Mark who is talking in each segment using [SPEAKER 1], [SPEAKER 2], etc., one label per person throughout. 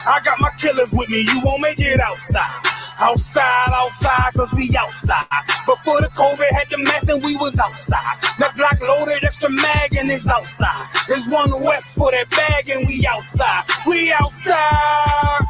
[SPEAKER 1] I got my killers with me, you won't make it outside. Outside, cause we outside. Before the COVID had the mask and we was outside. The Glock loaded, extra mag and it's outside. There's one west for that bag and we outside. We outside.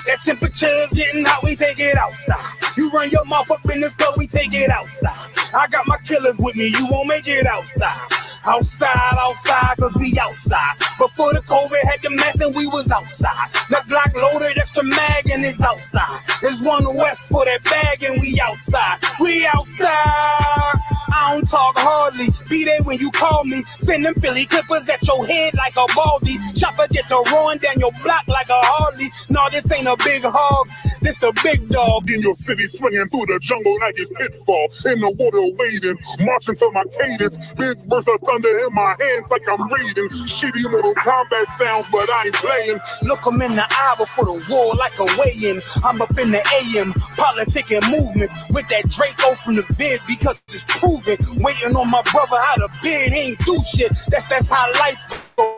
[SPEAKER 1] That temperature's getting hot, we take it outside. You run your mouth up in the store, we take it outside. I got my killers with me, you won't make it outside. Outside, cause we outside. Before the COVID had the mask and we was outside. The Glock loaded, extra mag and it's outside. There's one west for that bag and we outside. We outside. I don't talk hardly, be there when you call me. Send them Philly clippers at your head like a baldy. Chopper get to run down your block like a Harley. No, this ain't a big hog, this the big dog.
[SPEAKER 2] In your city, swinging through the jungle like it's pitfall. In the water wading, marching to my cadence. Big burst of thunder in my hands like I'm reading. Shitty little combat sounds, but I ain't playing.
[SPEAKER 1] Look 'em in the eye before the war like a weigh-in. I'm up in the AM, politicking movements with that Draco from the vid because it's proven. Waiting on my brother how to bid, he ain't do shit. That's how life goes.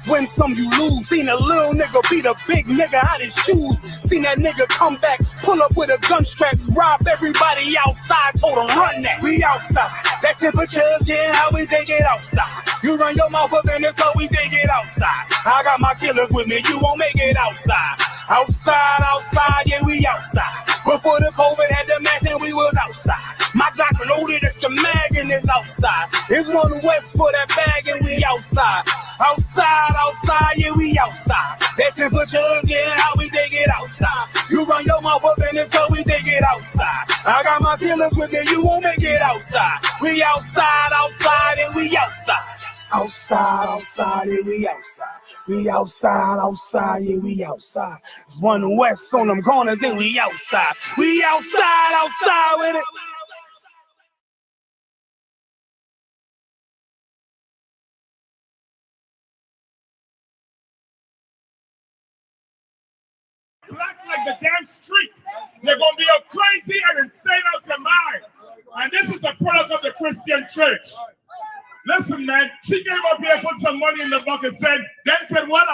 [SPEAKER 1] Win some, you lose. Seen a little nigga beat a big nigga out his shoes. Seen that nigga come back, pull up with a gun strap, rob everybody outside, told him run that. We outside. That temperature's getting hot, we take it outside. You run your mouth up in the club, we take it outside. I got my killers with me, you won't make it outside. Outside, yeah, we outside. Before the COVID had the mask and we was outside. My Glock loaded, extra mag and it's outside. There's one west for that bag and we outside. Outside, yeah, we outside. That temperature's getting hot, we take it outside. You run your mouth up in the club, we take it outside. I got my killers with me, you won't make it outside. We outside, and we outside. Outside, yeah, we outside. We outside, yeah, we outside. There's one west on them corners and we outside. We outside with it.
[SPEAKER 3] Black like the damn streets. They're going to be a crazy and insane out your mind. And this is the product of the Christian church. Listen, man, she came up here, put some money in the bucket, then said, what,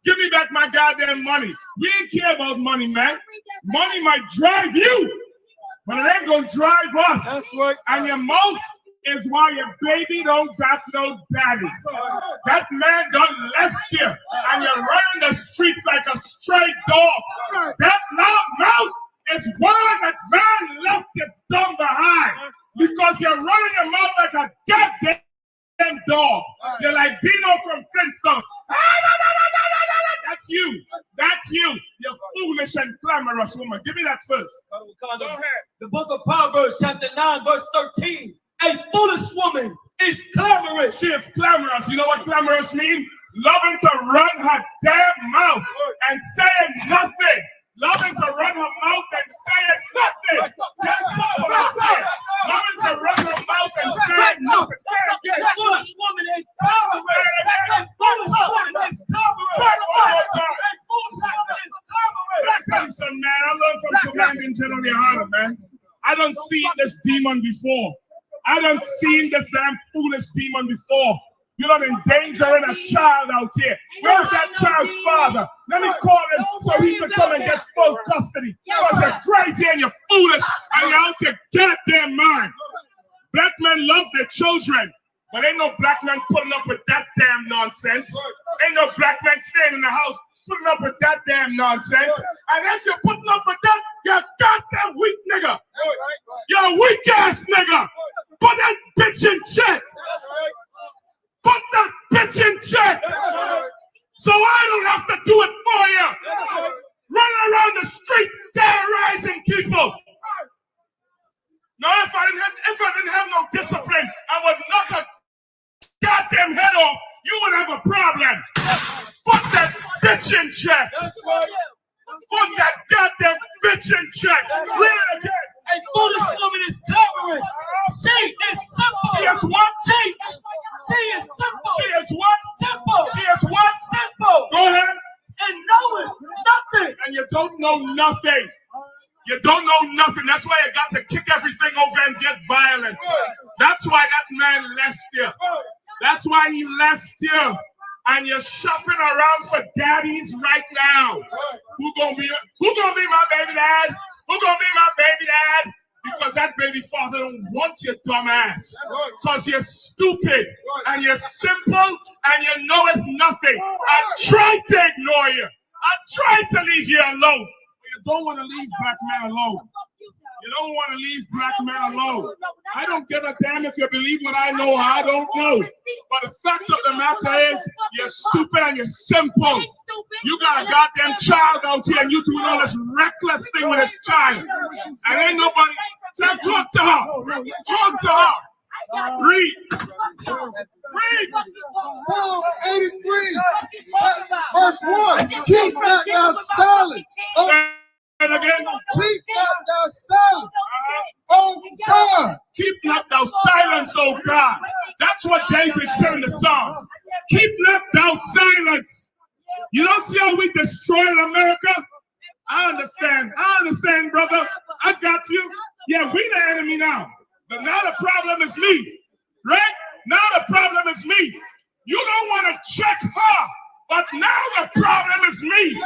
[SPEAKER 3] give me back my goddamn money. We ain't care about money, man. Money might drive you, but it ain't going to drive us. That's right. And your mouth is why your baby don't got no daddy. That man done left you, and you're running the streets like a stray dog. That loud mouth is why that man left you dumb behind, because you're running your mouth like a goddamn dog. You're like Dino from Flintstones. That's you. You foolish and clamorous woman. Give me that first. Go ahead.
[SPEAKER 4] The book of Proverbs, chapter 9, verse 13. A foolish woman is clamorous.
[SPEAKER 3] She is clamorous. You know what clamorous means? Loving to run her damn mouth and saying nothing. Loving to run her mouth and saying nothing. That's all I'm saying. Loving to run her mouth and saying nothing.
[SPEAKER 4] A foolish woman is clamorous. A foolish woman is clamorous.
[SPEAKER 3] Listen, man, I learned from Commanding General Yohana, man. I done seen this demon before. I done seen this damn foolish demon before. You're not endangering a child out here. Where's that child's father? Let me call him so he can come and get full custody. Because you're crazy and you're foolish and you're out your goddamn mind. Black men love their children, but ain't no black man putting up with that damn nonsense. Ain't no black man staying in the house putting up with that damn nonsense. And as you're putting up with that, you're a goddamn weak nigga. You're a weak ass nigga. Put that bitch in check. Put that bitch in check. So I don't have to do it for you. Running around the street terrorizing people. Now if I didn't have no discipline, I would knock a goddamn head off. You would have a problem. Put that bitch in check. Put that goddamn bitch in check. Read it again.
[SPEAKER 4] A foolish woman is clamorous. She is simple.
[SPEAKER 3] She is what?
[SPEAKER 4] She is simple.
[SPEAKER 3] She is what?
[SPEAKER 4] Simple.
[SPEAKER 3] She is what?
[SPEAKER 4] Simple.
[SPEAKER 3] Go ahead.
[SPEAKER 4] And knowing nothing.
[SPEAKER 3] And you don't know nothing. You don't know nothing. That's why you got to kick everything over and get violent. That's why that man left you. That's why he left you. and you're shopping around for daddies right now. Who gonna be my baby dad? Who gonna be my baby dad? Because that baby father don't want your dumb ass. Because you're stupid and you're simple and you know it's nothing. I tried to ignore you. I tried to leave you alone. But you don't want to leave black men alone. You don't want to leave black men alone. I don't give a damn if you believe what I know or I don't know. But the fact of the matter is, you're stupid and you're simple. You got a goddamn child out here and you doing all this reckless thing with this child. And ain't nobody. Talk to her. Talk to her. Read. Read.
[SPEAKER 5] Psalm 83, verse 1. Keep not thou silent.
[SPEAKER 3] And again,
[SPEAKER 5] Keep not thou silent. Oh God.
[SPEAKER 3] keep not thou silence, oh God. That's what David said in the Psalms. Keep not thou silence. You don't see how we destroyed America? I understand, brother. I got you. Yeah, we the enemy now. But now the problem is me. Right? Now the problem is me. You don't want to check her, but now the problem is me.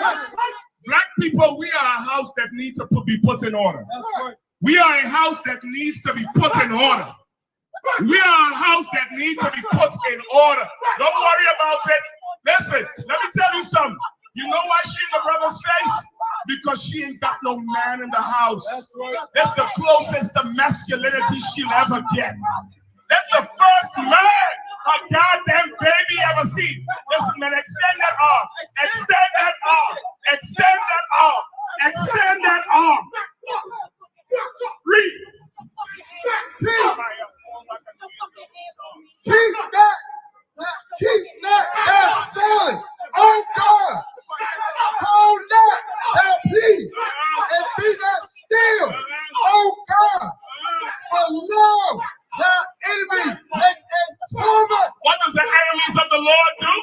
[SPEAKER 3] Black people, we are a house that needs to be put in order. We are a house that needs to be put in order. We are a house that needs to be put in order. Don't worry about it. Listen, let me tell you something. You know why she in the brother's face? Because she ain't got no man in the house. That's the closest to masculinity she'll ever get. That's the first man a goddamn baby ever seen. Listen, man, extend that arm. Extend that arm. Extend that arm. Extend that arm. Read.
[SPEAKER 5] Keep not thou silent. Oh God. Hold not thy peace and be not still. Oh God. For lo, thy enemies make a torment.
[SPEAKER 3] What does the enemies of the Lord do?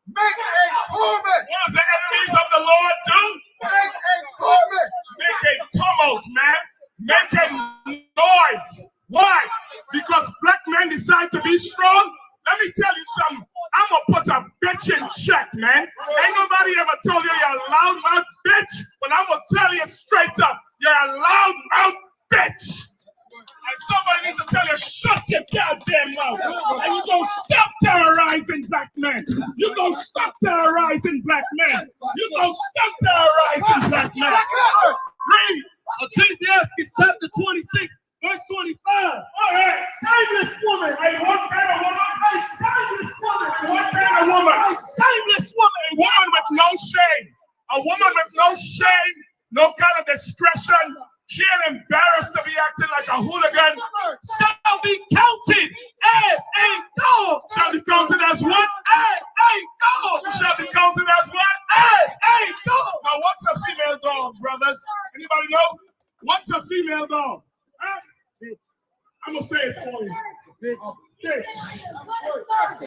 [SPEAKER 5] Make a torment.
[SPEAKER 3] What does the enemies of the Lord do?
[SPEAKER 5] Make a torment.
[SPEAKER 3] Make a tumult, man. Make a noise. Why? Because black men decide to be strong. Let me tell you something. I'm gonna put a bitch in check, man. Ain't nobody ever told you you're a loud mouth bitch, but I'm gonna tell you straight up, you're a loud mouth bitch. And somebody needs to tell you, shut your goddamn mouth. And you gonna stop terrorizing black men. You gonna stop terrorizing black men. You gonna stop terrorizing black men. Read
[SPEAKER 4] Ecclesiastes chapter 26, verse 25.
[SPEAKER 3] All right.
[SPEAKER 4] Shameless woman.
[SPEAKER 3] Hey, what kind of woman?
[SPEAKER 4] A shameless woman.
[SPEAKER 3] What kind of woman?
[SPEAKER 4] A shameless woman.
[SPEAKER 3] A woman with no shame. A woman with no shame, no kind of discretion. She ain't embarrassed to be acting like a hooligan.
[SPEAKER 4] Shall be counted as a dog.
[SPEAKER 3] Shall be counted as what?
[SPEAKER 4] As a dog.
[SPEAKER 3] Shall be counted as what?
[SPEAKER 4] As a dog.
[SPEAKER 3] Now, what's a female dog, brothers? Anybody know? What's a female dog? Huh? I'm gonna say it for you. Bitch.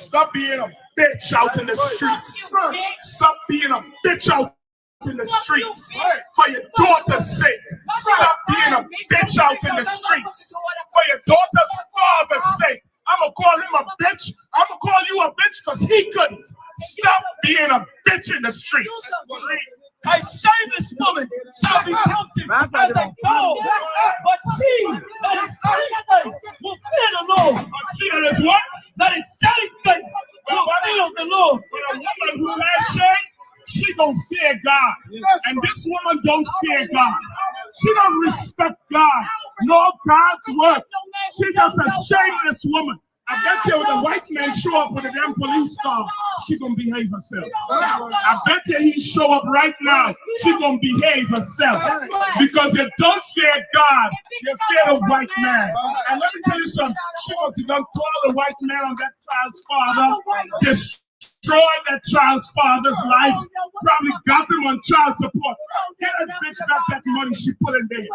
[SPEAKER 3] Stop being a bitch out in the streets. Stop being a bitch out in the streets for your daughter's sake. Stop being a bitch out in the streets for your daughter's father's sake. I'm gonna call him a bitch. I'm gonna call you a bitch because he couldn't. Stop being a bitch in the streets.
[SPEAKER 4] A shameless woman shall be counted as a dog, but she that is shamefaced will fear the Lord.
[SPEAKER 3] She that is what?
[SPEAKER 4] That is shamefaced will fear the Lord.
[SPEAKER 3] But a woman who has shame, she don't fear God. And this woman don't fear God. She don't respect God, nor God's word. She just a shameless woman. I bet you when the white man show up with a damn police car, she gonna behave herself. I bet you he show up right now, she gonna behave herself. Because you don't fear God, you fear the white man. And let me tell you something, she was gonna call the white man on that child's father, destroy that child's father's life, probably got him on child support. Get that bitch back that money she put in there.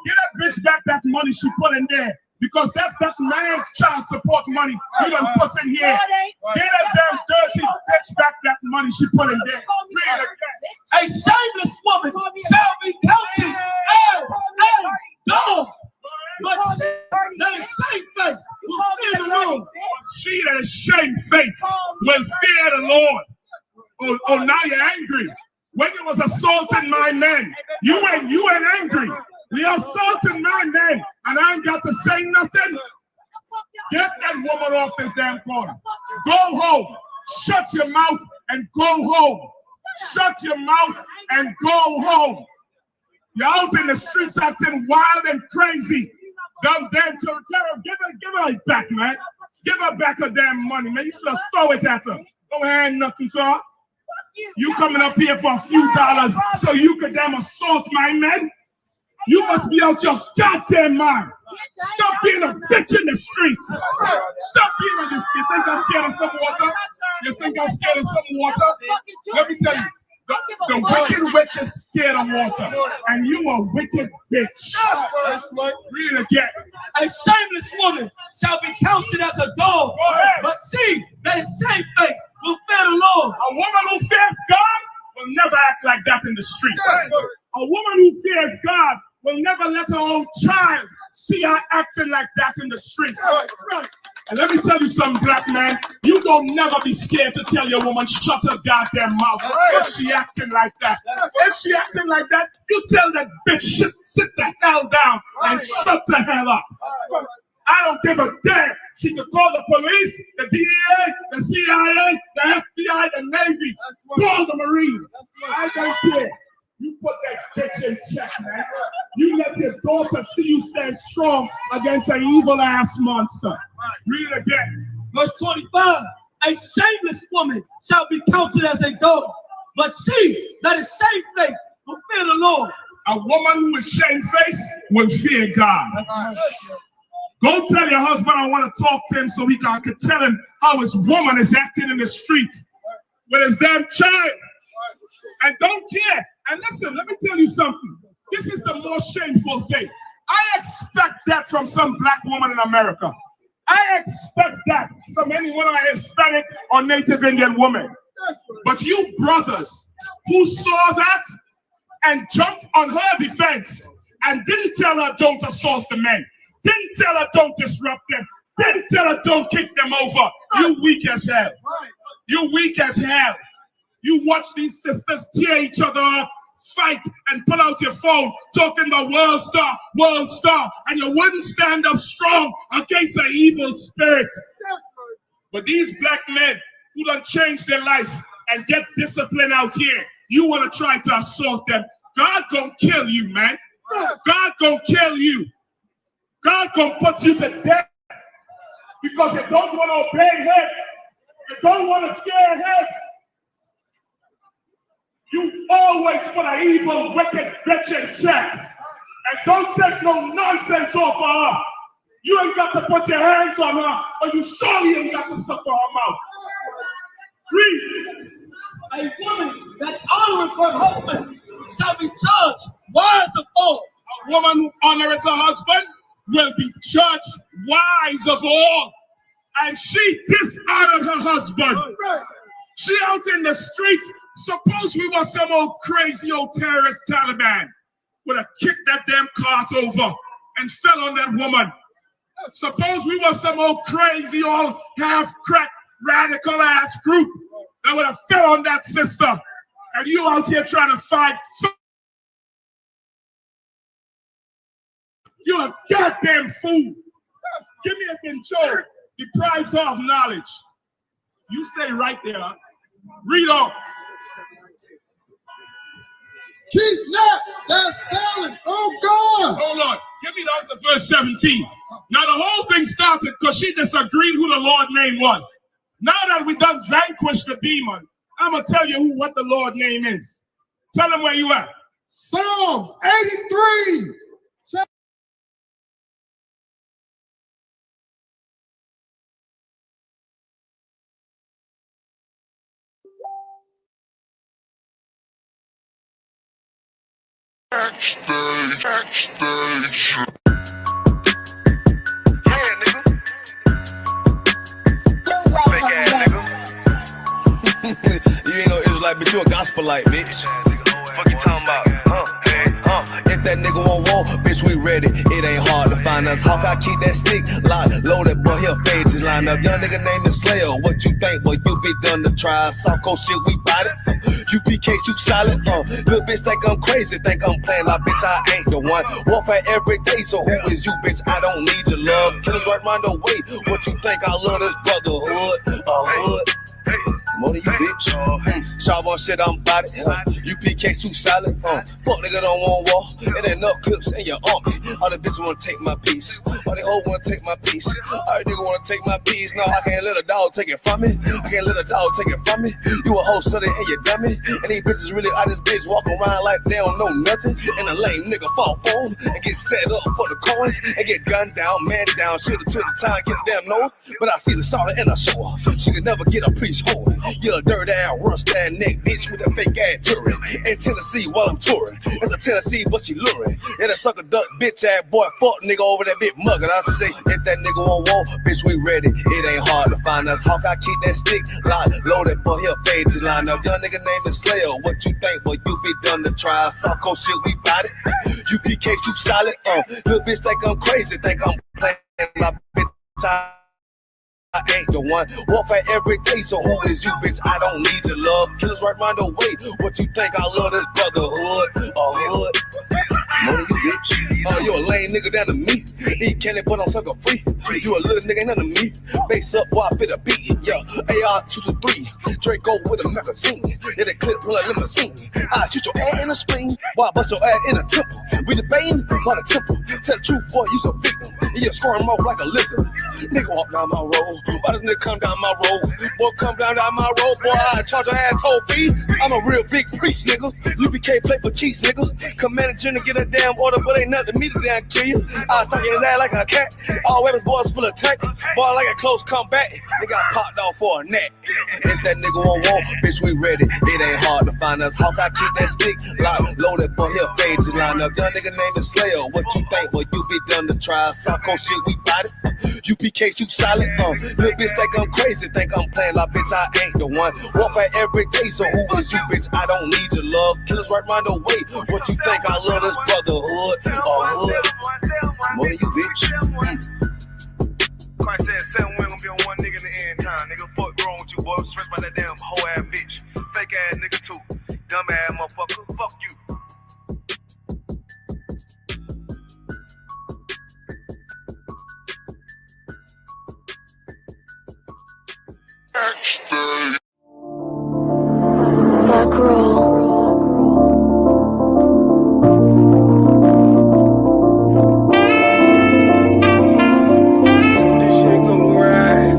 [SPEAKER 3] Get that bitch back that money she put in there. Because that's that man's child support money he done put in here. Get that damn dirty bitch back that money she put in there. Read it again.
[SPEAKER 4] A shameless woman shall be counted as a dog, but she that is shamefaced will fear the Lord.
[SPEAKER 3] She that is shamefaced will fear the Lord. assaulting my men. You ain't angry. You're assaulting my men, and I ain't got to say nothing. Get that woman off this damn corner. Go home. Shut your mouth and go home. Shut your mouth and go home. You're out in the streets acting wild and crazy. Dumb damn Tara, give her back, man. Give her back her damn money, man. You should have throw it at her. Don't hand nothing to her. You coming up here for a few dollars so you could damn assault my men? You must be out your goddamn mind. Stop being a bitch in the streets. Stop being in the streets. You think I'm scared of some water? You think I'm scared of some water? Let me tell you, the wicked witch is scared of water. And you a wicked bitch. Read it again.
[SPEAKER 4] A shameless woman shall be counted as a dog, but she that is shamefaced will fear the Lord.
[SPEAKER 3] A woman who fears God will never act like that in the streets. A woman who fears God will never let her own child see her acting like that in the streets. And let me tell you something, black man. You don't never be scared to tell your woman, shut her goddamn mouth. If she acting like that. If she acting like that, you tell that bitch, sit the hell down and shut the hell up. I don't give a damn. She could call the police, the DEA, the CIA, the FBI, the Navy, call the Marines. I don't care. You put that bitch in check, man. You let your daughter see you stand strong against an evil-ass monster. Read it again.
[SPEAKER 4] Verse 25. A shameless woman shall be counted as a dog, but she that is shamefaced will fear the Lord.
[SPEAKER 3] A woman who is shamefaced will fear God. Go tell your husband I want to talk to him so I can tell him how his woman is acting in the street with his damn child. And don't care. And listen, let me tell you something. This is the more shameful thing. I expect that from some black woman in America. I expect that from any one of a Hispanic or Native Indian woman. But you brothers who saw that and jumped on her defense and didn't tell her don't assault the men, didn't tell her don't disrupt them, didn't tell her don't kick them over, you weak as hell. You weak as hell. You watch these sisters tear each other up, fight, and pull out your phone talking about world star, and you wouldn't stand up strong against an evil spirit. But these black men who done change their life and get discipline out here, you want to try to assault them. God gonna kill you, man. God gonna kill you. God gonna put you to death because you don't want to obey him. You don't want to fear him. You always put an evil, wicked bitch in check. And don't take no nonsense off of her. You ain't got to put your hands on her, or you surely ain't got to suffer her mouth. Read.
[SPEAKER 4] A woman that honoreth her husband shall be judged wise of all.
[SPEAKER 3] A woman who honoreth her husband will be judged wise of all. And she dishonored her husband. She out in the streets. Suppose we were some old crazy old terrorist Taliban would have kicked that damn cart over and fell on that woman. Suppose we were some old crazy old half-cracked radical ass group that would have fell on that sister, and you out here trying to fight. You're a goddamn fool. Give me a control. Deprived her of knowledge. You stay right there. Read on.
[SPEAKER 5] Keep not that silence, oh God.
[SPEAKER 3] Hold on. Get me down to verse 17. Now the whole thing started because she disagreed who the Lord's name was. Now that we done vanquished the demon, I'm going to tell you what the Lord's name is. Tell them where you at.
[SPEAKER 5] Psalms 83.
[SPEAKER 2] Backstage.
[SPEAKER 6] You ain't no Israelite, but you a gospelite, bitch.
[SPEAKER 7] Fuck you talking about?
[SPEAKER 6] If that nigga won't walk, bitch, we ready. It ain't hard to find us. Hawk, I keep that stick locked, loaded, boy, he'll fade you line up. Young nigga named Slayer, what you think, boy, you be done to try. Soft cold shit, we bout it. UPK, you solid, little bitch think I'm crazy, think I'm playing like bitch, I ain't the one. Warfare every day, so who is you, bitch? I don't need your love. Killers right round the way, what you think, I love this brotherhood, hood. More than you, bitch. Sharp on shit, I'm bout it. UPK too solid. Fuck nigga don't want war. It ain't enough clips in your army. All the bitches wanna take my piece. All they hoes wanna take my piece. All the nigga wanna take my piece. No, I can't let a dog take it from me. I can't let a dog take it from me. You a hoe study and you dummy. And these bitches really out this bitch walk around like they don't know nothing. And a lame nigga fall for them and get set up for the coins and get gunned down, man down. Should've took the time, get a damn no. But I see the solid and I show her. She could never get a priest home. You a dirt ass, rust ass neck bitch with a fake ass touring. In Tennessee while I'm touring. It's a Tennessee, but she luring. Yeah, that sucker duck bitch ass boy, fuck nigga over that bit muggin'. I say, if that nigga on wall, bitch, we ready. It ain't hard to find us. Hawk, I keep that stick locked, loaded, boy, he'll fade you line up. Young nigga named Slayer, what you think, boy, you be done to try. Soft cold shit, we bout it. UPK, you solid, little bitch think I'm crazy, think I'm playing like bitch, I ain't the one. Warfare every day, so who is you, bitch? I don't need your love. Killers right round the way. What you think? I love this brotherhood, hood. More than you, bitch. You a lame nigga down to me. Eat candy, but I'm sucker free. You a little nigga, ain't nothing to me. Base up while I fit a beat. Yeah, AR-223. Draco with a magazine. Yeah, that clip with a limousine. I shoot your ass in the spleen. While I bust your ass in the temple. We debating by the temple. Tell the truth, boy, you's a victim. And you're scoring off like a lizard. Nigga walk down my road. Why does nigga come down my road? Boy, come down my road, boy, I charge your ass toll fee. I'm a real big priest, nigga. UPK play for keys, nigga. Commander General get a damn order, but ain't nothing me to damn kill you. I stuck in his ass like a cat. All weapons, boys full of tech. Boy, like a close combat. They got popped off for a neck. If that nigga on wall, bitch, we ready. It ain't hard to find us. Hawk, I keep that stick locked, loaded, boy, he'll fade you line up. Young nigga named Slayer. What you think, boy, you be done to try. Soft cold shit, we bout it. UPK, you solid, little bitch think I'm crazy, think I'm playing like bitch, I ain't the one. Warfare every day, so who is you, bitch? I don't need your love. Killers right round the way. What you think? I love this brotherhood, hood. More than you, bitch.
[SPEAKER 7] Christ said 7 women gonna be on one nigga in the end time. Nigga, fuck wrong with you, boy. Stressed by that damn hoe ass bitch. Fake ass nigga too. Dumb ass motherfucker. Fuck you.
[SPEAKER 8] Back roll.
[SPEAKER 5] This shit gon' ride.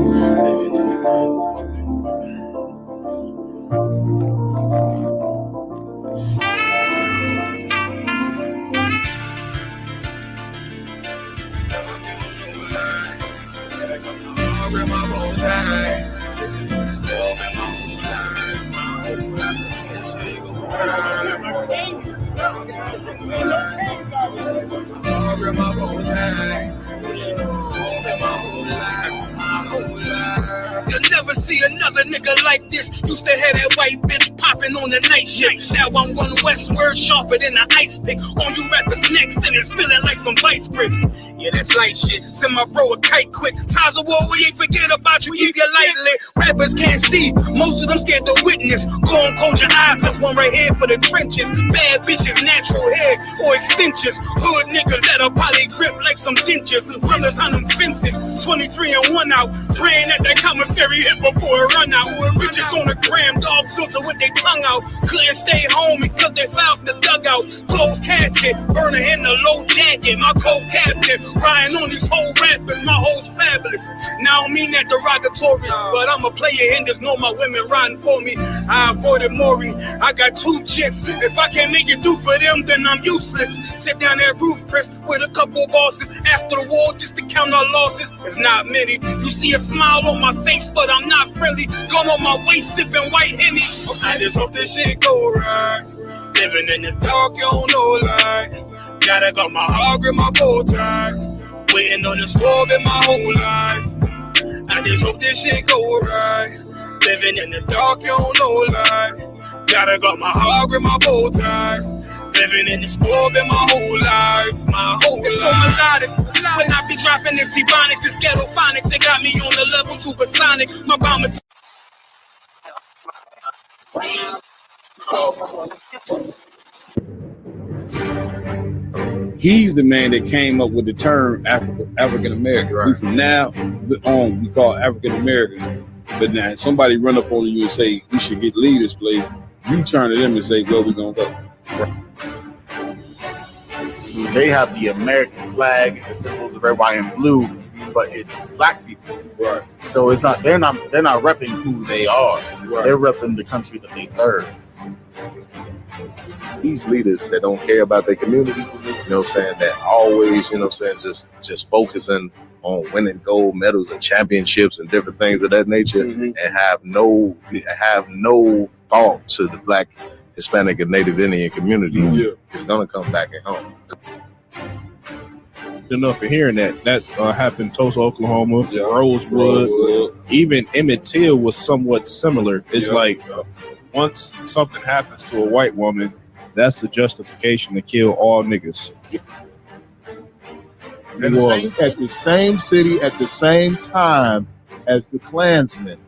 [SPEAKER 1] You'll never see another nigga like this. Used to have that white bitch popping on the night shift. Now I'm one westward, sharper than an ice pick. On you rappers' necks and it's feeling like some vice grips. Yeah, that's light shit. Send my bro a kite quick. Times of war, we ain't forget about you. Keep your light lit. Rappers can't see. Most of them scared to witness. Go on, close your eyes. There's one right here for the trenches. Bad bitches, natural hair or extensions. Hood niggas that'll probably grip like some dentures. Runners on them fences. 23 and 1 out. Praying that that commissary hit before it run out. Bitches on the gram, dog filter with their tongue out. Couldn't stay home because they found the dugout. Closed casket, burner in the low jacket. My co-captain, riding on these whole rappers. My hoes fabulous. Now I don't mean that derogatory, but I'm a player and there's no my women riding for me. I avoided Maury. I got 2 jets. If I can't make it do for them, then I'm useless. Sit down that roof, Chris, with a couple bosses. After the war, just to count our losses. It's not many. You see a smile on my face, but I'm not friendly. Gun on my waist, sipping white Henny. I just hope this shit go right. Living in the dark, you don't know light. Gotta got my heart with my bow tie. Waiting on the storm in my whole life. I just hope this shit go right. Living in the dark, you don't know light. Gotta got my heart with my bow tie. living in this world in my whole life, It's so melodic. When I be dropping this ebonics, this ghetto phonics, it got me on the level supersonic. My bomber.
[SPEAKER 8] He's the man that came up with the term African American. Right. From now on, we call African American. But now somebody run up on you and say we should leave this place. You turn to them and say, "Where we gonna go?" Right.
[SPEAKER 9] They have the American flag and the symbols of red, white, and blue, but it's black people.
[SPEAKER 8] Right.
[SPEAKER 9] So it's not. They're not repping who they are. Right. They're repping the country that they serve.
[SPEAKER 10] These leaders that don't care about their community, that always, just focusing on winning gold medals and championships and different things of that nature, and have no thought to the Black, Hispanic, and Native Indian community. It's gonna come back at home.
[SPEAKER 11] Enough for hearing that happened in Tulsa, Oklahoma, Rosewood, even Emmett Till was somewhat similar. It's like once something happens to a white woman, that's the justification to kill all niggas.
[SPEAKER 5] At the same city, at the same time as the Klansmen,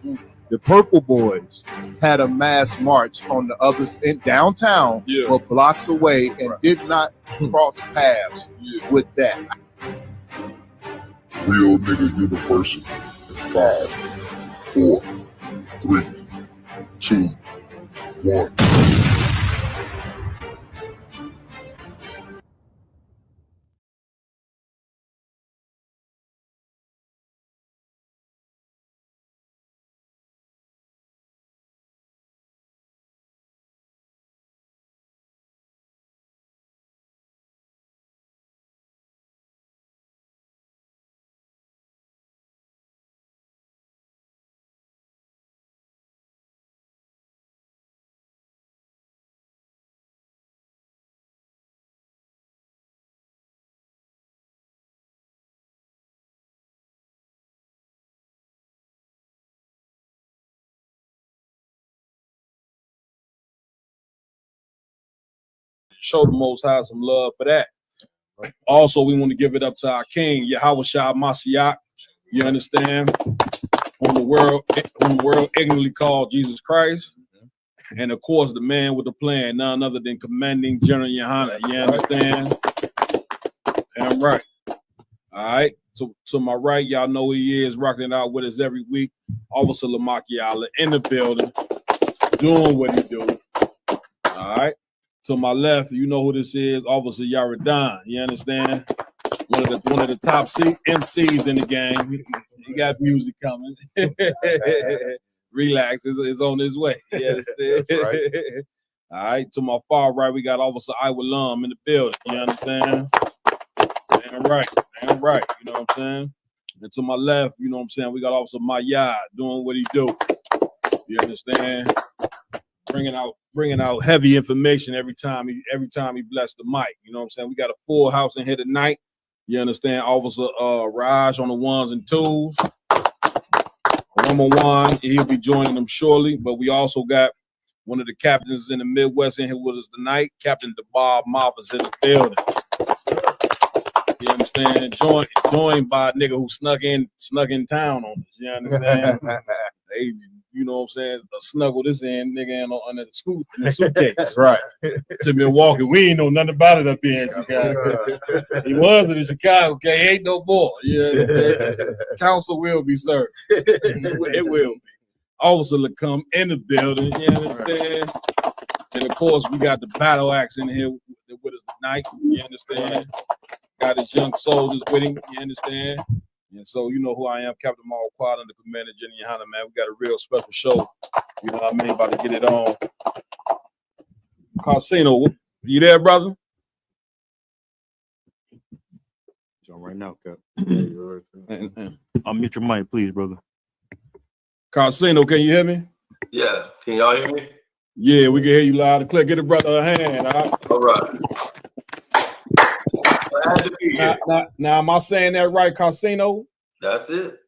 [SPEAKER 5] the Purple Boys had a mass march on the other in downtown, but blocks away, and did not cross paths with that.
[SPEAKER 2] Real Nigga University in 5, 4, 3, 2, 1.
[SPEAKER 8] Show the Most High some love for that. Also, we want to give it up to our King, Yahweh Shah Mashiach. You understand? Whom the world ignorantly called Jesus Christ. And of course, the man with the plan, none other than Commanding General Yohana. You understand? And I'm right. All right. To my right, y'all know who he is, rocking it out with us every week. Officer Lamakiala in the building, doing what he do. All right. To my left, you know who this is, Officer Yaradan. You understand? One of the top MCs in the game. He got music coming. Relax, it's on his way. You understand? That's right. All right. To my far right, we got Officer Iwalam in the building. You understand? Damn right. Damn right. You know what I'm saying? And to my left, you know what I'm saying, we got Officer Mayad doing what he do. You understand? Bringing out heavy information every time he bless the mic. You know what I'm saying? We got a full house in here tonight. You understand? Officer Raj on the ones and twos. Number one, he'll be joining them shortly. But we also got one of the captains in the Midwest in here with us tonight, Captain DeBob Moffat in the building. You understand? Joined by a nigga who snuck in town on us. You understand? They, you know what I'm saying, snuggle this in nigga under the suitcase.
[SPEAKER 5] That's right.
[SPEAKER 8] To Milwaukee. We ain't know nothing about it up here in Chicago. He was in Chicago, okay? He ain't no more. Yeah. Council will be served. It will be. Officer will come in the building, you understand? And of course, we got the battle axe in here with us tonight, you understand? Got his young soldiers with him, you understand? And so you know who I am, Captain Maul Quad and the Commander Jenny Yohana, man. We got a real special show. You know what I mean? About to get it on. Casino, you there, brother?
[SPEAKER 12] Right now, Cap. I'll mute your mic, please, brother.
[SPEAKER 8] Casino, can you hear me?
[SPEAKER 13] Yeah. Can y'all hear me?
[SPEAKER 8] Yeah, we can hear you loud and clear. Get a brother a hand, all right?
[SPEAKER 13] All right.
[SPEAKER 8] Now, am I saying that right, Casino?
[SPEAKER 13] That's it.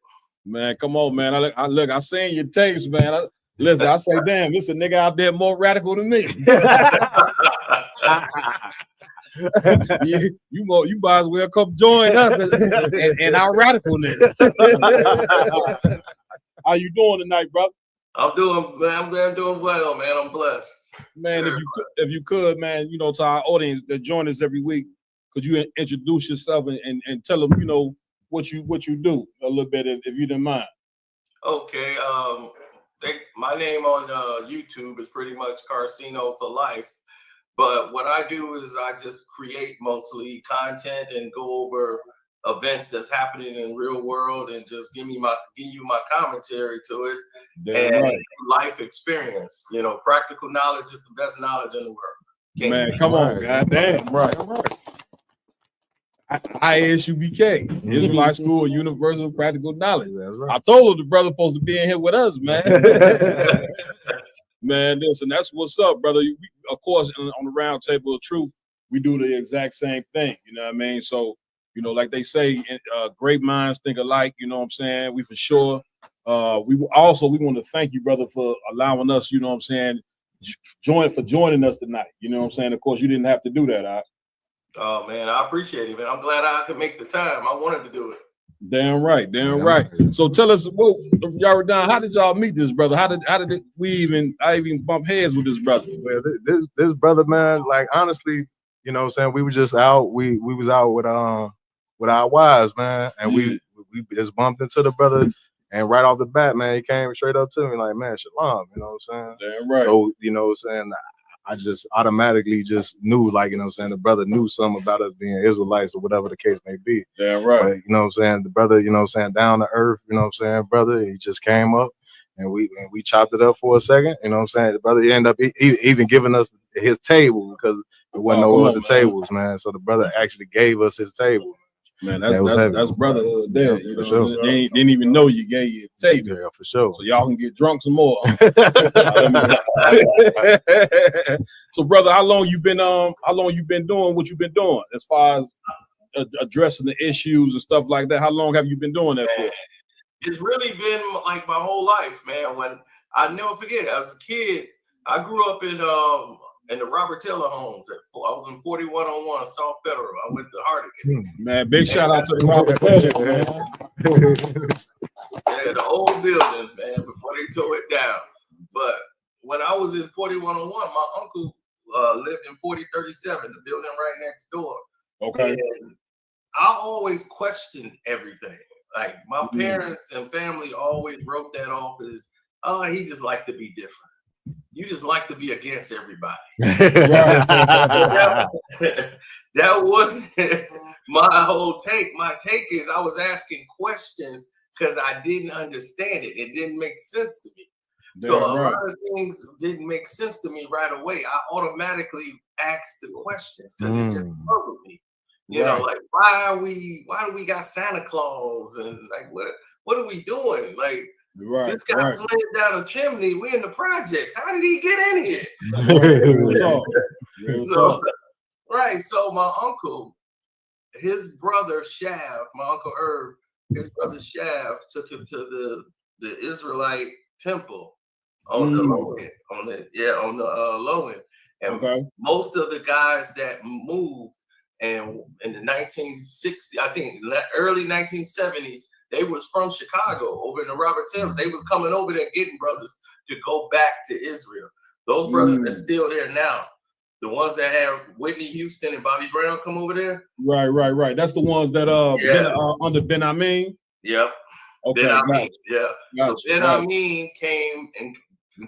[SPEAKER 8] Man, come on, man. I seen your tapes, man. Listen, I say, damn, this a nigga out there more radical than me. you might as well come join us in our radicalness. How you doing tonight, brother?
[SPEAKER 13] I'm doing well, man. I'm blessed.
[SPEAKER 8] Man, if you could, man, you know, to our audience that join us every week, could you introduce yourself and tell them, you know, what you do a little bit, if you didn't mind?
[SPEAKER 13] Okay. My name on YouTube is pretty much Carcino for Life. But what I do is I just create mostly content and go over events that's happening in real world and just give you my commentary to it.
[SPEAKER 8] Damn
[SPEAKER 13] and
[SPEAKER 8] right.
[SPEAKER 13] life experience. You know, practical knowledge is the best knowledge in the world.
[SPEAKER 8] Man, come on, goddamn. Right. ISUBK, Israelite School of Universal Practical Knowledge. That's right. I told the brother supposed to be in here with us, man. Man, listen, that's what's up, brother. Of course, on the round table of truth, we do the exact same thing. You know what I mean? So, you know, like they say, great minds think alike. You know what I'm saying? We for sure. We want to thank you, brother, for allowing us. You know what I'm saying? Joining us tonight. You know what I'm saying? Of course, you didn't have to do that.
[SPEAKER 13] Oh man, I appreciate it, man. I'm glad I could make the time. I wanted to do it.
[SPEAKER 8] Damn right. So tell us, Yaradan, how did y'all meet this brother? How did I even bump heads with this brother?
[SPEAKER 10] Well, this brother, man, like honestly, you know what I'm saying, we was just out, we was out with our wives, man, and we just bumped into the brother, and right off the bat, man, he came straight up to me like, man, shalom, you know what I'm saying?
[SPEAKER 8] Damn right.
[SPEAKER 10] So, you know what I'm saying, I just automatically just knew, like, you know what I'm saying, the brother knew something about us being Israelites or whatever the case may be.
[SPEAKER 8] Damn right.
[SPEAKER 10] But, you know what I'm saying, the brother, you know what I'm saying, down to earth, you know what I'm saying, brother, he just came up and we chopped it up for a second, you know what I'm saying? The brother ended up even giving us his table because there wasn't no other tables, man. So the brother actually gave us his table.
[SPEAKER 8] Man, that's brotherhood there. You know, sure. They didn't even know you gave you a table.
[SPEAKER 10] Yeah, for sure.
[SPEAKER 8] So y'all can get drunk some more. So, brother, how long you been doing what you've been doing as far as addressing the issues and stuff like that? How long have you been doing that for?
[SPEAKER 13] It's really been like my whole life, man. When I never forget, as a kid, I grew up in the Robert Taylor homes. I was in 4101 South Federal. I went to Hardigan.
[SPEAKER 8] Man, big shout out to the Robert Taylor, man.
[SPEAKER 13] Yeah, the old buildings, man, before they tore it down. But when I was in 4101, my uncle lived in 4037, the building right next door.
[SPEAKER 8] Okay.
[SPEAKER 13] And I always questioned everything. Like my parents and family always wrote that off as, oh, he just liked to be different. You just like to be against everybody. That wasn't my whole take. My take is I was asking questions because I didn't understand it. It didn't make sense to me. So a lot of things didn't make sense to me right away. I automatically asked the questions because it just puzzled me. You know, like why do we got Santa Claus and like what are we doing? Like this guy was laying down a chimney. We in the projects. How did he get in here? So my uncle, his brother Shav, my uncle Herb, his brother Shav took him to the Israelite temple on the low end, on the low end. And most of the guys that moved and in the 1960s, I think early 1970s, they was from Chicago over in the Robert Taylors. They was coming over there getting brothers to go back to Israel. Those brothers are still there now. The ones that had Whitney Houston and Bobby Brown come over there.
[SPEAKER 8] Right. That's the ones that under Ben Amin.
[SPEAKER 13] Yep.
[SPEAKER 8] Okay.
[SPEAKER 13] Ben Amin. Yeah.
[SPEAKER 8] Gotcha.
[SPEAKER 13] So Ben Amin came and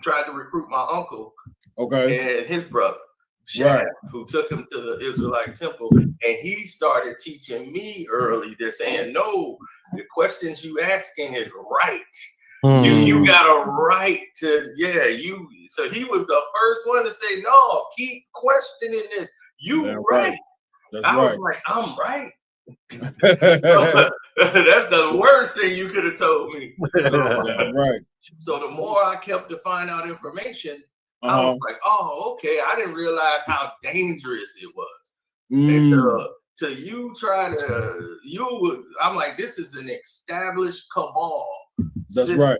[SPEAKER 13] tried to recruit my uncle.
[SPEAKER 8] Okay.
[SPEAKER 13] And his brother. Shad, who took him to the Israelite temple, and he started teaching me early. They're saying, no, the questions you asking is right. You got a right to, so he was the first one to say, no, keep questioning this. You right. I was like, I'm right. That's the worst thing you could have told me. So the more I kept to find out information, I was like, oh, okay. I didn't realize how dangerous it was. And I'm like, this is an established cabal system.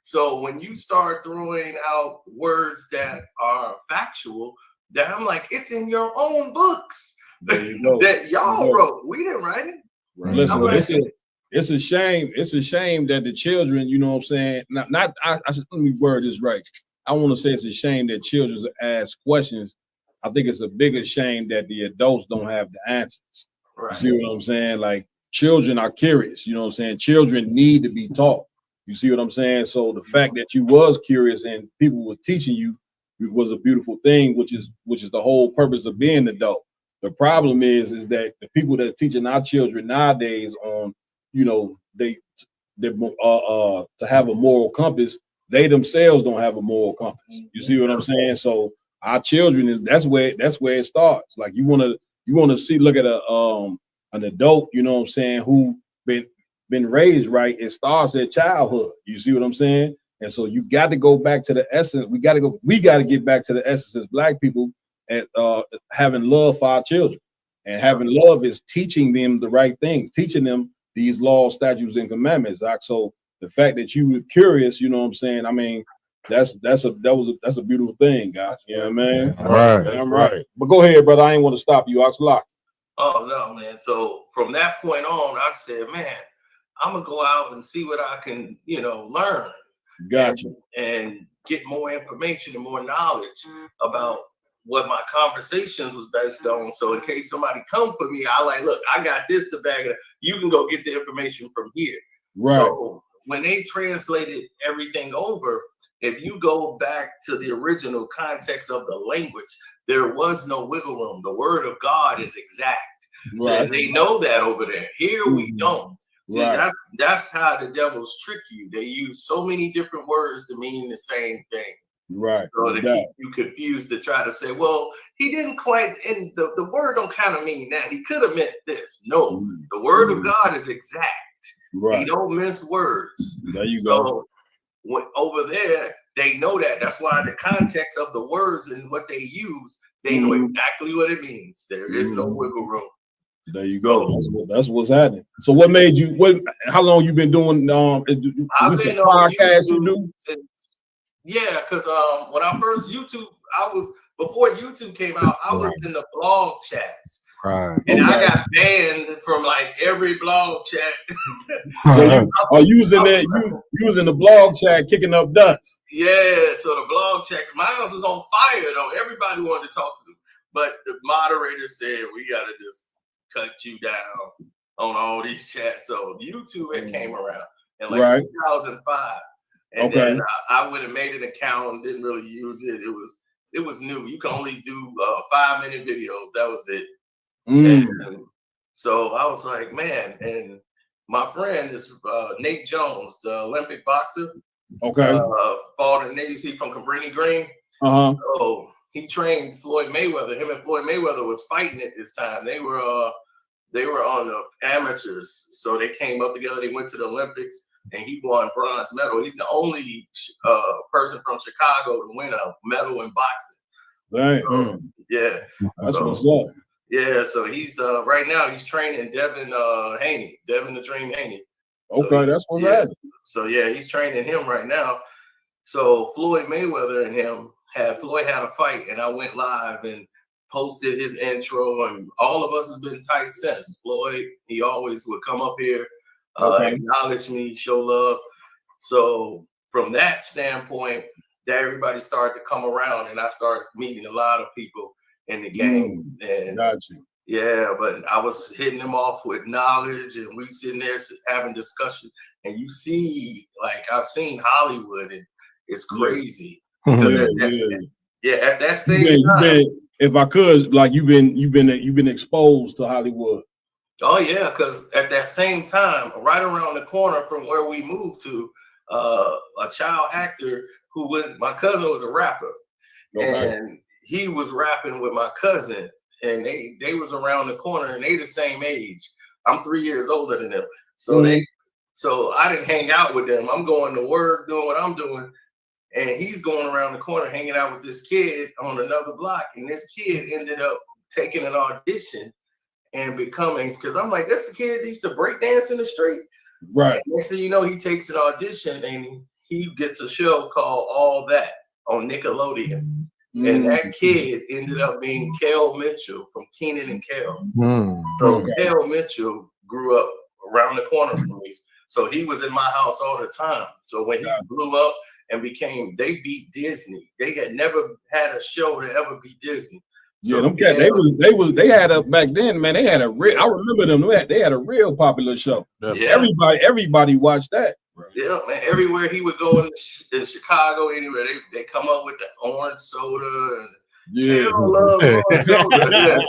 [SPEAKER 13] So when you start throwing out words that are factual, that I'm like, it's in your own books
[SPEAKER 8] you
[SPEAKER 13] that y'all wrote. We didn't write it.
[SPEAKER 8] Right. Listen, it's a shame. It's a shame that the children, you know what I'm saying? I should, let me word this right. I want to say it's a shame that children ask questions. I think it's a bigger shame that the adults don't have the answers.
[SPEAKER 13] Right.
[SPEAKER 8] You see what I'm saying? Like children are curious, you know what I'm saying? Children need to be taught. You see what I'm saying? So the fact that you was curious and people were teaching you was a beautiful thing, which is the whole purpose of being an adult. The problem is that the people that are teaching our children nowadays on, you know, they to have a moral compass, they themselves don't have a moral compass. You see what I'm saying? So our children that's where it starts. Like you want to look at an adult, you know what I'm saying, who been raised right. It starts at childhood. You see what I'm saying? And so you got to go back to the essence. We got to get back to the essence as Black people at having love for our children. And having love is teaching them the right things, teaching them these laws, statutes, and commandments. So the fact that you were curious, you know what I'm saying? I mean, that's a beautiful thing, guys. You know what I mean?
[SPEAKER 5] Right.
[SPEAKER 8] I'm right. But go ahead, brother. I ain't want to stop you. Oxlock.
[SPEAKER 13] Oh no, man. So from that point on, I said, man, I'm gonna go out and see what I can, learn.
[SPEAKER 8] Gotcha.
[SPEAKER 13] And get more information and more knowledge about what my conversations was based on. So in case somebody come for me, look, I got this to back it up. You can go get the information from here.
[SPEAKER 8] Right.
[SPEAKER 13] So when they translated everything over, if you go back to the original context of the language, there was no wiggle room. The word of God is exact.
[SPEAKER 8] Right.
[SPEAKER 13] So they know that over there. Here we don't. See,
[SPEAKER 8] Right.
[SPEAKER 13] that's how the devils trick you. They use so many different words to mean the same thing.
[SPEAKER 8] Right.
[SPEAKER 13] So to keep you confused, to try to say, well, he didn't quite, and the word don't kind of mean that. He could have meant this. No, the word of God is exact.
[SPEAKER 8] Right.
[SPEAKER 13] He don't mince words.
[SPEAKER 8] There you go.
[SPEAKER 13] So over there, they know that. That's why the context of the words and what they use, they know exactly what it means. There is no wiggle room.
[SPEAKER 8] There you go. That's what's happening. So what made you? How long you been doing? Is this a podcast you do?
[SPEAKER 13] Yeah, because when I first before YouTube came out, I was in the blog chats.
[SPEAKER 5] Right.
[SPEAKER 13] And I got banned from like every blog chat.
[SPEAKER 8] So you are using the blog chat, kicking up dust.
[SPEAKER 13] Yeah, so the blog chats, mine was on fire though. Everybody wanted to talk to me. But the moderator said we gotta just cut you down on all these chats. So YouTube had came around in 2005. And then I went and made an account and didn't really use it. It was new. You can only do 5-minute videos. That was it. And so I was like, man, and my friend is Nate Jones, the Olympic boxer.
[SPEAKER 8] Okay.
[SPEAKER 13] Fought in Navy SEAL from Cabrini Green. So he trained Floyd Mayweather. Him and Floyd Mayweather was fighting at this time. They were on the amateurs. So they came up together. They went to the Olympics. And he won bronze medal. He's the only person from Chicago to win a medal in boxing.
[SPEAKER 8] Right.
[SPEAKER 13] Yeah.
[SPEAKER 8] That's what's up.
[SPEAKER 13] Yeah. So he's right now he's training Devin Haney, Devin the Dream Haney.
[SPEAKER 8] Okay, that's what's happening.
[SPEAKER 13] So yeah, he's training him right now. So Floyd Mayweather and him Floyd had a fight, and I went live and posted his intro, and all of us has been tight since. Floyd, he always would come up here. Acknowledge me, show love. So from that standpoint, that everybody started to come around, and I started meeting a lot of people in the game. And yeah, but I was hitting them off with knowledge, and we sitting there having discussion. And you see, like I've seen Hollywood, and it's crazy. At that same time,
[SPEAKER 8] if I could, like you've been exposed to Hollywood.
[SPEAKER 13] Oh yeah, because at that same time, right around the corner from where we moved to, a child actor my cousin was a rapper, and he was rapping with my cousin, and they was around the corner, and they the same age. I'm 3 years older than them, so I didn't hang out with them. I'm going to work, doing what I'm doing, and he's going around the corner hanging out with this kid on another block, and this kid ended up taking an audition and becoming, because I'm like, that's the kid that used to break dance in the street.
[SPEAKER 8] Right.
[SPEAKER 13] And next thing you know, he takes an audition and he gets a show called All That on Nickelodeon. And that kid ended up being Kel Mitchell from Kenan and Kel. So Kel Mitchell grew up around the corner from me. So he was in my house all the time. So when he blew up and they beat Disney. They had never had a show to ever beat Disney. So
[SPEAKER 8] them cats, they had a back then, man. They had a real. I remember them. They had a real popular show.
[SPEAKER 13] Yeah.
[SPEAKER 8] Everybody watched that.
[SPEAKER 13] Yeah, man. Everywhere he would go in Chicago, anywhere they come up with the orange soda and love orange soda.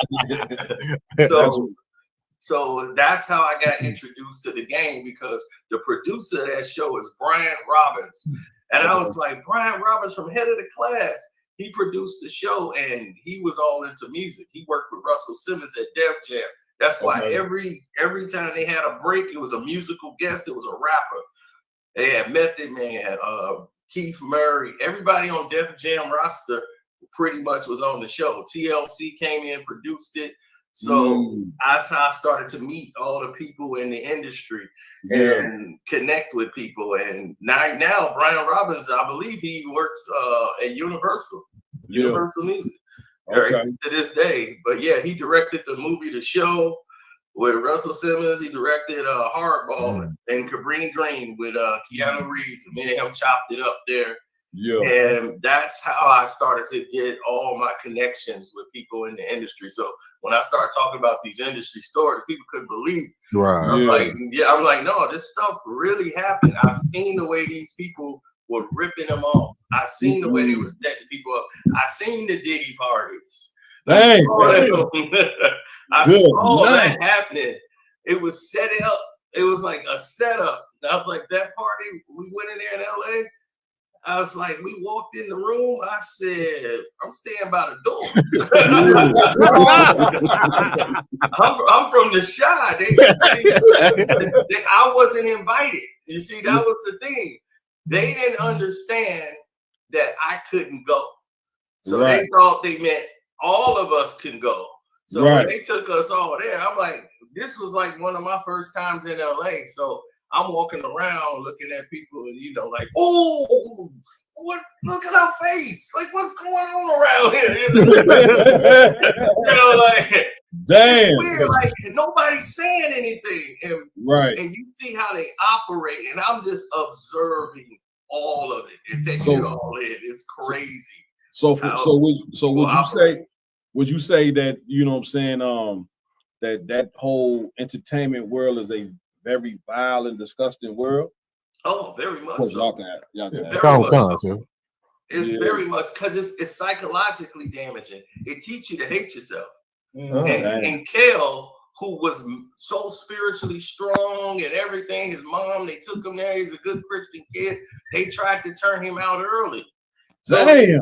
[SPEAKER 13] So that's how I got introduced to the game, because the producer of that show is Brian Robbins, and I was like, Brian Robbins from Head of the Class. He produced the show, and he was all into music. He worked with Russell Simmons at Def Jam. That's why every time they had a break, it was a musical guest. It was a rapper. They had Method Man, Keith Murray. Everybody on Def Jam roster pretty much was on the show. TLC came in, produced it. So that's how I started to meet all the people in the industry and connect with people. And now Brian Robbins, I believe he works at Universal Music to this day. But yeah, he directed the movie The Show with Russell Simmons. He directed Hardball and Cabrini Green with Keanu Reeves. And me and him chopped it up there. And that's how I started to get all my connections with people in the industry. So when I started talking about these industry stories, people couldn't believe it. I'm like, no, this stuff really happened. I've seen the way these people were ripping them off. I've seen the way they were setting people up. I've seen the Diddy parties. I saw that happening. It was set up. It was like a setup. I was like, that party, we went in there in LA. I was like, we walked in the room. I said, I'm staying by the door. I'm from the Chi. I wasn't invited. You see, that was the thing. They didn't understand that I couldn't go. So they thought they meant all of us can go. So when they took us all there, I'm like, this was like one of my first times in LA. So I'm walking around looking at people, like, oh, what? Look at our face. Like, what's going on around here? Like,
[SPEAKER 8] damn.
[SPEAKER 13] Weird. Like, nobody's saying anything. And you see how they operate. And I'm just observing all of it and taking it all in. It's crazy.
[SPEAKER 8] Would you say that, what I'm saying, that whole entertainment world is a very vile and disgusting world?
[SPEAKER 13] Oh, very much. It's very much, because it's psychologically damaging. It teaches you to hate yourself. And Kel, who was so spiritually strong and everything, his mom, they took him there. He's a good Christian kid. They tried to turn him out early. So, they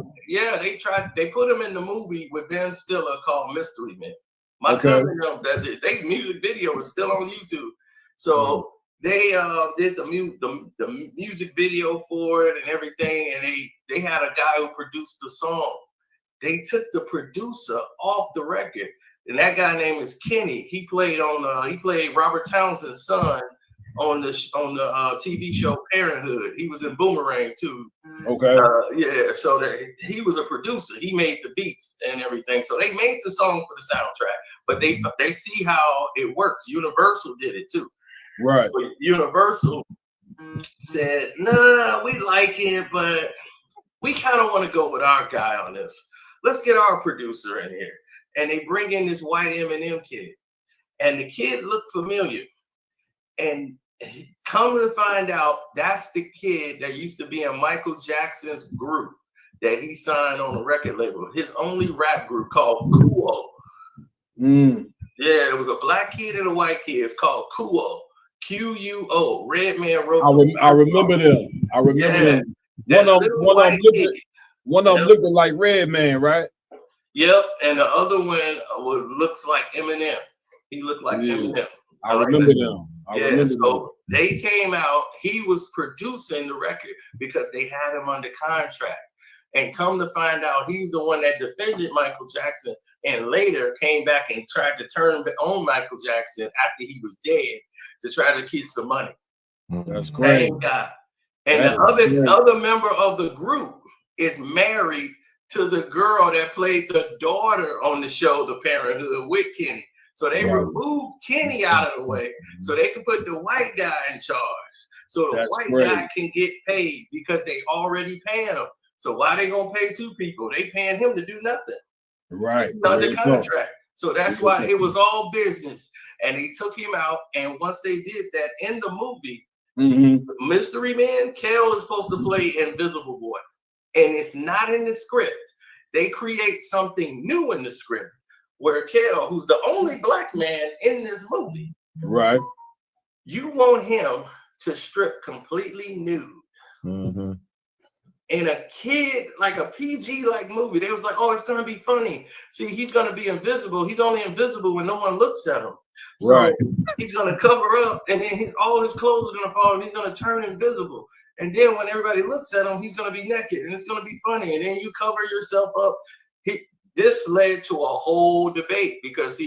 [SPEAKER 13] put him in the movie with Ben Stiller called Mystery Men. My cousin, they music video is still on YouTube. So they did the music video for it and everything, and they had a guy who produced the song. They took the producer off the record, and that guy name is Kenny. He played Robert Townsend's son on the TV show Parenthood. He was in Boomerang too. So he was a producer. He made the beats and everything. So they made the song for the soundtrack, but they see how it works. Universal did it too. But Universal said, "Nah, we like it, but we kind of want to go with our guy on this. Let's get our producer in here." And they bring in this white Eminem kid, and the kid looked familiar. And come to find out, that's the kid that used to be in Michael Jackson's group that he signed on the record label, his only rap group called Kuo. Yeah, it was a black kid and a white kid. It's called Kuo. Quo. Redman wrote.
[SPEAKER 8] I remember them. Them. One of them looked like Redman, right?
[SPEAKER 13] Yep, and the other one looks like Eminem. He looked like Eminem.
[SPEAKER 8] I remember them.
[SPEAKER 13] They came out. He was producing the record because they had him under contract. And come to find out, he's the one that defended Michael Jackson, and later came back and tried to turn on Michael Jackson after he was dead to try to get some money.
[SPEAKER 8] That's great.
[SPEAKER 13] Same guy. And the other member of the group is married to the girl that played the daughter on the show, The Parenthood, with Kenny. So they removed Kenny out of the way so they could put the white guy in charge. So the white guy can get paid because they already paying him. So why they gonna pay two people? They paying him to do nothing.
[SPEAKER 8] Right.
[SPEAKER 13] He's under contract. So that's why it was all business. And they took him out. And once they did that in the movie, Mystery Man, Kel is supposed to play Invisible Boy. And it's not in the script. They create something new in the script where Kel, who's the only black man in this movie,
[SPEAKER 8] right?
[SPEAKER 13] You want him to strip completely nude. In a kid, like a PG like movie, they was like, oh, it's gonna be funny. See, he's gonna be invisible. He's only invisible when no one looks at him. So he's gonna cover up, and then all his clothes are gonna fall, and he's gonna turn invisible. And then when everybody looks at him, he's gonna be naked, and it's gonna be funny. And then you cover yourself up. This led to a whole debate because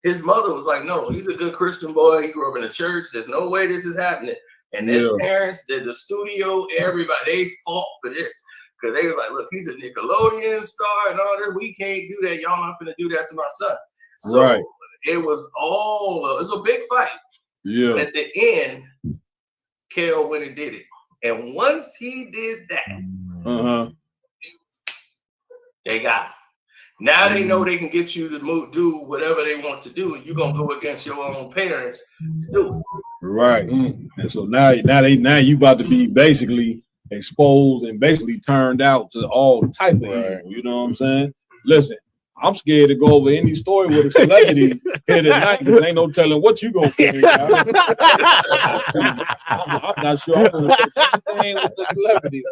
[SPEAKER 13] his mother was like, no, he's a good Christian boy. He grew up in a church. There's no way this is happening. And his parents, the studio, everybody, they fought for this. Because they was like, look, he's a Nickelodeon star and all this. We can't do that. Y'all not gonna do that to my son. So it was it was a big fight.
[SPEAKER 8] Yeah.
[SPEAKER 13] At the end, Kel went and did it. And once he did that, they got him. Now they know they can get you to do whatever they want to do, and you're gonna go against your own parents to do it.
[SPEAKER 8] Right. And so now you about to be basically exposed and basically turned out to all type of evil, you know what I'm saying? Listen, I'm scared to go over any story with a celebrity here tonight because ain't no telling what you gonna say. I'm not sure I'm gonna say anything with the celebrity.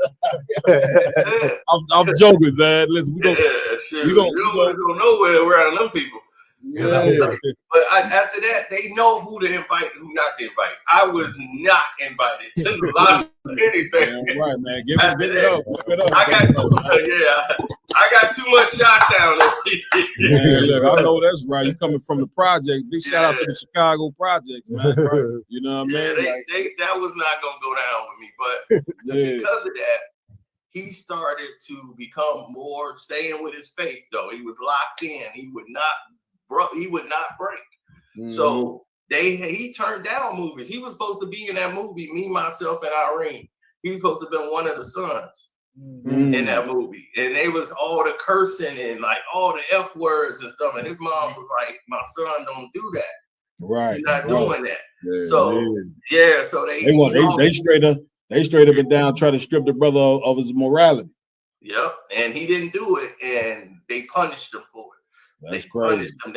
[SPEAKER 8] I'm joking, man. Listen, we don't
[SPEAKER 13] go nowhere around them people. You know? But after that, they know who to invite and who not to invite. I was not invited to a lot of anything.
[SPEAKER 8] Yeah, right, man. Give it up.
[SPEAKER 13] I got too much shot down.
[SPEAKER 8] Look, I know that's right. You coming from the project. Big shout out to the Chicago project, man. Right? You know what I mean?
[SPEAKER 13] That was not gonna go down with me, but because of that, he started to become more staying with his faith. Though he was locked in, he would not break. So he turned down movies. He was supposed to be in that movie, Me, Myself, and Irene. He was supposed to have been one of the sons in that movie. And they was all the cursing and like all the F words and stuff. And his mom was like, my son, don't do that.
[SPEAKER 8] Right.
[SPEAKER 13] You're not doing that.
[SPEAKER 8] Yeah,
[SPEAKER 13] so
[SPEAKER 8] they straight up and down try to strip the brother of his morality.
[SPEAKER 13] Yep. And he didn't do it, and they punished him for it.
[SPEAKER 8] That's
[SPEAKER 13] they
[SPEAKER 8] crazy.
[SPEAKER 13] Punished him.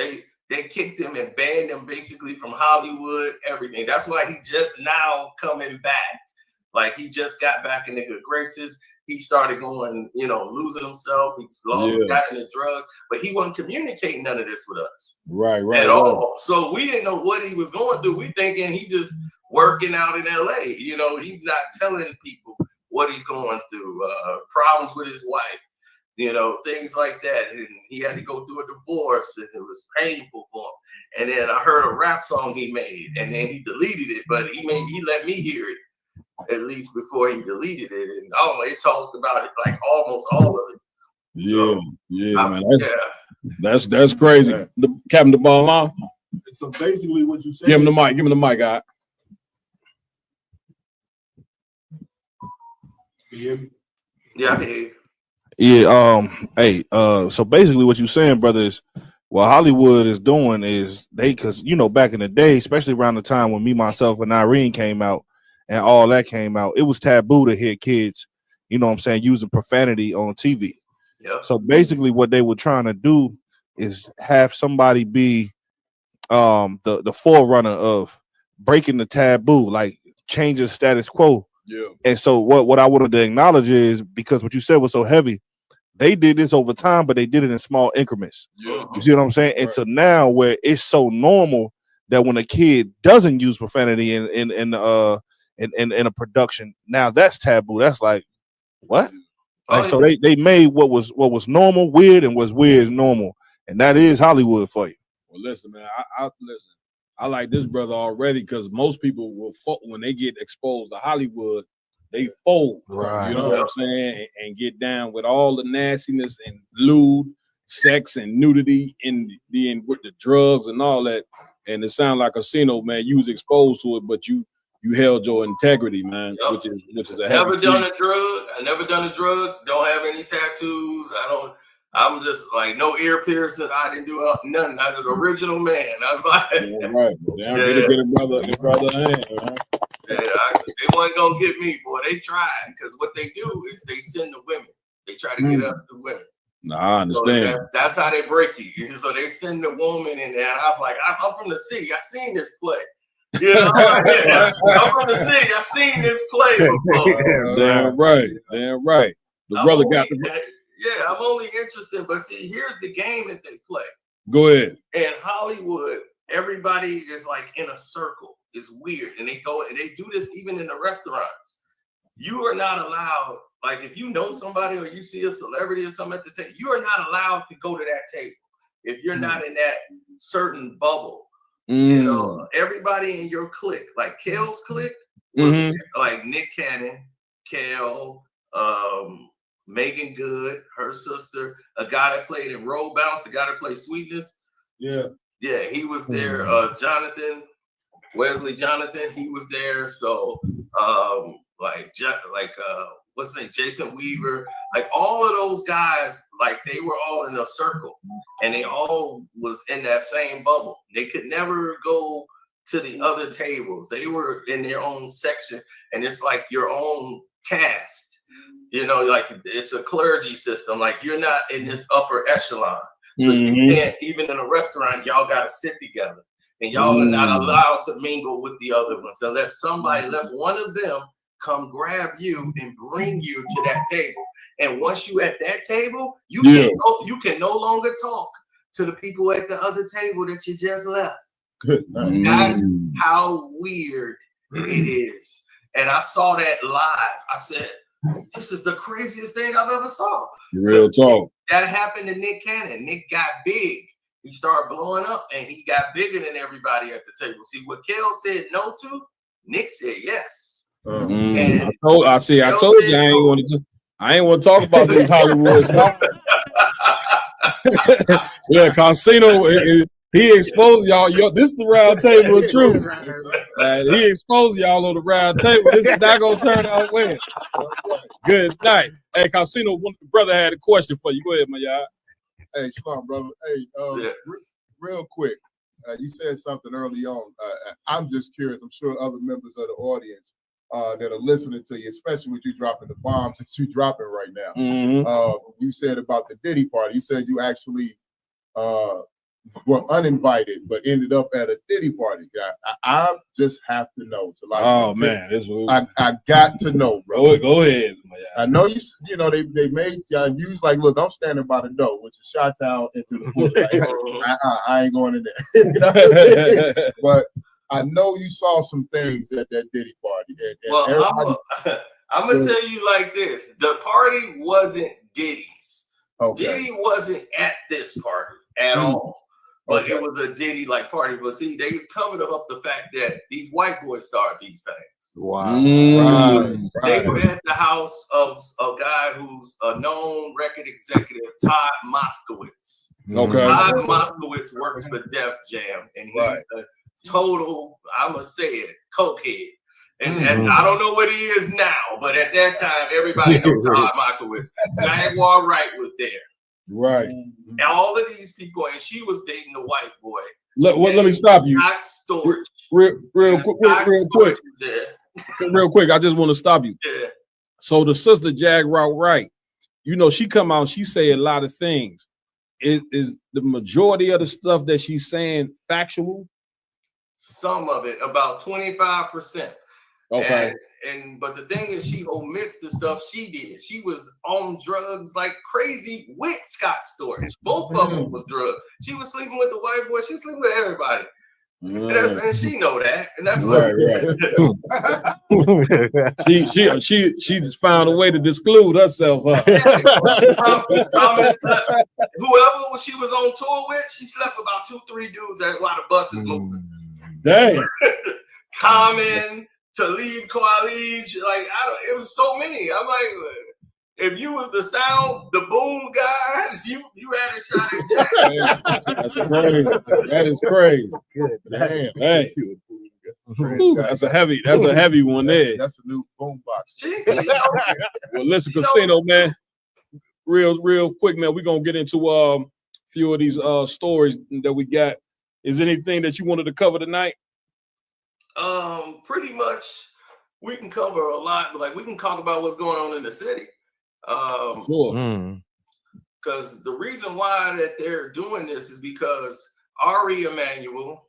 [SPEAKER 13] They kicked him and banned him basically from Hollywood, everything. That's why he just now coming back. Like he just got back in the good graces. He started going, losing himself. He got into drugs, but he wasn't communicating none of this with us.
[SPEAKER 8] Right.
[SPEAKER 13] At all. So we didn't know what he was going through. We thinking he's just working out in LA. He's not telling people what he's going through, problems with his wife, things like that. And he had to go through a divorce, and it was painful for him. And then I heard a rap song he made, and then he deleted it, but he let me hear it at least before he deleted it. And it talked about it like almost all of it.
[SPEAKER 8] Man. That's crazy. Captain the ball on.
[SPEAKER 14] So basically what you said.
[SPEAKER 8] Give him the mic, guy.
[SPEAKER 13] Yeah, I can hear you.
[SPEAKER 11] Yeah, so basically what you're saying, brother, is what Hollywood is doing is because back in the day, especially around the time when Me, Myself, and Irene came out and all that came out, it was taboo to hear kids, using profanity on TV.
[SPEAKER 13] Yeah.
[SPEAKER 11] So basically what they were trying to do is have somebody be the forerunner of breaking the taboo, like changing status quo.
[SPEAKER 8] Yeah.
[SPEAKER 11] And so what I wanted to acknowledge is, because what you said was so heavy, they did this over time, but they did it in small increments.
[SPEAKER 8] Yeah.
[SPEAKER 11] You see what I'm saying? And so now where it's so normal that when a kid doesn't use profanity in a production, now that's taboo. That's like, what? So they made what was normal weird, and what's weird is normal. And that is Hollywood for you.
[SPEAKER 8] Well, listen, man, I like this brother already, because most people will when they get exposed to Hollywood, they fold.
[SPEAKER 12] Right.
[SPEAKER 8] You know what I'm saying? And get down with all the nastiness and lewd, sex and nudity with the drugs and all that. And it sounds like Casino, man. You was exposed to it, but you held your integrity, man, which is a
[SPEAKER 13] never
[SPEAKER 8] heavy
[SPEAKER 13] done
[SPEAKER 8] thing.
[SPEAKER 13] a drug. I never done a drug. Don't have any tattoos. I'm just like no ear piercing. I didn't do nothing. I was original man. I was like,
[SPEAKER 8] right. Damn, get a brother hand, man.
[SPEAKER 13] Yeah, they wasn't gonna get me, boy. They tried because what they do is they send the women. They try to get us the women.
[SPEAKER 8] Nah, I understand.
[SPEAKER 13] So that's how they break you. So they send the woman in there. And I was like, I'm from the city. I seen this play. You know, I'm from the city. I seen this play before.
[SPEAKER 8] Damn right. Damn right. The brother got the.
[SPEAKER 13] Yeah, I'm only interested. But see, here's the game that they play.
[SPEAKER 8] Go ahead.
[SPEAKER 13] In Hollywood, everybody is like in a circle. It's weird. And they do this even in the restaurants. You are not allowed, like if you know somebody or you see a celebrity or something at the table, you are not allowed to go to that table if you're not in that certain bubble. You know, everybody in your clique, like Kale's clique, was like Nick Cannon, Kale, Megan Good, her sister, a guy that played in Roll Bounce, the guy that played Sweetness.
[SPEAKER 14] Yeah,
[SPEAKER 13] he was there. Wesley Jonathan, he was there. So what's his name, Jason Weaver, like all of those guys, like they were all in a circle and they all was in that same bubble. They could never go to the other tables. They were in their own section, and it's like your own caste. You know, like it's a clergy system. Like you're not in this upper echelon. So you can't, even in a restaurant, y'all got to sit together. And y'all are not allowed to mingle with the other ones unless one of them come grab you and bring you to that table. And once you at that table, you can no longer talk to the people at the other table that you just left. That's how weird it is. And I saw that live. I said, this is the craziest thing I've ever saw.
[SPEAKER 8] Real talk.
[SPEAKER 13] That happened to Nick Cannon. Nick got big. He started blowing up and he got bigger than everybody at the table. See, what Kel said no to, Nick said yes.
[SPEAKER 8] I told you I ain't want to talk about these Hollywood stuff. Yeah, Casino, he exposed y'all. This is the round table of truth. He exposed y'all on the round table. This is not gonna turn out well. Good night. Hey, Casino, one brother had a question for you. Go ahead, my y'all.
[SPEAKER 5] Hey, Shalom, brother. Hey, real quick, you said something early on. I'm just curious. I'm sure other members of the audience that are listening to you, especially with you dropping the bombs that you're dropping right now. You said about the Diddy party. You said you actually were uninvited, but ended up at a Diddy party. I just have to know. It's a lot of I got to know, bro.
[SPEAKER 8] Go ahead.
[SPEAKER 5] I know you know they made you was like, look, I'm standing by the door, which is Chi-Town into the pool. Like, I ain't going in there. You know what I mean? But I know you saw some things at that Diddy party.
[SPEAKER 13] Well, I'm gonna tell you like this: the party wasn't Diddy's.
[SPEAKER 5] Okay.
[SPEAKER 13] Diddy wasn't at this party at all. But it was a Diddy like party. But see, they covered up the fact that these white boys started these things.
[SPEAKER 12] Wow.
[SPEAKER 13] They were at the house of a guy who's a known record executive, Todd Moskowitz. Todd Moskowitz works for Def Jam, and he's a total, I'ma say it, cokehead. And I don't know what he is now, but at that time, everybody knows Todd Moskowitz. Jaguar Wright was there.
[SPEAKER 8] Right.
[SPEAKER 13] And all of these people, and she was dating the white boy.
[SPEAKER 8] Let me stop you.
[SPEAKER 13] Storage.
[SPEAKER 8] Real quick. I just want to stop you.
[SPEAKER 13] Yeah.
[SPEAKER 8] So the sister Jaguar Wright, you know, she come out, she say a lot of things. Is the majority of the stuff that she's saying factual?
[SPEAKER 13] Some of it, about 25%.
[SPEAKER 8] Okay.
[SPEAKER 13] But the thing is, she omits the stuff she did. She was on drugs like crazy with Scott Storch. Both of them was drugged. She was sleeping with the white boy. She's sleeping with everybody. And she know that. And that's what
[SPEAKER 8] she just found a way to disclude herself.
[SPEAKER 13] Whoever she was on tour with, she slept with about 2-3 dudes while the bus is moving.
[SPEAKER 8] Dang.
[SPEAKER 13] Common, Talib Kweli, like it was so many. I'm like, if you was the sound, the boom guys, you had a shot at Jack.
[SPEAKER 8] That's crazy. That is crazy.
[SPEAKER 5] Good damn.
[SPEAKER 8] Hey. That's a heavy one there.
[SPEAKER 5] That's a new boombox.
[SPEAKER 8] Well, listen, Casino, man. Real quick, man. We're gonna get into a few of these stories that we got. Is anything that you wanted to cover tonight?
[SPEAKER 13] Pretty much we can cover a lot, but like we can talk about what's going on in the city.
[SPEAKER 8] Sure.
[SPEAKER 13] Because the reason why that they're doing this is because Ari Emanuel,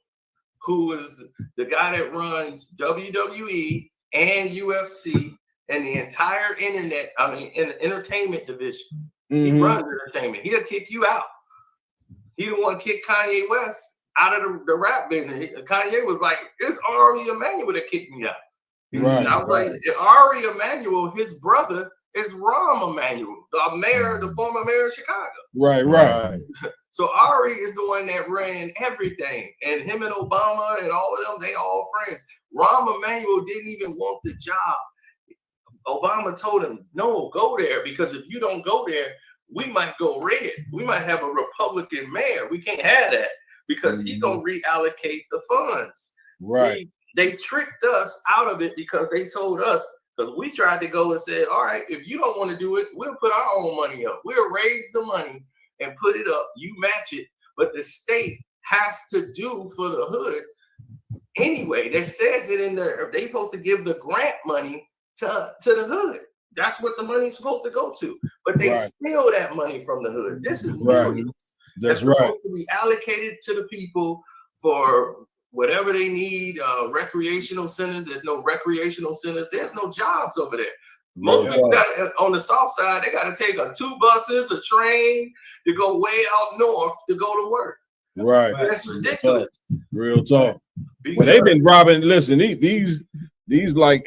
[SPEAKER 13] who is the guy that runs WWE and UFC and the entire internet, in the entertainment division, he runs entertainment. He'll kick you out. He the one kicked Kanye West out of the rap business. Kanye was like, "It's Ari Emanuel that kicked me out."
[SPEAKER 8] Right.
[SPEAKER 13] And I was like, Ari Emanuel, his brother is Rahm Emanuel, the former mayor of Chicago.
[SPEAKER 8] Right.
[SPEAKER 13] So Ari is the one that ran everything, and him and Obama and all of them, they all friends. Rahm Emanuel didn't even want the job. Obama told him, "No, go there, because if you don't go there, we might go red. We might have a Republican mayor. We can't have that because he's gonna reallocate the funds."
[SPEAKER 8] Right.
[SPEAKER 13] See, they tricked us out of it because they told us, because we tried to go and said, "All right, if you don't want to do it, we'll put our own money up. We'll raise the money and put it up. You match it, but the state has to do for the hood anyway." That says it in there. They supposed to give the grant money to the hood. That's what the money's supposed to go to. But they steal that money from the hood. This is millions.
[SPEAKER 8] That's
[SPEAKER 13] supposed
[SPEAKER 8] right.
[SPEAKER 13] to be allocated to the people for whatever they need. Recreational centers. There's no recreational centers. There's no jobs over there. Most people on the south side, they got to take 2 buses, a train to go way out north to go to work.
[SPEAKER 8] Right.
[SPEAKER 13] That's ridiculous.
[SPEAKER 8] Real talk. Well, they've been robbing. Listen, these like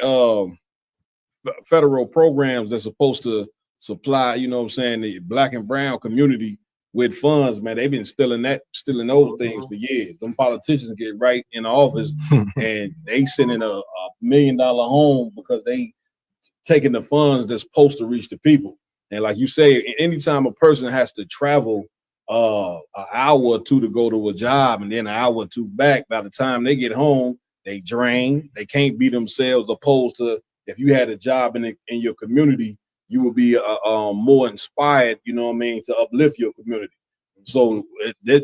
[SPEAKER 8] federal programs that's supposed to supply, the black and brown community with funds, man. They've been stealing those things for years. Them politicians get right in office and they send in a $1 million home because they taking the funds that's supposed to reach the people. And like you say, anytime a person has to travel an hour or two to go to a job and then an hour or two back, by the time they get home, they drain. They can't be themselves. Opposed to if you had a job in your community, you would be more inspired, to uplift your community. So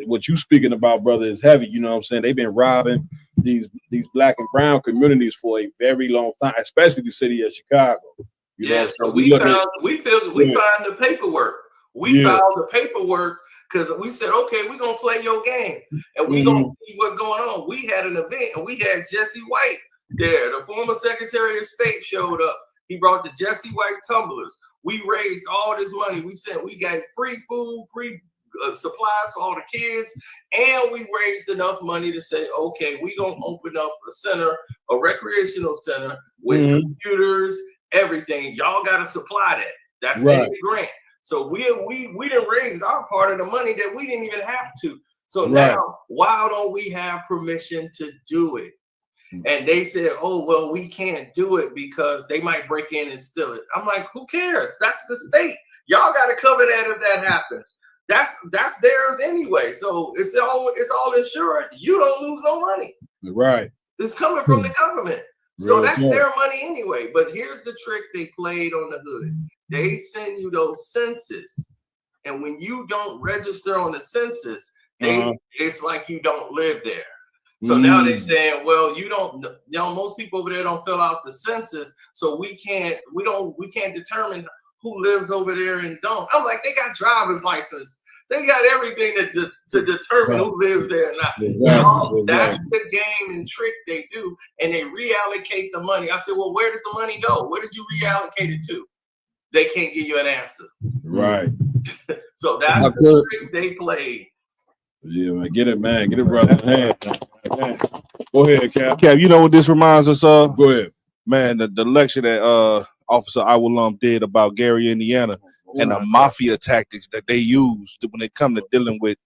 [SPEAKER 8] what you speaking about, brother, is heavy. You know what I'm saying? They've been robbing these black and brown communities for a very long time, especially the city of Chicago.
[SPEAKER 13] So we find the paperwork. We filed the paperwork because we said, okay, we're gonna play your game and we're gonna see what's going on. We had an event and we had Jesse White there. The former Secretary of State showed up. He brought the Jesse White tumblers. We raised all this money. We said we got free food, free supplies for all the kids, and we raised enough money to say, okay, we're gonna open up a center, a recreational center with computers, everything. Y'all gotta supply that. That's in the grant. So we didn't raise our part of the money that we didn't even have to. So now, why don't we have permission to do it? And they said, oh, well, we can't do it because they might break in and steal it. I'm like, who cares? That's the state. Y'all got to cover that if that happens. That's theirs anyway. So it's all insured. You don't lose no money.
[SPEAKER 8] Right.
[SPEAKER 13] It's coming from the government. So that's their money anyway. But here's the trick they played on the hood. They send you those census. And when you don't register on the census, it's like you don't live there. So now they're saying, well, most people over there don't fill out the census, so we can't determine who lives over there and don't. I'm like, they got driver's license. They got everything to determine who lives there or not.
[SPEAKER 8] Exactly.
[SPEAKER 13] That's the game and trick they do, and they reallocate the money. I said, well, where did the money go? Where did you reallocate it to? They can't give you an answer.
[SPEAKER 8] Right.
[SPEAKER 13] So that's the trick they played.
[SPEAKER 8] Yeah, man. Get it, man. Get it, brother. Go ahead, Cap.
[SPEAKER 15] Cap, you know what this reminds us of?
[SPEAKER 8] Go ahead.
[SPEAKER 15] Man, the lecture that Officer Iwalum did about Gary, Indiana, and the mafia tactics that they use when they come to dealing with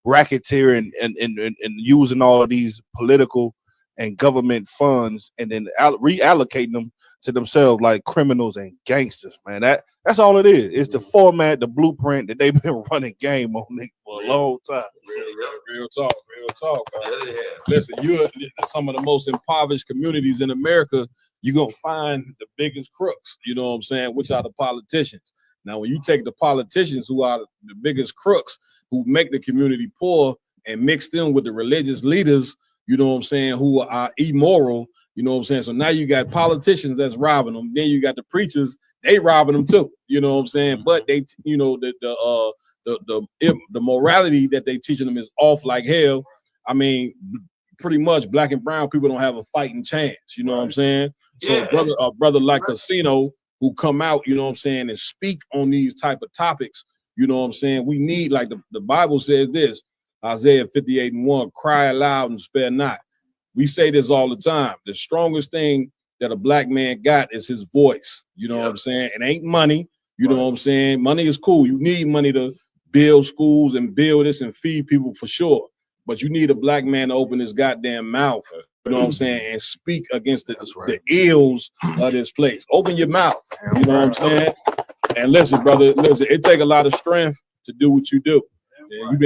[SPEAKER 15] racketeering and using all of these political and government funds and then reallocating them to themselves like criminals and gangsters, man. That's all it is. It's the format, the blueprint that they've been running game on it for a long time.
[SPEAKER 8] Real talk. Listen, you're some of the most impoverished communities in America. You're gonna find the biggest crooks, you know what I'm saying, which are the politicians. Now, when you take the politicians who are the biggest crooks who make the community poor and mix them with the religious leaders, you know what I'm saying, who are immoral, you know what I'm saying? So now you got politicians that's robbing them. Then you got the preachers, they robbing them too, you know what I'm saying? But they, you know, the morality that they teaching them is off like hell. I mean, pretty much black and brown people don't have a fighting chance, you know what I'm saying? So brother like Casino who come out, you know what I'm saying, and speak on these type of topics, you know what I'm saying? We need, like the Bible says this, Isaiah 58:1, cry aloud and spare not. We say this all the time. The strongest thing that a black man got is his voice. You know what I'm saying? It ain't money. You know what I'm saying? Money is cool. You need money to build schools and build this and feed people for sure. But you need a black man to open his goddamn mouth, you know what I'm saying, and speak against the ills of this place. Open your mouth. You know what I'm saying? And listen, brother, it take a lot of strength to do what you do. And you've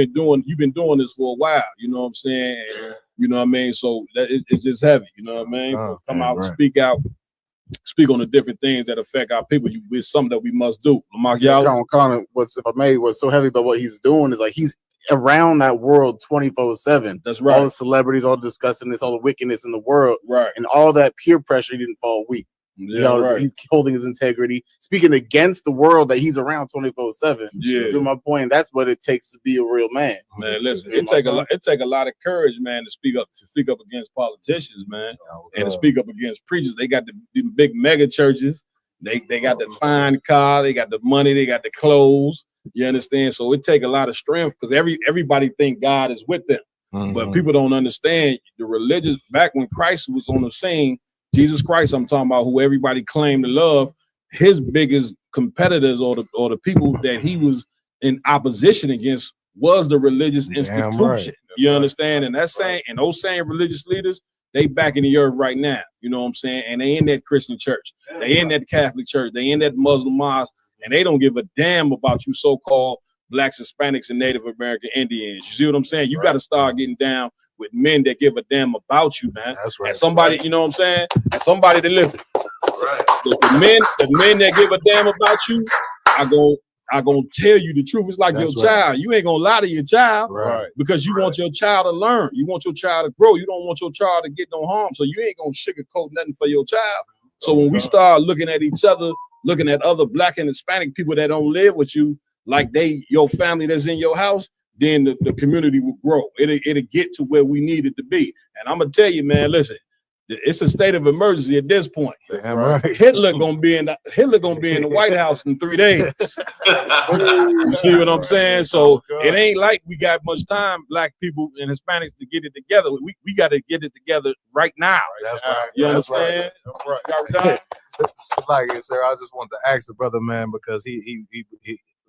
[SPEAKER 8] been doing this for a while, you know what I'm saying? And, you know what I mean? So it's just heavy, you know what I mean? So come out and speak on the different things that affect our people. It's something that we must do. Lamar
[SPEAKER 9] comment, what's so heavy about what he's doing is like he's around that world 24/7.
[SPEAKER 8] That's right.
[SPEAKER 9] All the celebrities, all discussing this, all the wickedness in the world,
[SPEAKER 8] right?
[SPEAKER 9] And all that peer pressure, he didn't fall weak.
[SPEAKER 8] Yeah, right.
[SPEAKER 9] He's holding his integrity, speaking against the world that he's around 24/7.
[SPEAKER 8] Yeah,
[SPEAKER 9] to my point, that's what it takes to be a real man.
[SPEAKER 8] Man, listen, it take a lot of courage, man, to speak up against politicians, man, and to speak up against preachers. They got the big mega churches. They got the fine car, they got the money, they got the clothes. You understand? So it take a lot of strength because everybody think God is with them, but people don't understand the religious. Back when Christ was on the scene, Jesus Christ, I'm talking about, who everybody claimed to love, his biggest competitors or the people that he was in opposition against was the religious institution. Right. You understand? And that's saying, and those same religious leaders, they back in the earth right now. You know what I'm saying? And they in that Christian church, they in that Catholic church, they in that Muslim mosque, and they don't give a damn about you so-called Blacks, Hispanics, and Native American Indians. You see what I'm saying? You got to start getting down with men that give a damn about you, man. That's right. And somebody, you know what I'm saying? And somebody that listen. Right. The men that give a damn about you are gonna tell you the truth. It's like your child. You ain't gonna lie to your child, right? Because you want your child to learn. You want your child to grow. You don't want your child to get no harm. So you ain't gonna sugarcoat nothing for your child. So when we start looking at each other, looking at other Black and Hispanic people that don't live with you, like your family that's in your house, then the community will grow. It'll get to where we need it to be. And I'm gonna tell you, man, listen, it's a state of emergency at this point. Right. Hitler gonna be in the White House in 3 days. You see what I'm saying? So it ain't like we got much time, Black people and Hispanics, to get it together. We got to get it together right now.
[SPEAKER 16] That's right.
[SPEAKER 8] You understand?
[SPEAKER 16] That's right. Like, sir, I just wanted to ask the brother, man, because he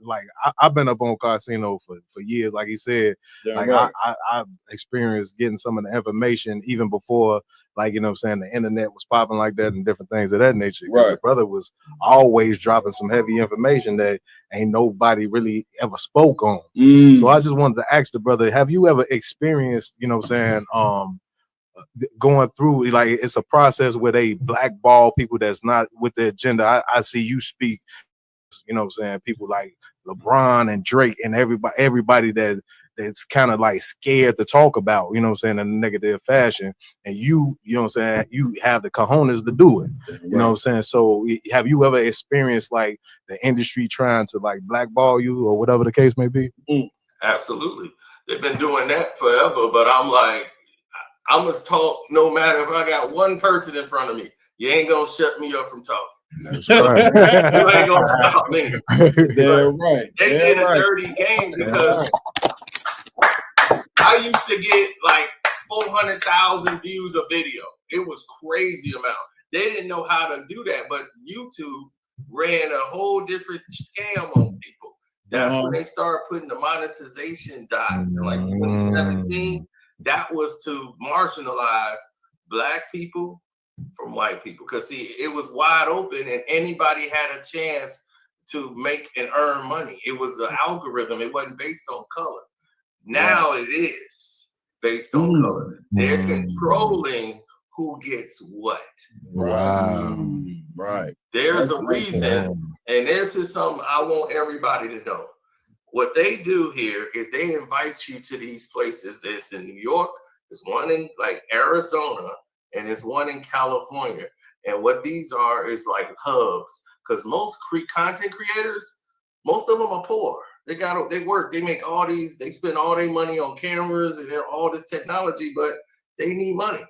[SPEAKER 16] like I've been up on Casino for years, like he said. Like I experienced getting some of the information even before, like, you know what I'm saying, the internet was popping like that and different things of that nature. Right. The brother was always dropping some heavy information that ain't nobody really ever spoke on. So I just wanted to ask the brother, have you ever experienced, you know what I'm saying, going through, like, it's a process where they blackball people that's not with the agenda? I see you speak, you know what I'm saying, people like LeBron and Drake and everybody that's kind of like scared to talk about, you know what I'm saying, in a negative fashion. And you know what I'm saying, you have the cojones to do it. You know what I'm saying? So have you ever experienced like the industry trying to like blackball you or whatever the case may be?
[SPEAKER 13] Absolutely. They've been doing that forever, but I'm like, I must talk no matter if I got one person in front of me. You ain't gonna shut me up from talking. That's right. You ain't gonna stop me.
[SPEAKER 8] They're right.
[SPEAKER 13] They did a dirty game because I used to get like 400,000 views a video. It was crazy amount. They didn't know how to do that, but YouTube ran a whole different scam on people. That's when they started putting the monetization dots in like 2017. That was to marginalize black people from white people. Because see, it was wide open and anybody had a chance to make and earn money. It was an algorithm. It wasn't based on color. Now it is based on color. They're controlling who gets what.
[SPEAKER 5] Wow. Right.
[SPEAKER 13] There's a reason, and this is something I want everybody to know. What they do here is they invite you to these places. There's in New York, there's one in like Arizona, and there's one in California. And what these are is like hubs, because most content creators, most of them are poor. They work, they make all these, they spend all their money on cameras and all this technology, but they need money.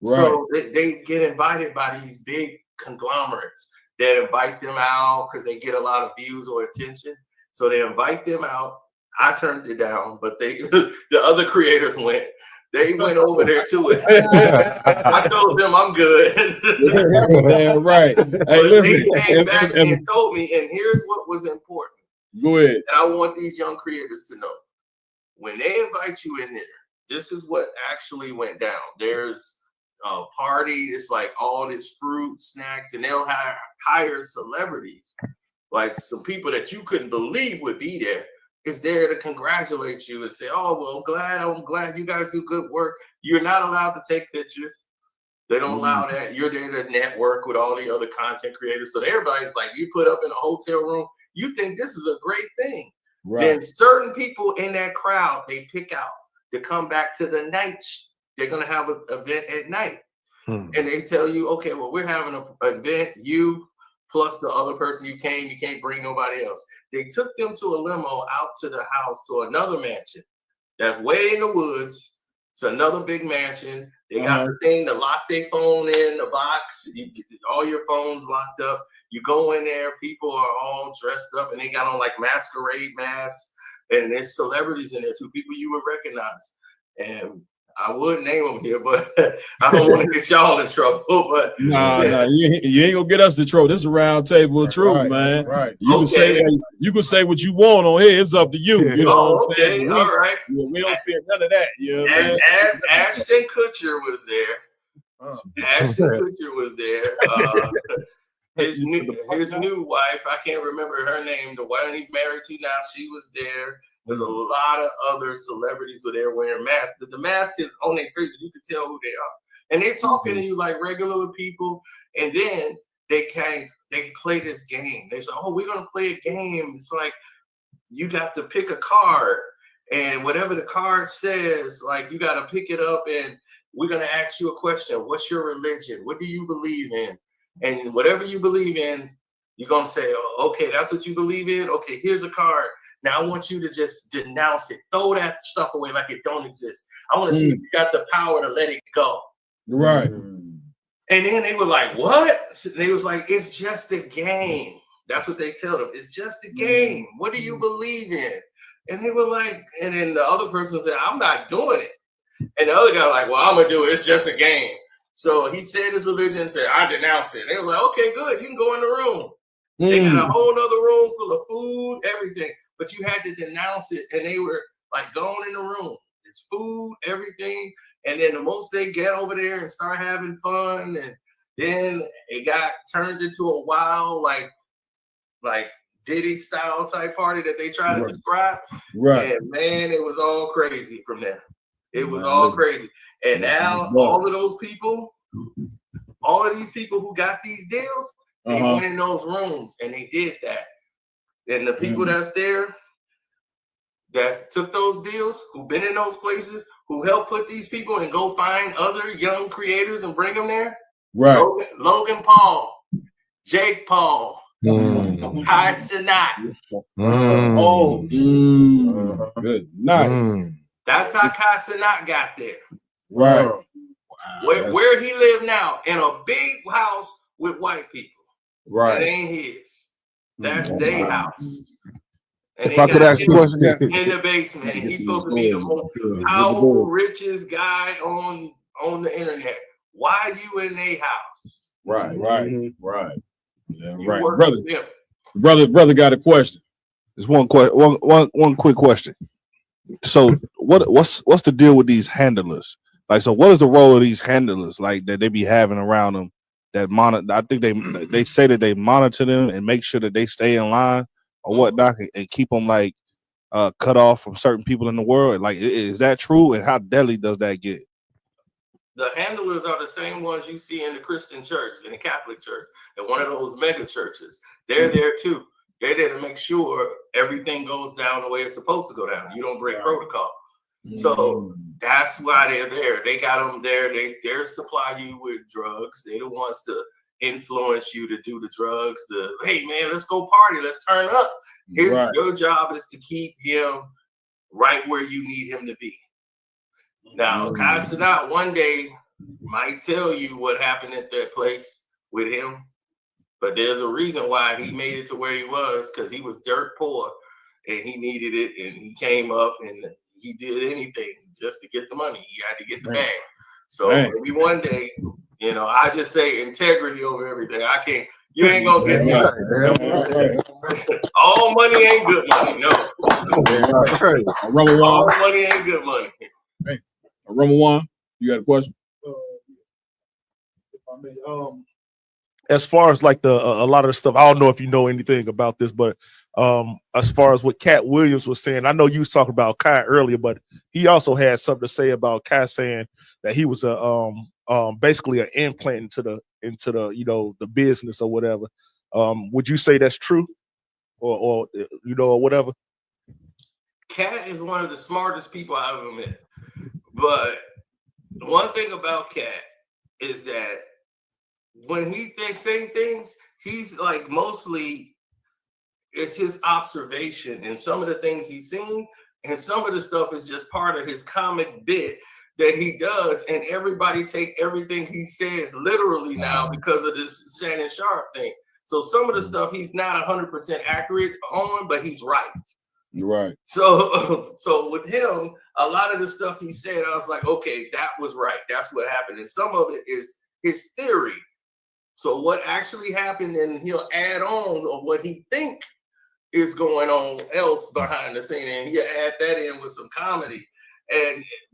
[SPEAKER 13] Right. So they get invited by these big conglomerates that invite them out because they get a lot of views or attention. So they invite them out. I turned it down, but the other creators went. They went over there to it. I told them I'm good.
[SPEAKER 8] Damn right. Hey, listen.
[SPEAKER 13] They came back and told me, and here's what was important.
[SPEAKER 8] Go ahead.
[SPEAKER 13] And I want these young creators to know. When they invite you in there, this is what actually went down. There's a party. It's like all this fruit, snacks, and they'll hire celebrities. Like some people that you couldn't believe would be there is there to congratulate you and say, oh, well, I'm glad you guys do good work. You're not allowed to take pictures. They don't allow that. You're there to network with all the other content creators. So everybody's like, you put up in a hotel room, you think this is a great thing. Right. Then certain people in that crowd, they pick out to come back to the night. They're going to have an event at night. And they tell you, okay, well, we're having an event. You plus the other person you can't bring nobody else. They took them to a limo out to the house to another mansion that's way in the woods. It's another big mansion. They got the thing to lock their phone in the box. You get all your phones locked up. You go in there, people are all dressed up and they got on like masquerade masks. And there's celebrities in there too, people you would recognize. And I would name them here, but I don't want to get y'all in trouble. But
[SPEAKER 8] nah, you ain't gonna get us in trouble. This is a round table of truth, man. Right. You can say what you want on here. It's up to you. You know what I'm saying?
[SPEAKER 13] All right.
[SPEAKER 8] We don't fear none of that. You know
[SPEAKER 13] and Ashton Kutcher was there. Ashton Kutcher was there. His new wife, I can't remember her name. The one he's married to now, she was there. There's a lot of other celebrities where they're wearing masks. The mask is on their face. You can tell who they are. And they're talking to you like regular people. And then they play this game. They say, oh, we're going to play a game. It's like you got to pick a card. And whatever the card says, like you got to pick it up. And we're going to ask you a question. What's your religion? What do you believe in? And whatever you believe in, you're going to say, oh, okay, that's what you believe in. Okay, here's a card. Now I want you to just denounce it. Throw that stuff away like it don't exist. I want to see if you got the power to let it go.
[SPEAKER 8] Right.
[SPEAKER 13] And then they were like, what? They was like, it's just a game. That's what they tell them. It's just a game. What do you believe in? And they were like, and then the other person said, I'm not doing it. And the other guy like, well, I'm going to do it. It's just a game. So he said his religion and said, I denounce it. They were like, okay, good. You can go in the room. They got a whole other room full of food, everything. But you had to denounce it, and they were like going in the room. It's food, everything. And then the most they get over there and start having fun, and then it got turned into a wild, like Diddy style type party that they try to describe. Right. And man, it was all crazy from there. It was all crazy. And now all of those people, all of these people who got these deals, they went in those rooms and they did that. And the people that's there, that took those deals, who've been in those places, who helped put these people and go find other young creators and bring them there.
[SPEAKER 8] Right.
[SPEAKER 13] Logan Paul, Jake Paul, Kai Cenat.
[SPEAKER 8] Good night.
[SPEAKER 13] That's how Kai Cenat got there.
[SPEAKER 8] Right.
[SPEAKER 13] Where he live now, in a big house with white people.
[SPEAKER 5] Right.
[SPEAKER 13] That ain't his. That's their house. And
[SPEAKER 15] if I could ask a question
[SPEAKER 13] in the basement, and he's supposed to be the most powerful, richest guy on the internet. Why are you in their house?
[SPEAKER 8] Right. Yeah,
[SPEAKER 13] You
[SPEAKER 8] right.
[SPEAKER 13] work with them.
[SPEAKER 8] Brother got a question.
[SPEAKER 15] There's one quick question. So what's the deal with these handlers? Like, so what is the role of these handlers like that they be having around them that monitor? I think they say that they monitor them and make sure that they stay in line or whatnot and keep them like cut off from certain people in the world. Like, is that true? And how deadly does that get?
[SPEAKER 13] The handlers are the same ones you see in the Christian church, in the Catholic church, and one of those mega churches. They're there too. They're there to make sure everything goes down the way it's supposed to go down. You don't break protocol. So that's why they're there. They got them there. They're supply you with drugs. They're the ones to influence you to do the drugs. Hey man, let's go party. Let's turn up. Your job is to keep him right where you need him to be. Now, Kai Cenat one day might tell you what happened at that place with him, but there's a reason why he made it to where he was, because he was dirt poor and he needed it, and he came up and he did anything just to get the money. He had to get the bag. So maybe one day, I just say integrity over everything. You ain't gonna get money. All money ain't good money. No. All money ain't good money.
[SPEAKER 8] Rumble One, you got a question?
[SPEAKER 17] As far as like a lot of the stuff, I don't know if you know anything about this, but as far as what Cat Williams was saying, I know you was talking about Kai earlier, but he also had something to say about Kai saying that he was basically an implant into the the business or whatever. Would you say that's true, or whatever?
[SPEAKER 13] Cat is one of the smartest people I've ever met. But one thing about Cat is that when he saying things, he's like mostly it's his observation and some of the things he's seen, and some of the stuff is just part of his comic bit that he does, and everybody take everything he says literally now because of this Shannon Sharpe thing. So some of the stuff he's not 100% accurate on, but he's right.
[SPEAKER 8] You're right.
[SPEAKER 13] So with him, a lot of the stuff he said, I was like, okay, that was right. That's what happened. And some of it is his theory. So what actually happened, and he'll add on of what he think is going on else behind the scene, and he'll add that in with some comedy.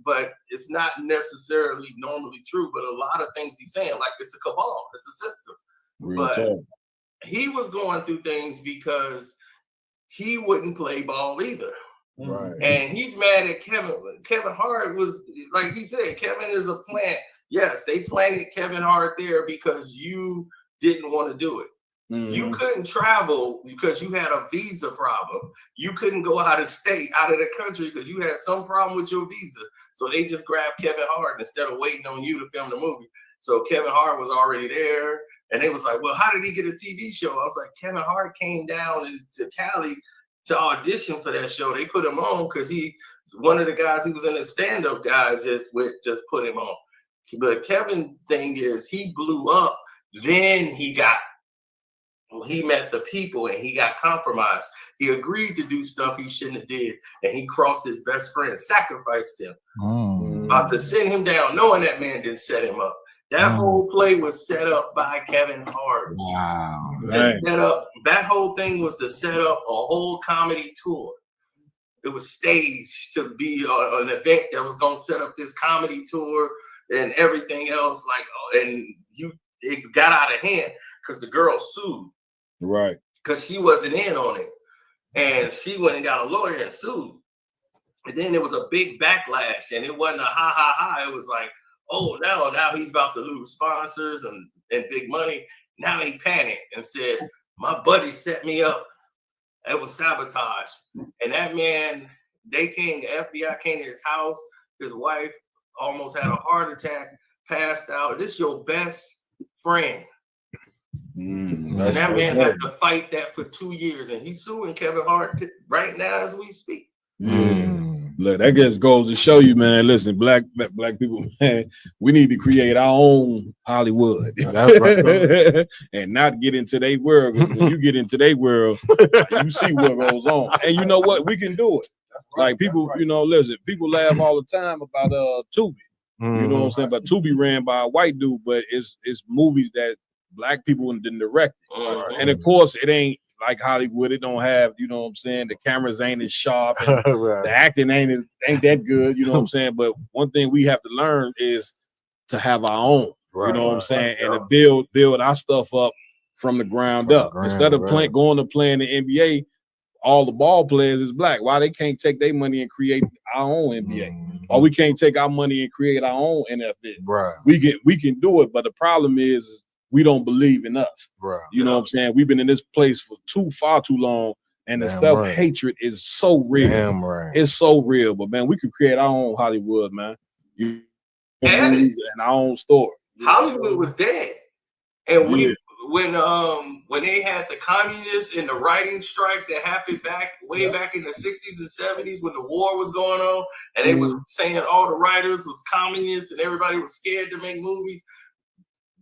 [SPEAKER 13] But it's not necessarily normally true. But a lot of things he's saying, like it's a cabal, it's a system. But he was going through things because he wouldn't play ball either.
[SPEAKER 8] Right.
[SPEAKER 13] And he's mad at Kevin. Kevin Hart was, like he said, Kevin is a plant. Yes, they planted Kevin Hart there because you didn't want to do it. You couldn't travel because you had a visa problem. You couldn't go out of state, out of the country because you had some problem with your visa. So they just grabbed Kevin Hart instead of waiting on you to film the movie. So Kevin Hart was already there. And they was like, well, how did he get a TV show? I was like, Kevin Hart came down to Cali to audition for that show. They put him on because he one of the guys, he was in the stand-up guys just put him on. But Kevin thing is he blew up. Then he met the people and he got compromised. He agreed to do stuff he shouldn't have did. And he crossed his best friend, sacrificed him. About to send him down, knowing that man didn't set him up. That whole play was set up by Kevin Hart.
[SPEAKER 8] Wow.
[SPEAKER 13] That whole thing was to set up a whole comedy tour. It was staged to be an event that was going to set up this comedy tour and everything else. It got out of hand because the girl sued.
[SPEAKER 8] Right.
[SPEAKER 13] Because she wasn't in on it. And she went and got a lawyer and sued. And then there was a big backlash, and it wasn't a ha ha ha. It was like, oh, now he's about to lose sponsors and big money. Now he panicked and said, my buddy set me up. It was sabotage. And that man, the FBI came to his house. His wife almost had a heart attack, passed out. This is your best friend. And that man had to fight that for 2 years. And he's suing Kevin Hart right now as we speak.
[SPEAKER 8] Look, that just goes to show you, man. Listen, black people, man, we need to create our own Hollywood. That's right. And not get into their world. When you get into their world, you see what goes on. And you know what? We can do it. Like people, listen, people laugh all the time about Tubi. You know what I'm saying? But Tubi ran by a white dude, but it's movies that black people didn't direct. And of course, it ain't like Hollywood. It don't have, you know what I'm saying, the cameras ain't as sharp and
[SPEAKER 16] Right.
[SPEAKER 8] the acting ain't that good, you know what I'm saying? But one thing we have to learn is to have our own, you know what I'm saying, and to build our stuff up from the ground up. Instead of going to play in the NBA, all the ball players is black. Why they can't take their money and create our own NBA? Or we can't take our money and create our own NFL?
[SPEAKER 16] Right.
[SPEAKER 8] We can do it, but the problem is we don't believe in us.
[SPEAKER 16] Right.
[SPEAKER 8] You know what I'm saying? We've been in this place for far too long, and the self-hatred is so real.
[SPEAKER 16] Damn right.
[SPEAKER 8] It's so real. But man, we can create our own Hollywood, man. And our own story.
[SPEAKER 13] Hollywood was dead. And when they had the communists and the writing strike that happened way back in the 60s and 70s when the war was going on, and they was saying all the writers was communists and everybody was scared to make movies.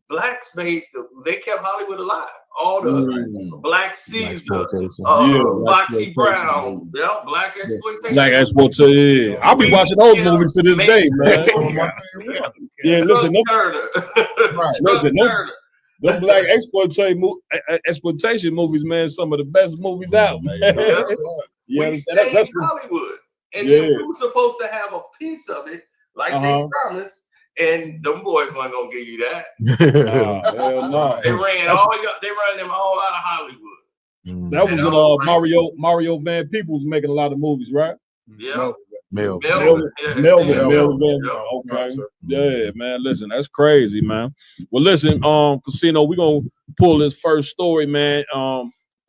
[SPEAKER 13] Blacks they kept Hollywood alive. All the Black Caesar, Foxy Brown, Black Exploitation.
[SPEAKER 8] Black Exploitation. I'll be watching those movies to this day, man. Yeah, listen, them Black exploitation movies, man, some of the best movies out.
[SPEAKER 13] We stayed in Hollywood, and we were supposed to have a piece of it, like they promised. And them boys weren't gonna give you that.
[SPEAKER 8] Hell no.
[SPEAKER 13] They ran them all out of Hollywood.
[SPEAKER 8] That was Mario Van Peebles making a lot of movies, right?
[SPEAKER 13] Yeah.
[SPEAKER 8] Melvin. Okay. Yeah, man. Listen, that's crazy, man. Well, listen, Casino, we're gonna pull this first story, man.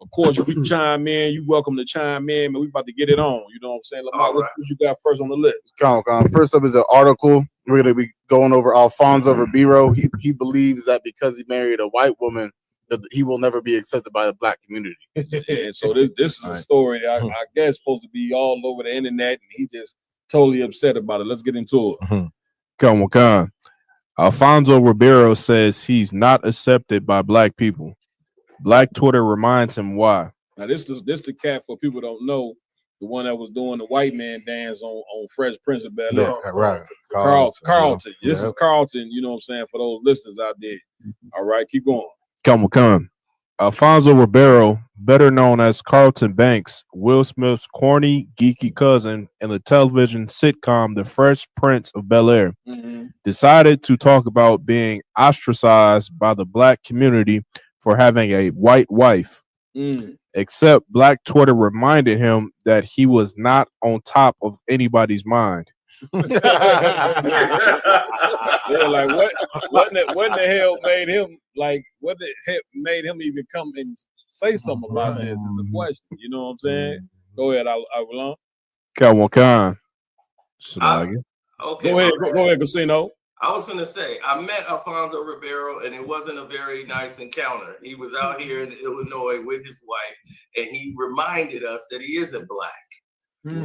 [SPEAKER 8] Of course, if we chime in, you welcome to chime in, man. We about to get it on. You know what I'm saying? Lamar, what you got first on the list?
[SPEAKER 9] First up is an article. We're going to be going over Alfonso Ribeiro. He believes that because he married a white woman, that he will never be accepted by the black community.
[SPEAKER 8] And so this is a story I guess supposed to be all over the internet, and he just totally upset about it. Let's get into it.
[SPEAKER 11] Come on. Alfonso Ribeiro says he's not accepted by black people. Black Twitter reminds him why.
[SPEAKER 8] Now this the cat, for people who don't know, the one that was doing the white man dance on Fresh Prince of Bel-Air.
[SPEAKER 16] Right.
[SPEAKER 8] Carlton. This is Carlton, you know what I'm saying, for those listeners out there. All right, keep going.
[SPEAKER 11] Come on. Alfonso Ribeiro, better known as Carlton Banks, Will Smith's corny, geeky cousin in the television sitcom The Fresh Prince of Bel-Air, decided to talk about being ostracized by the black community for having a white wife. Except Black Twitter reminded him that he was not on top of anybody's mind.
[SPEAKER 8] They're like, what the hell made him made him even come and say something about this is the question. You know what I'm saying? Go ahead, Avalon.
[SPEAKER 11] Come on.
[SPEAKER 13] Okay.
[SPEAKER 8] Go ahead, Casino.
[SPEAKER 13] I was going to say, I met Alfonso Ribeiro, and it wasn't a very nice encounter. He was out here in Illinois with his wife, and he reminded us that he isn't black.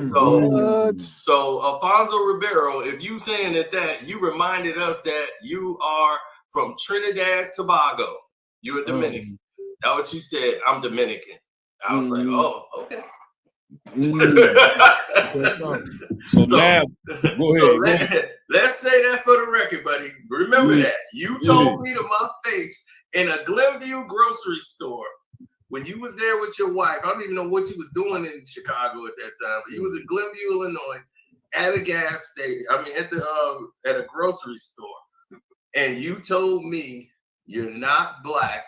[SPEAKER 13] So Alfonso Ribeiro, if you saying that you reminded us that you are from Trinidad, Tobago. You're a Dominican. That's what you said. I'm Dominican. I was like, oh, okay.
[SPEAKER 8] So now, go ahead.
[SPEAKER 13] Let's say that for the record, buddy. Remember that. You told me to my face in a Glenview grocery store when you was there with your wife. I don't even know what you was doing in Chicago at that time, but you was in Glenview, Illinois, at a gas station. I mean, at a grocery store, and you told me you're not black,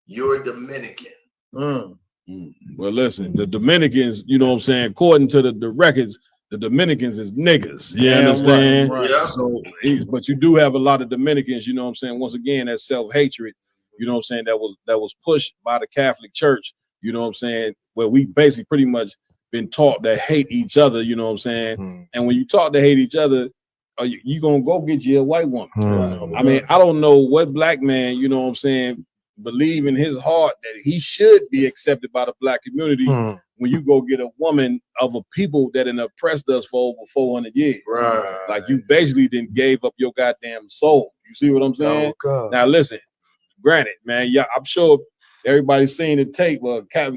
[SPEAKER 13] you're Dominican.
[SPEAKER 8] Well, listen, the Dominicans, you know what I'm saying, according to the records, the Dominicans is niggas. You understand?
[SPEAKER 13] Right. Yeah.
[SPEAKER 8] So, but you do have a lot of Dominicans, you know what I'm saying? Once again, that self-hatred, you know what I'm saying, that was pushed by the Catholic Church, you know what I'm saying, where we basically pretty much been taught to hate each other, you know what I'm saying? And when you taught to hate each other, you gonna go get you a white woman. I mean, I don't know what black man, you know what I'm saying, believe in his heart that he should be accepted by the black community when you go get a woman of a people that oppressed us for over 400 years.
[SPEAKER 16] Right.
[SPEAKER 8] Like you basically then gave up your goddamn soul. You see what I'm saying? Now listen, granted, man, yeah, I'm sure everybody's seen the tape.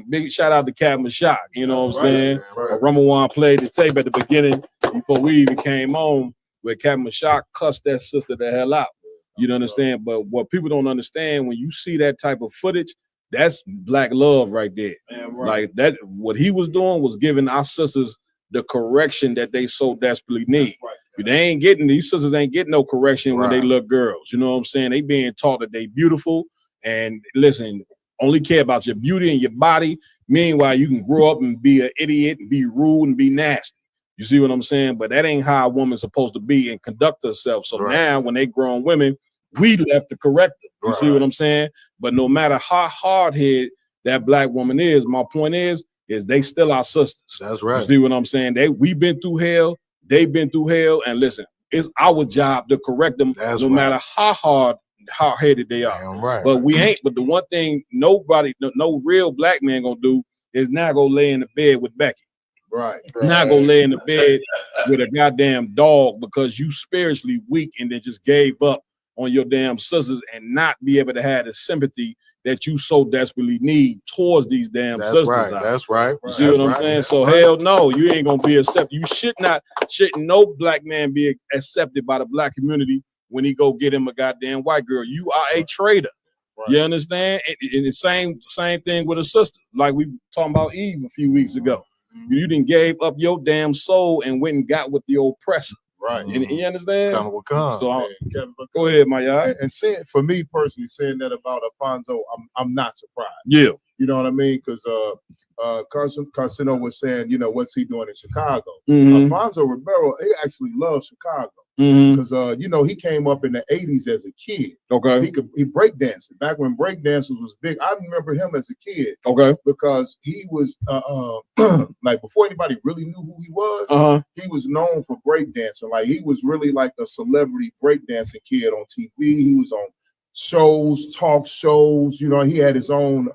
[SPEAKER 8] Big shout out to Captain Shock. You know what I'm saying? Ramawan played the tape at the beginning before we even came on, where Captain Shock cussed that sister the hell out. You know what I'm saying? But what people don't understand, when you see that type of footage, That's black love right there. Like that, what he was doing was giving our sisters the correction that they so desperately need. They ain't getting, these sisters ain't getting no correction when they look girls. You know what I'm saying? They being taught that they beautiful and listen, only care about your beauty and your body. Meanwhile, you can grow up and be an idiot and be rude and be nasty. You see what I'm saying? But that ain't how a woman's supposed to be and conduct herself. So now when they grown women, we left to correct them. You see what I'm saying? But no matter how hard-headed that black woman is, my point is they still our sisters.
[SPEAKER 16] That's right.
[SPEAKER 8] You see what I'm saying? We've been through hell, they've been through hell, and listen, it's our job to correct them matter how hard-headed they are. But we ain't. But the one thing nobody, no real black man gonna do is not go lay in the bed with Becky. Not go lay in the bed with a goddamn dog because you spiritually weak and then just gave up on your damn sisters and not be able to have the sympathy that you so desperately need towards these damn sisters.
[SPEAKER 16] That's right.
[SPEAKER 8] You see what I'm saying? So hell no, you ain't gonna be accepted. You shouldn't no black man be accepted by the black community when he go get him a goddamn white girl. You are a traitor. You understand? And the same thing with a sister, like we talking about Eve a few weeks ago. You didn't gave up your damn soul and went and got with the oppressor. You understand? So go ahead, my guy.
[SPEAKER 5] And saying, for me personally, saying that about Alfonso, I'm not surprised.
[SPEAKER 8] Yeah.
[SPEAKER 5] You know what I mean? Because Carcino was saying, you know, what's he doing in Chicago? Alfonso Ribeiro, he actually loves Chicago. Because you know, he came up in the 80s as a kid. He breakdanced back when breakdancing was big. I remember him as a kid. Because he was like before anybody really knew who he was, he was known for breakdancing. Like he was really like a celebrity breakdancing kid on TV. He was on shows, talk shows. You know, he had his own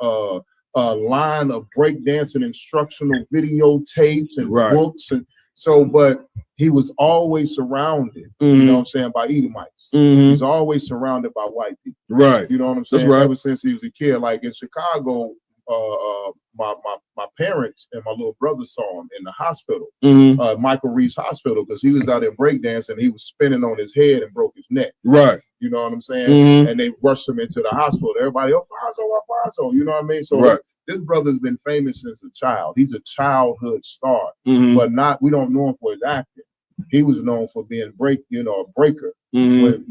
[SPEAKER 5] line of breakdancing instructional videotapes and books and so, but he was always surrounded, you know what I'm saying, by Edomites. He was always surrounded by white people. You know what I'm saying? Ever since he was a kid. Like in Chicago, my parents and my little brother saw him in the hospital, Michael Reese Hospital, because he was out there breakdancing and he was spinning on his head and broke his neck. You know what I'm saying? And they rushed him into the hospital. Everybody, Alfonso, you know what I mean? So this brother's been famous since a child. He's a childhood star, but we don't know him for his acting. He was known for being a breaker when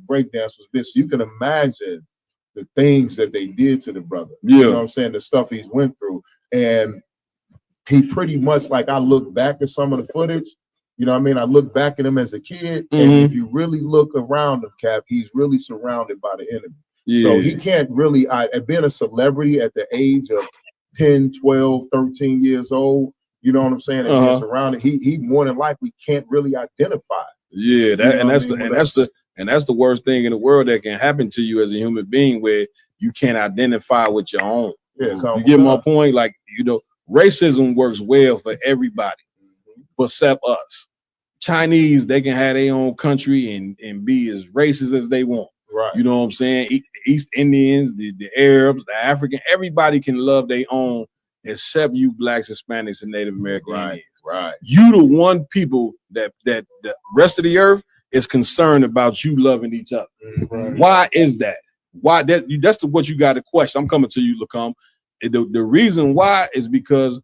[SPEAKER 5] breakdance was big. So you can imagine the things that they did to the brother. You know what I'm saying? The stuff he's went through. And he pretty much, like, I look back at some of the footage, you know what I mean? I look back at him as a kid, and if you really look around him, Cap, he's really surrounded by the enemy. So he can't really, being a celebrity at the age of 10, 12, 13 years old, you know what I'm saying? And he's surrounded, he more than likely can't really identify.
[SPEAKER 8] That's the worst thing in the world that can happen to you as a human being, where you can't identify with your own. You get my point? Like, you know, racism works well for everybody, except us. Chinese, they can have their own country and be as racist as they want. You know what I'm saying? East Indians, the Arabs, the African, everybody can love their own except you blacks, Hispanics, and Native American Indians. You the one people that the rest of the earth is concerned about you loving each other. Why is that? Why that's what you got to question. I'm coming to you, Lacombe. The reason why is because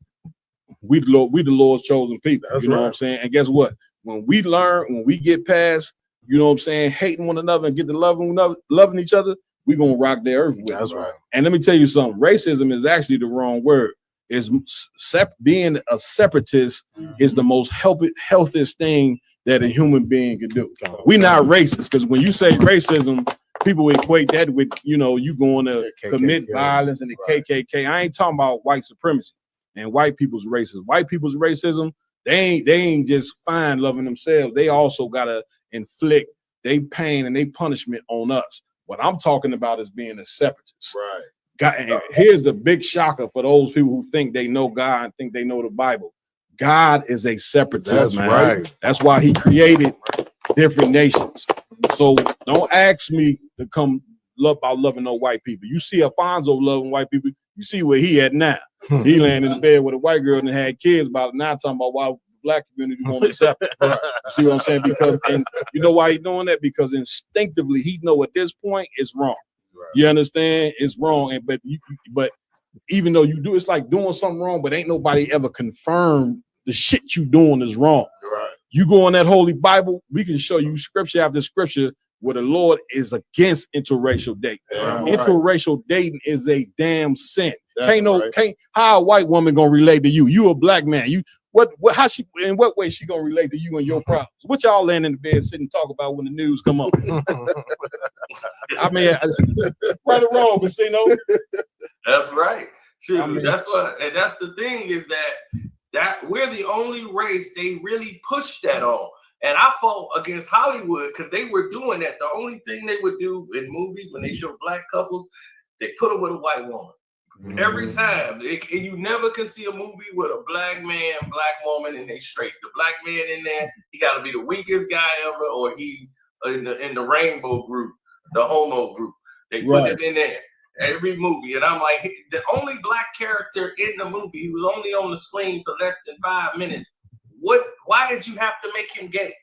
[SPEAKER 8] we the Lord's chosen people. You know what I'm saying? And guess what? When we get past, you know what I'm saying, hating one another and get to loving each other, we're gonna rock the earth with it. And let me tell you something, racism is actually the wrong word. Being a separatist is the most healthiest thing that a human being can do. We're not racist, because when you say racism, people equate that with, you know, you going to commit violence and the KKK. I ain't talking about white supremacy and white people's racism. White people's racism, they ain't just fine loving themselves. They also gotta inflict their pain and their punishment on us. What I'm talking about is being a separatist. And here's the big shocker for those people who think they know God and think they know the Bible. God is a separatist, man. That's why he created different nations. So don't ask me to come about loving no white people. You see Alfonso loving white people, you see where he at now. He laying in the bed with a white girl and had kids about it. Now talking about why the black community won't accept it. You see what I'm saying? Because, and you know why he's doing that? Because instinctively he know at this point it's wrong. You understand? It's wrong, and but even though you do, it's like doing something wrong, but ain't nobody ever confirmed the shit you doing is wrong.
[SPEAKER 14] Right.
[SPEAKER 8] You go in that Holy Bible, we can show you scripture after scripture where the Lord is against interracial dating.
[SPEAKER 14] Damn
[SPEAKER 8] Interracial dating is a damn sin.
[SPEAKER 14] That's
[SPEAKER 8] Can't how a white woman gonna relate to you? You a black man. You what how she in what way she gonna relate to you and your problems? What y'all laying in the bed sitting and talk about when the news come up? I mean, right or wrong, Casino.
[SPEAKER 13] That's right. True.
[SPEAKER 8] I mean-
[SPEAKER 13] That's what, and that's the thing is that we're the only race they really push that on. And I fought against Hollywood because they were doing that. The only thing they would do in movies when they show black couples, they put them with a white woman. Every time. And you never can see a movie with a black man, black woman, and they straight. The black man in there, he got to be the weakest guy ever, or he in the rainbow group, the homo group. They put
[SPEAKER 8] Right.
[SPEAKER 13] him in there. Every movie, and I'm like, the only black character in the movie, he was only on the screen for less than 5 minutes. Why did you have to make him gay?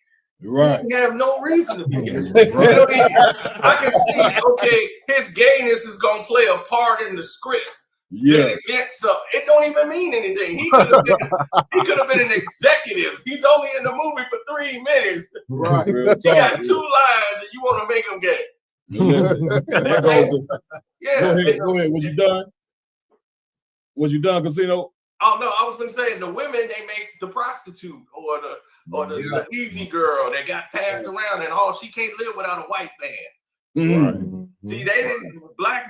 [SPEAKER 8] Right.
[SPEAKER 13] You have no reason to be gay. You know, I can see, okay, his gayness is gonna play a part in the script.
[SPEAKER 8] Yeah.
[SPEAKER 13] It meant so. It don't even mean anything. He could have been an executive. He's only in the movie for 3 minutes.
[SPEAKER 14] Right.
[SPEAKER 13] He got 2 lines, and you want to make him gay. Yeah.
[SPEAKER 8] Go ahead. Was you done? Was you done, Casino?
[SPEAKER 13] Oh no, I was gonna say the women they make the prostitute or the easy girl that got passed around, and she can't live without a white man. See, they didn't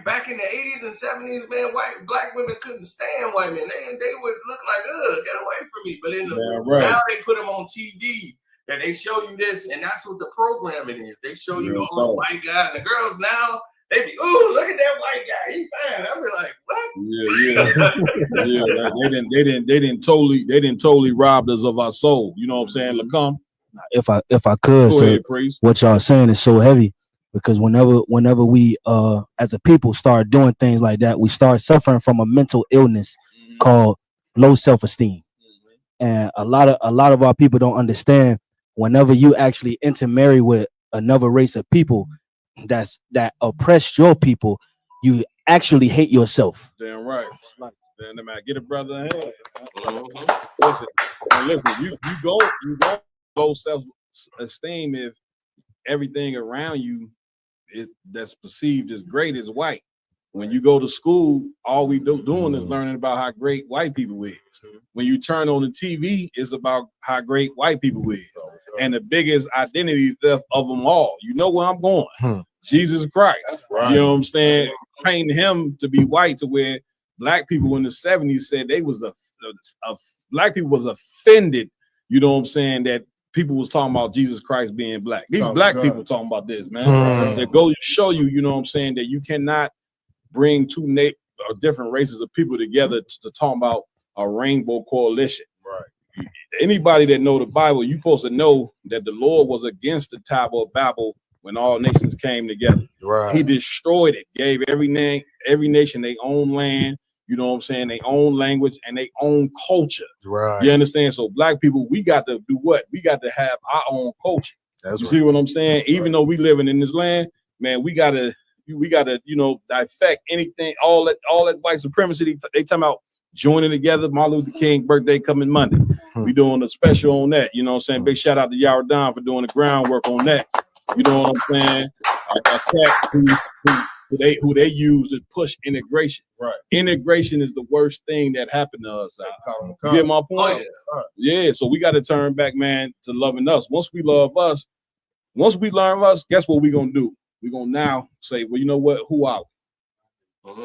[SPEAKER 13] back in the 80s and 70s, man. Black women couldn't stand white men. They would look like, get away from me. But now they put them on TV and they show you this, and that's what the programming is. They show you the white guy, and the girls now they be, look at that white guy, he fine. I'll be like, what?
[SPEAKER 8] Yeah. They didn't totally robbed us of our soul. You know what I'm saying? Lacombe.
[SPEAKER 18] If I could,
[SPEAKER 8] Go
[SPEAKER 18] so
[SPEAKER 8] ahead, Priest.
[SPEAKER 18] what y'all saying is so heavy because whenever we as a people start doing things like that, we start suffering from a mental illness called low self-esteem. And a lot of our people don't understand whenever you actually intermarry with another race of people that oppress your people, you actually hate yourself.
[SPEAKER 8] Damn right. Damn, man, get a brother in. Listen, you go low self-esteem if everything around you that's perceived as great is white. When you go to school, all we doing is learning about how great white people is. When you turn on the TV, it's about how great white people is. And the biggest identity theft of them all. You know where I'm going. Jesus Christ.
[SPEAKER 14] Right.
[SPEAKER 8] You know what I'm saying? Painting him to be white to where black people in the 70s said they was black people was offended, you know what I'm saying, that people was talking about Jesus Christ being black. These black people talking about this, man. They go to show you, you know what I'm saying, that you cannot bring two different races of people together to talk about a rainbow coalition. Right. Anybody that know the Bible, you supposed to know that the Lord was against the Tower of Babel when all nations came together.
[SPEAKER 16] Right.
[SPEAKER 8] He destroyed it, gave every nation their own land, you know what I'm saying, their own language and their own culture.
[SPEAKER 16] Right.
[SPEAKER 8] You understand? So black people, we got to do what? We got to have our own culture. You see what I'm saying? Even though we living in this land, man, we gotta, you know, defect anything, all that white supremacy. They talking about joining together. Martin Luther King birthday coming Monday. We doing a special on that. You know what I'm saying? Big shout out to Yaradon for doing the groundwork on that. You know what I'm saying? A cat who they use to push integration.
[SPEAKER 14] Right.
[SPEAKER 8] Integration is the worst thing that happened to us. You get my point? Yeah. So we got to turn back, man, to loving us. Once we love us, once we learn us, guess what we're gonna do? We're gonna now say, well, you know what? Who are we?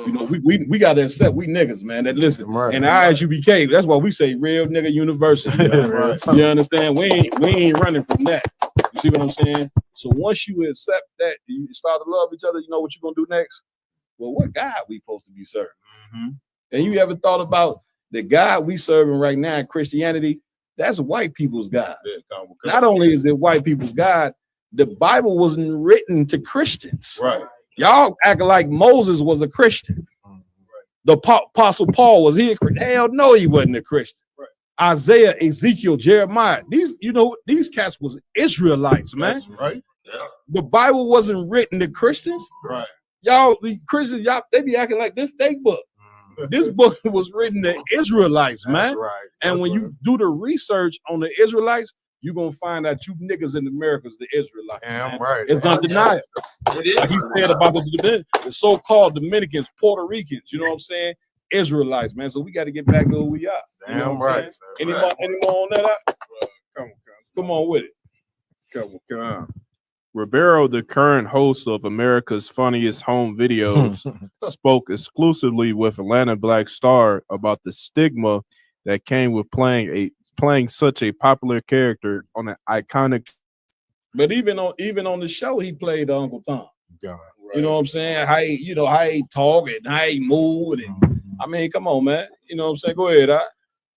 [SPEAKER 8] You know, we gotta accept we niggas, man. That listen, and ISUBK, that's why we say real nigga university.
[SPEAKER 14] Right.
[SPEAKER 8] You understand? We ain't running from that. You see what I'm saying? So once you accept that, you start to love each other, you know what you're gonna do next? Well, what God we supposed to be serving? And you ever thought about the God we serving right now in Christianity? That's white people's God. Not only is it white people's God, the Bible wasn't written to Christians.
[SPEAKER 14] Right.
[SPEAKER 8] Y'all act like Moses was a Christian. The Apostle Paul, was he a Christian? Hell no, he wasn't a Christian. Right. Isaiah, Ezekiel, Jeremiah, these cats was Israelites, man.
[SPEAKER 14] Right.
[SPEAKER 8] The Bible wasn't written to Christians.
[SPEAKER 14] Right.
[SPEAKER 8] y'all, the Christians, y'all, they be acting like this they book. This book was written to Israelites, man.
[SPEAKER 16] right.
[SPEAKER 8] And when you do the research on the Israelites, you're gonna find out you niggas in America is the Israelites.
[SPEAKER 16] Damn right.
[SPEAKER 8] It's undeniable.
[SPEAKER 13] It is.
[SPEAKER 8] Like he said about the so-called Dominicans, Puerto Ricans, you know what I'm saying? Israelites, man. So we got to get back to who we are. You know
[SPEAKER 16] Damn
[SPEAKER 8] what I'm
[SPEAKER 16] right.
[SPEAKER 8] saying?
[SPEAKER 16] sir.
[SPEAKER 8] Any more on that? Come on with it.
[SPEAKER 11] Come on. Ribeiro, the current host of America's Funniest Home Videos, spoke exclusively with Atlanta Black Star about the stigma that came with playing such a popular character on an iconic.
[SPEAKER 8] But even on the show, he played Uncle Tom.
[SPEAKER 16] God.
[SPEAKER 8] You know what I'm saying? How he talk and how he move, and I mean, come on, man. You know what I'm saying? Go ahead.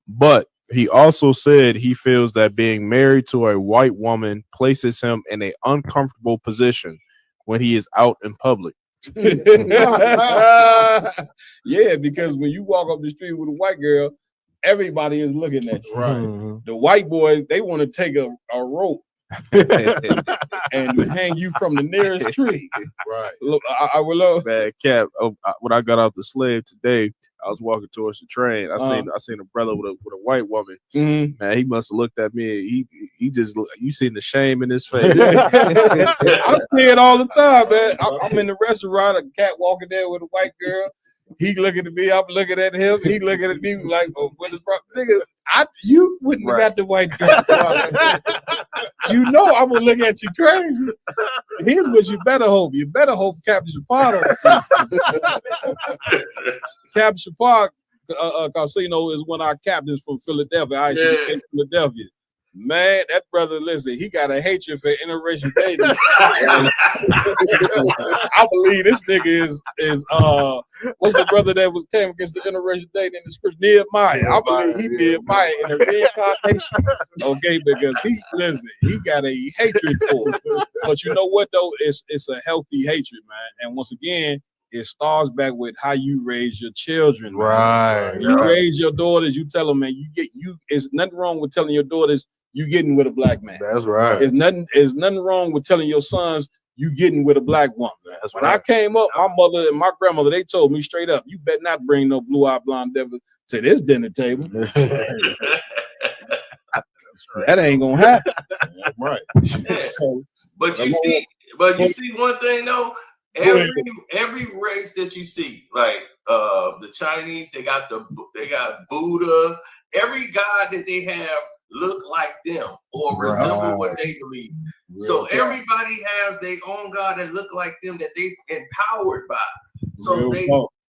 [SPEAKER 11] But he also said he feels that being married to a white woman places him in an uncomfortable position when he is out in public.
[SPEAKER 8] Yeah, because when you walk up the street with a white girl, everybody is looking at you.
[SPEAKER 11] Right.
[SPEAKER 8] The white boys, they want to take a rope and hang you from the nearest tree.
[SPEAKER 11] Right.
[SPEAKER 8] Look, I will love
[SPEAKER 11] Bad Cap. When I got out the slave today, I was walking towards the train. I seen a brother with a white woman.
[SPEAKER 8] Mm-hmm.
[SPEAKER 11] Man, he must have looked at me. He just you seen the shame in his face.
[SPEAKER 8] I see it all the time, man. I'm in the restaurant, a cat walking there with a white girl. He looking at me, I'm looking at him. He looking at me like, "Oh, what is wrong, nigga? You wouldn't have got the white girl. You know I'm gonna look at you crazy. Here's what you better hope. You better hope Captain Shapard Captain Shapard Casino is one of our captains from Philadelphia. I used to in Philadelphia. Man, that brother, listen, he got a hatred for interracial dating. I believe this nigga is what's the brother that came against the interracial dating in the script? Nehemiah. I believe he Nehemiah in the reincarnation. Okay, because he got a hatred for it. But you know what though? It's a healthy hatred, man. And once again, it starts back with how you raise your children. Man.
[SPEAKER 16] Right.
[SPEAKER 8] You raise your daughters, you tell them, man, it's nothing wrong with telling your daughters you getting with a black man.
[SPEAKER 16] That's right.
[SPEAKER 8] There's nothing wrong with telling your sons you getting with a black woman.
[SPEAKER 16] That's
[SPEAKER 8] when I came up, my mother and my grandmother, they told me straight up, you better not bring no blue-eyed blonde devil to this dinner table. That ain't gonna happen.
[SPEAKER 11] Right.
[SPEAKER 8] So,
[SPEAKER 13] but you see one thing though, every race that you see, like the Chinese, they got Buddha. Every god that they have look like them or resemble what they believe. So everybody has their own god that look like them that they empowered by.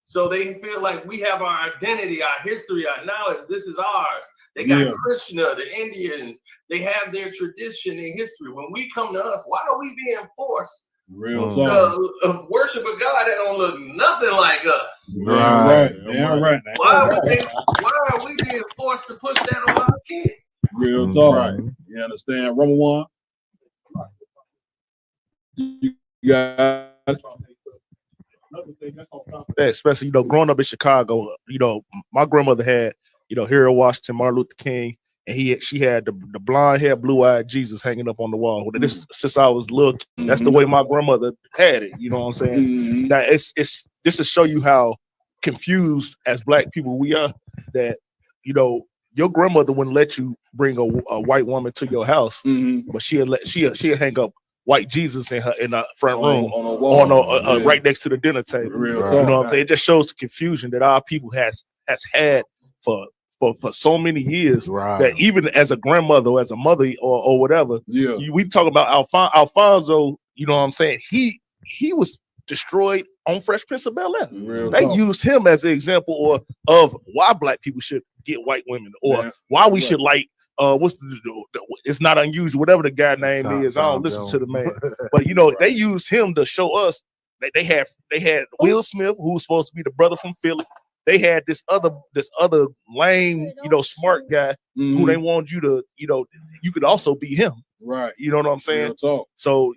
[SPEAKER 13] So they feel like we have our identity, our history, our knowledge. This is ours. They got Krishna, the Indians. They have their tradition and history. When we come to us, why are we being forced? Worship a God that don't look nothing like us.
[SPEAKER 8] Right.
[SPEAKER 13] Why are we being forced to push that on our kids?
[SPEAKER 8] Real talk. Right. You understand? Number one. You got
[SPEAKER 17] especially, growing up in Chicago, my grandmother had, Harold Washington, Martin Luther King, and she had the blonde hair, blue-eyed Jesus hanging up on the wall. This since I was little, that's the way my grandmother had it. You know what I'm saying? Now it's this to show you how confused as black people we are. That your grandmother wouldn't let you bring a white woman to your house, but she'll hang up white Jesus in the front room on a wall, right next to the dinner table. You know what I'm saying? It just shows the confusion that our people has had for so many years. That even as a grandmother or as a mother or whatever, we talk about Alfonso. You know what I'm saying? He was destroyed on Fresh Prince of Bel-Air. They used him as an example of why black people should get white women or why we should like it's not unusual, whatever the guy name is. I don't listen to the man, but they used him to show us that they had Will Smith, who was supposed to be the brother from Philly. They had this other lame, smart guy who they want you to, you could also be him.
[SPEAKER 8] Right.
[SPEAKER 17] You know what I'm saying? So,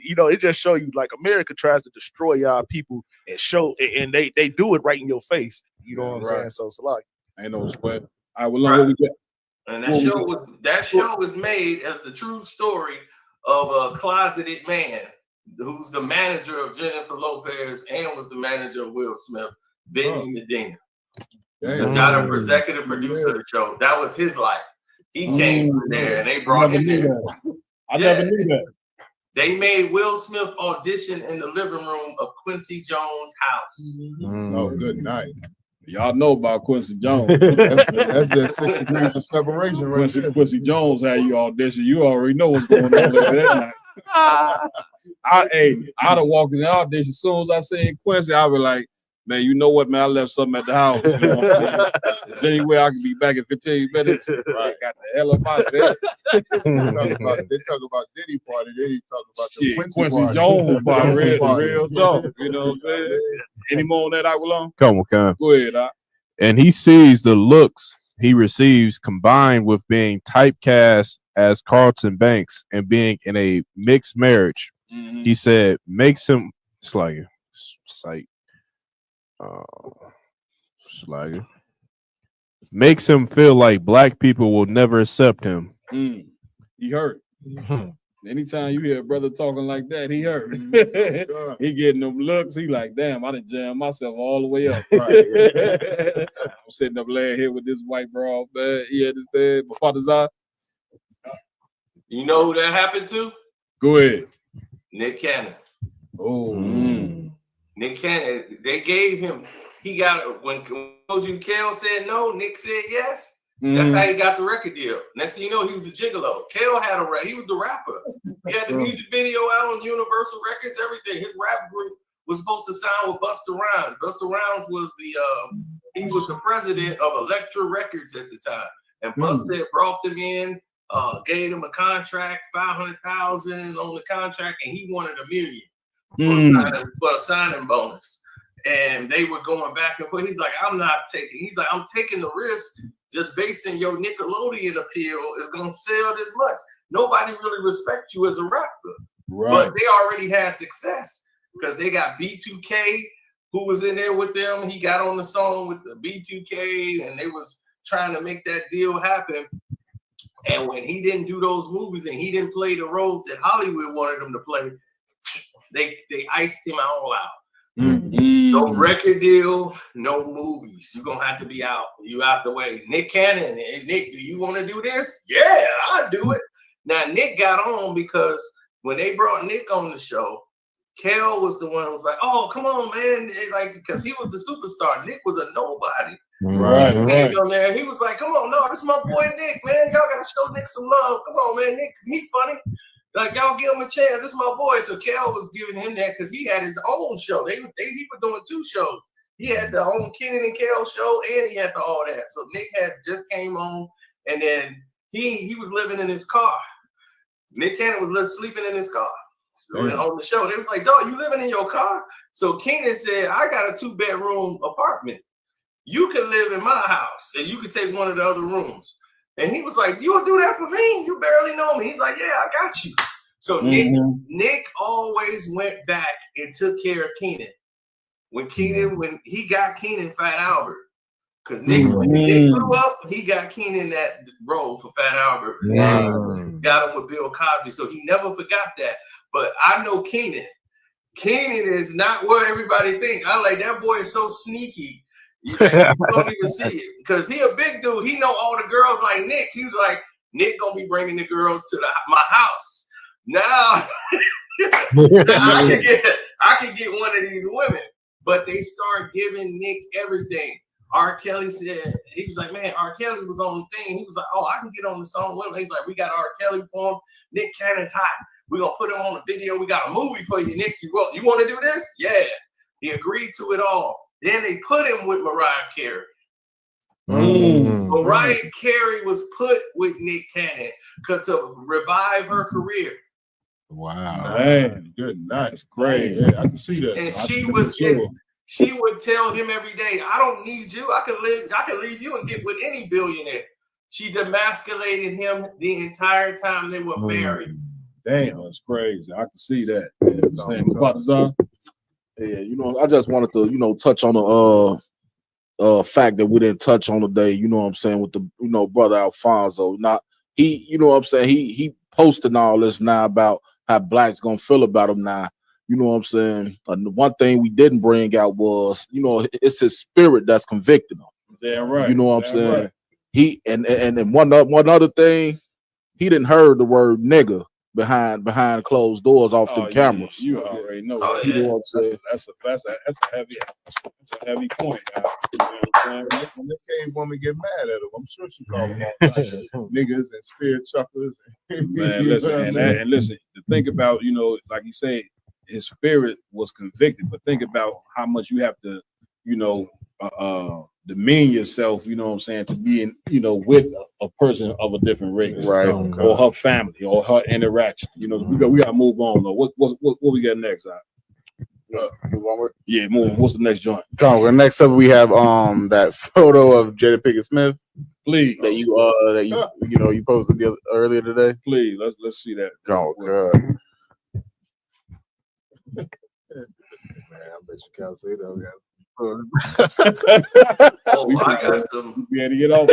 [SPEAKER 17] it just show you like America tries to destroy our people and they do it right in your face. You know what I'm saying? So it's like
[SPEAKER 8] ain't no sweat. I will learn what we get.
[SPEAKER 13] And that show was made as the true story of a closeted man who's the manager of Jennifer Lopez and was the manager of Will Smith, Benny Medina. Not a executive producer of the show. That was his life. He came from there and they brought him there.
[SPEAKER 8] I never knew that.
[SPEAKER 13] They made Will Smith audition in the living room of Quincy Jones' house.
[SPEAKER 5] Oh, good night.
[SPEAKER 8] Y'all know about Quincy Jones.
[SPEAKER 5] That's that 6 degrees of separation right there.
[SPEAKER 8] Quincy Jones had you audition. You already know what's going on that night. I'd have walked in the audition as soon as I said Quincy, I'd be like, man, you know what, man? I left something at the house. You know what I'm saying? Is there any way I can be back in 15 minutes? Right, got the hell up out of there.
[SPEAKER 5] They talk about Diddy party. They talk about the
[SPEAKER 8] Quincy
[SPEAKER 5] party.
[SPEAKER 8] Jones party, real talk. You know what I'm saying? Any more on that, Aquilon?
[SPEAKER 11] Come on, Con.
[SPEAKER 8] Go ahead, Doc.
[SPEAKER 11] And he sees the looks he receives combined with being typecast as Carlton Banks and being in a mixed marriage. He said makes him makes him feel like black people will never accept him.
[SPEAKER 8] He hurt. Anytime you hear a brother talking like that, he hurt. He getting them looks. He like, damn, I done jammed myself all the way up. Right. I'm sitting up laying here with this white bra, man. He understand. My father's eye.
[SPEAKER 13] You know who that happened to?
[SPEAKER 8] Go ahead.
[SPEAKER 13] Nick Cannon.
[SPEAKER 5] Oh.
[SPEAKER 13] Nick Cannon. They gave him. He got when Kale said no. Nick said yes. That's how he got the record deal. Next thing you know, he was a gigolo. Kale had he was the rapper. He had the music video out on Universal Records, everything. His rap group was supposed to sign with Busta Rhymes. Busta Rhymes was he was the president of Elektra Records at the time. And Busta had brought them in, gave him a contract, $500,000 on the contract, and he wanted $1 million for a signing bonus. And they were going back and forth. He's like, I'm taking the risk just based on your Nickelodeon appeal is going to sell this much. Nobody really respects you as a rapper.
[SPEAKER 8] Right.
[SPEAKER 13] But they already had success because they got B2K who was in there with them. He got on the song with the B2K and they was trying to make that deal happen. And when he didn't do those movies and he didn't play the roles that Hollywood wanted him to play, they iced him all out. No record deal, no movies. You're gonna have to be out. You out the way. Nick Cannon. Hey, Nick, do you want to do this? Yeah, I'll do it. Now Nick got on because when they brought Nick on the show, Kel was the one who was like, "Oh, come on, man!" Like because he was the superstar. Nick was a nobody.
[SPEAKER 8] Right.
[SPEAKER 13] On there, he was like, "Come on, no, this is my boy Nick, man. Y'all gotta show Nick some love. Come on, man. Nick, he funny." Like, y'all give him a chance. This is my boy. So Kel was giving him that because he had his own show. He was doing 2 shows. He had the own Kenan and Kel show, and he had the all that. So Nick had just came on, and then he was living in his car. Nick Cannon was sleeping in his car. So on the show, they was like, "Dog, you living in your car?" So Kenan said, "I got a 2-bedroom apartment. You can live in my house, and you can take one of the other rooms." And he was like, "You'll do that for me? You barely know me." He's like, "Yeah, I got you." So Nick always went back and took care of Kenan. When he got Kenan Fat Albert, because Nick grew up, he got Kenan that role for Fat Albert. Got him with Bill Cosby, so he never forgot that. But I know Kenan. Kenan is not what everybody think. I like that boy is so sneaky. You don't even see it because he a big dude. He know all the girls like Nick. He was like, Nick gonna be bringing the girls to my house. Now, I can get one of these women, but they start giving Nick everything. R. Kelly said, he was like, man, R. Kelly was on the thing. He was like, oh, I can get on the song with him. He's like, we got R. Kelly for him. Nick Cannon's hot. We're gonna put him on the video. We got a movie for you, Nick. You want to do this? Yeah. He agreed to it all. Then they put him with Mariah Carey. Mariah Carey was put with Nick Cannon to revive her career.
[SPEAKER 5] Wow, man, good night. That's great. Yeah, I can see that.
[SPEAKER 13] And she would tell him every day, "I don't need you. I can leave you and get with any billionaire." She demasculated him the entire time they were married.
[SPEAKER 8] Damn, that's crazy. I can see that.
[SPEAKER 9] Yeah, I just wanted to, touch on the fact that we didn't touch on today, you know what I'm saying, with the, brother Alfonso. He posting all this now about how blacks gonna feel about him now.
[SPEAKER 15] You know what I'm saying? And the one thing we didn't bring out was, you know, it's his spirit that's convicting him.
[SPEAKER 8] Damn right.
[SPEAKER 15] You know what I'm
[SPEAKER 8] Damn
[SPEAKER 15] saying?
[SPEAKER 8] right.
[SPEAKER 15] He and then one other thing, he didn't heard the word nigga behind closed doors off the cameras.
[SPEAKER 8] You already know.
[SPEAKER 15] You know what I'm saying?
[SPEAKER 8] That's a heavy point. You know what I'm saying?
[SPEAKER 5] When the cave woman get mad at him, I'm sure she called him all kinds of niggas and spirit chuckers.
[SPEAKER 8] Man, listen, and listen, to think about, you know, like he said, his spirit was convicted, but think about how much you have to, you know, demean yourself, you know what I'm saying, to be in, you know, with a person of a different race,
[SPEAKER 15] right,
[SPEAKER 8] or her family, or her interaction. You know, we got to move on though. What we got next?
[SPEAKER 9] Move on with?
[SPEAKER 8] Yeah, move. What's the next joint?
[SPEAKER 9] Come on, next up we have that photo of Jada Pinkett Smith.
[SPEAKER 8] Please,
[SPEAKER 9] that you posted earlier today.
[SPEAKER 8] Please, let's see that.
[SPEAKER 9] Oh God.
[SPEAKER 16] Man, I bet you can't say that, guys.
[SPEAKER 13] Oh, I got some.
[SPEAKER 8] We had to get off.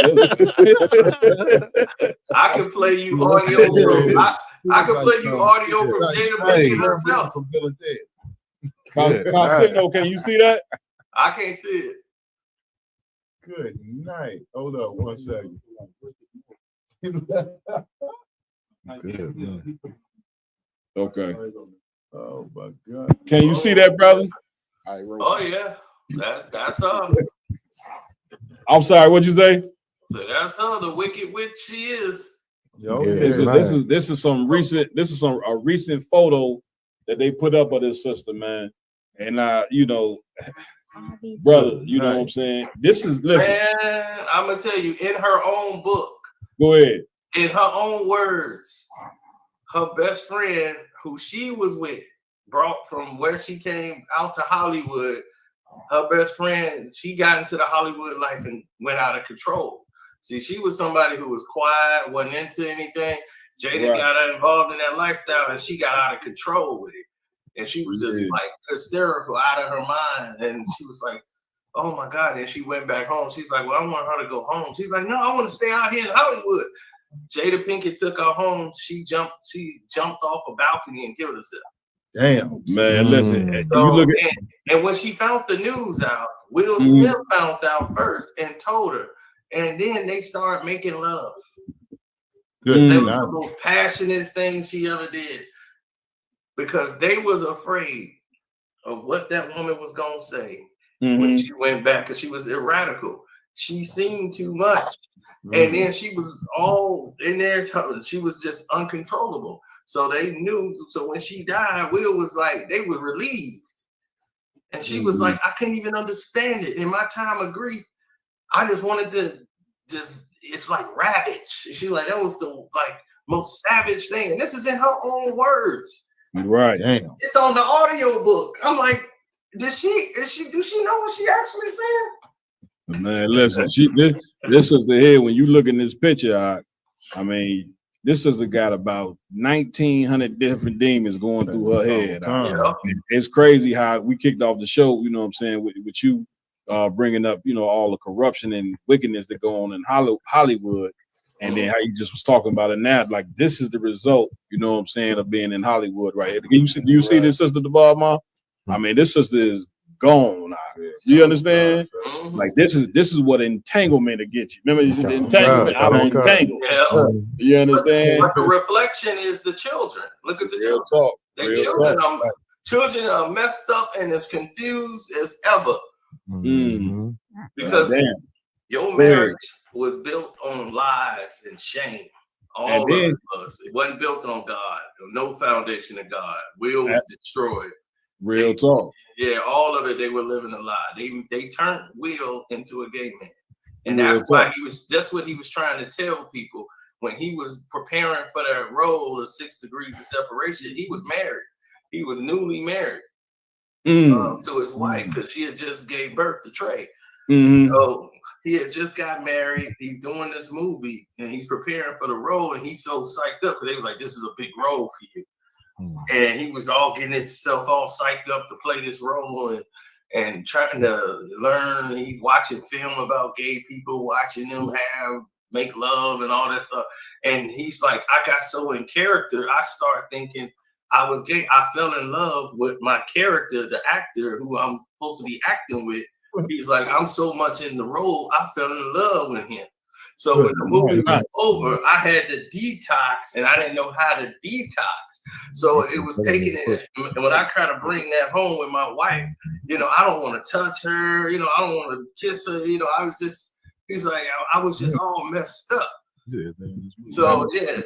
[SPEAKER 13] I can play you audio from. I can play you audio from Jada Pinkett herself.
[SPEAKER 5] From Bill and Ted.
[SPEAKER 8] Can you see that?
[SPEAKER 13] I can't see it.
[SPEAKER 5] Good night. Hold up 1 second.
[SPEAKER 8] Okay.
[SPEAKER 5] Oh my God.
[SPEAKER 8] Can you see that, brother?
[SPEAKER 13] Oh yeah, that's her.
[SPEAKER 8] I'm sorry. What'd you say?
[SPEAKER 13] So that's her, the wicked witch she is.
[SPEAKER 8] This is a recent photo that they put up of this sister, man. And you know, brother, you know what I'm saying? Listen.
[SPEAKER 13] Man, I'm gonna tell you, in her own book.
[SPEAKER 8] Go ahead.
[SPEAKER 13] In her own words, her best friend, who she was with, brought from where she came out to Hollywood. Her best friend, she got into the Hollywood life and went out of control. See, she was somebody who was quiet, wasn't into anything. Jada got her involved in that lifestyle and she got out of control with it. And she was just like hysterical, out of her mind. And she was like, oh my God. And she went back home. She's like, well, I want her to go home. She's like, no, I want to stay out here in Hollywood. Jada Pinkett took her home. She jumped off a balcony and killed herself.
[SPEAKER 5] Damn,
[SPEAKER 8] man, listen.
[SPEAKER 13] And when she found the news out, Will Smith found out first and told her. And then they started making love. That was the most passionate thing she ever did. Because they was afraid of what that woman was going to say when she went back. Because she was radical. She seen too much. And then she was all in there. She was just uncontrollable. So they knew. So when she died, Will was like, they were relieved. And she was like, I couldn't even understand it. In my time of grief, I just wanted to it's like ravage. She's like, that was the most savage thing. And this is in her own words.
[SPEAKER 8] Right. Damn.
[SPEAKER 13] It's on the audio book. I'm like, do she know what she actually said?
[SPEAKER 8] Man, listen, this is the head. When you look in this picture, I mean, this is got about 1,900 different demons going through her head. It's crazy how we kicked off the show, you know what I'm saying, with you bringing up, you know, all the corruption and wickedness that go on in Hollywood. And then how you just was talking about it now, like this is the result, you know what I'm saying, of being in Hollywood right here. Do you see this sister, the Bob Ma? I mean, this sister is gone now. You understand? Like this is what entanglement to get you. Remember, the entanglement. I'm entangled.
[SPEAKER 13] Yeah.
[SPEAKER 8] You understand?
[SPEAKER 13] But the reflection is the children. Look at the children. Children are messed up and as confused as ever. Because your marriage was built on lies and shame. All of it was. It wasn't built on God. No foundation of God. Will was destroyed.
[SPEAKER 8] Real talk.
[SPEAKER 13] Yeah, all of it. They were living a lie. They turned Will into a gay man, and that's why that's what he was trying to tell people when he was preparing for that role of 6 Degrees of Separation. He was married. He was newly married to his wife because she had just gave birth to Trey. So he had just got married. He's doing this movie and he's preparing for the role, and he's so psyched up because they was like, "This is a big role for you." And he was all getting himself all psyched up to play this role and trying to learn. He's watching film about gay people, watching them make love and all that stuff. And he's like, I got so in character, I start thinking, I was gay. I fell in love with my character, the actor who I'm supposed to be acting with. He's like, I'm so much in the role, I fell in love with him. So when the movie was over, I had to detox, and I didn't know how to detox. So it was taking it. And when I try to bring that home with my wife, you know, I don't want to touch her. You know, I don't want to kiss her. You know, I was just. He's like, I was just all messed up. So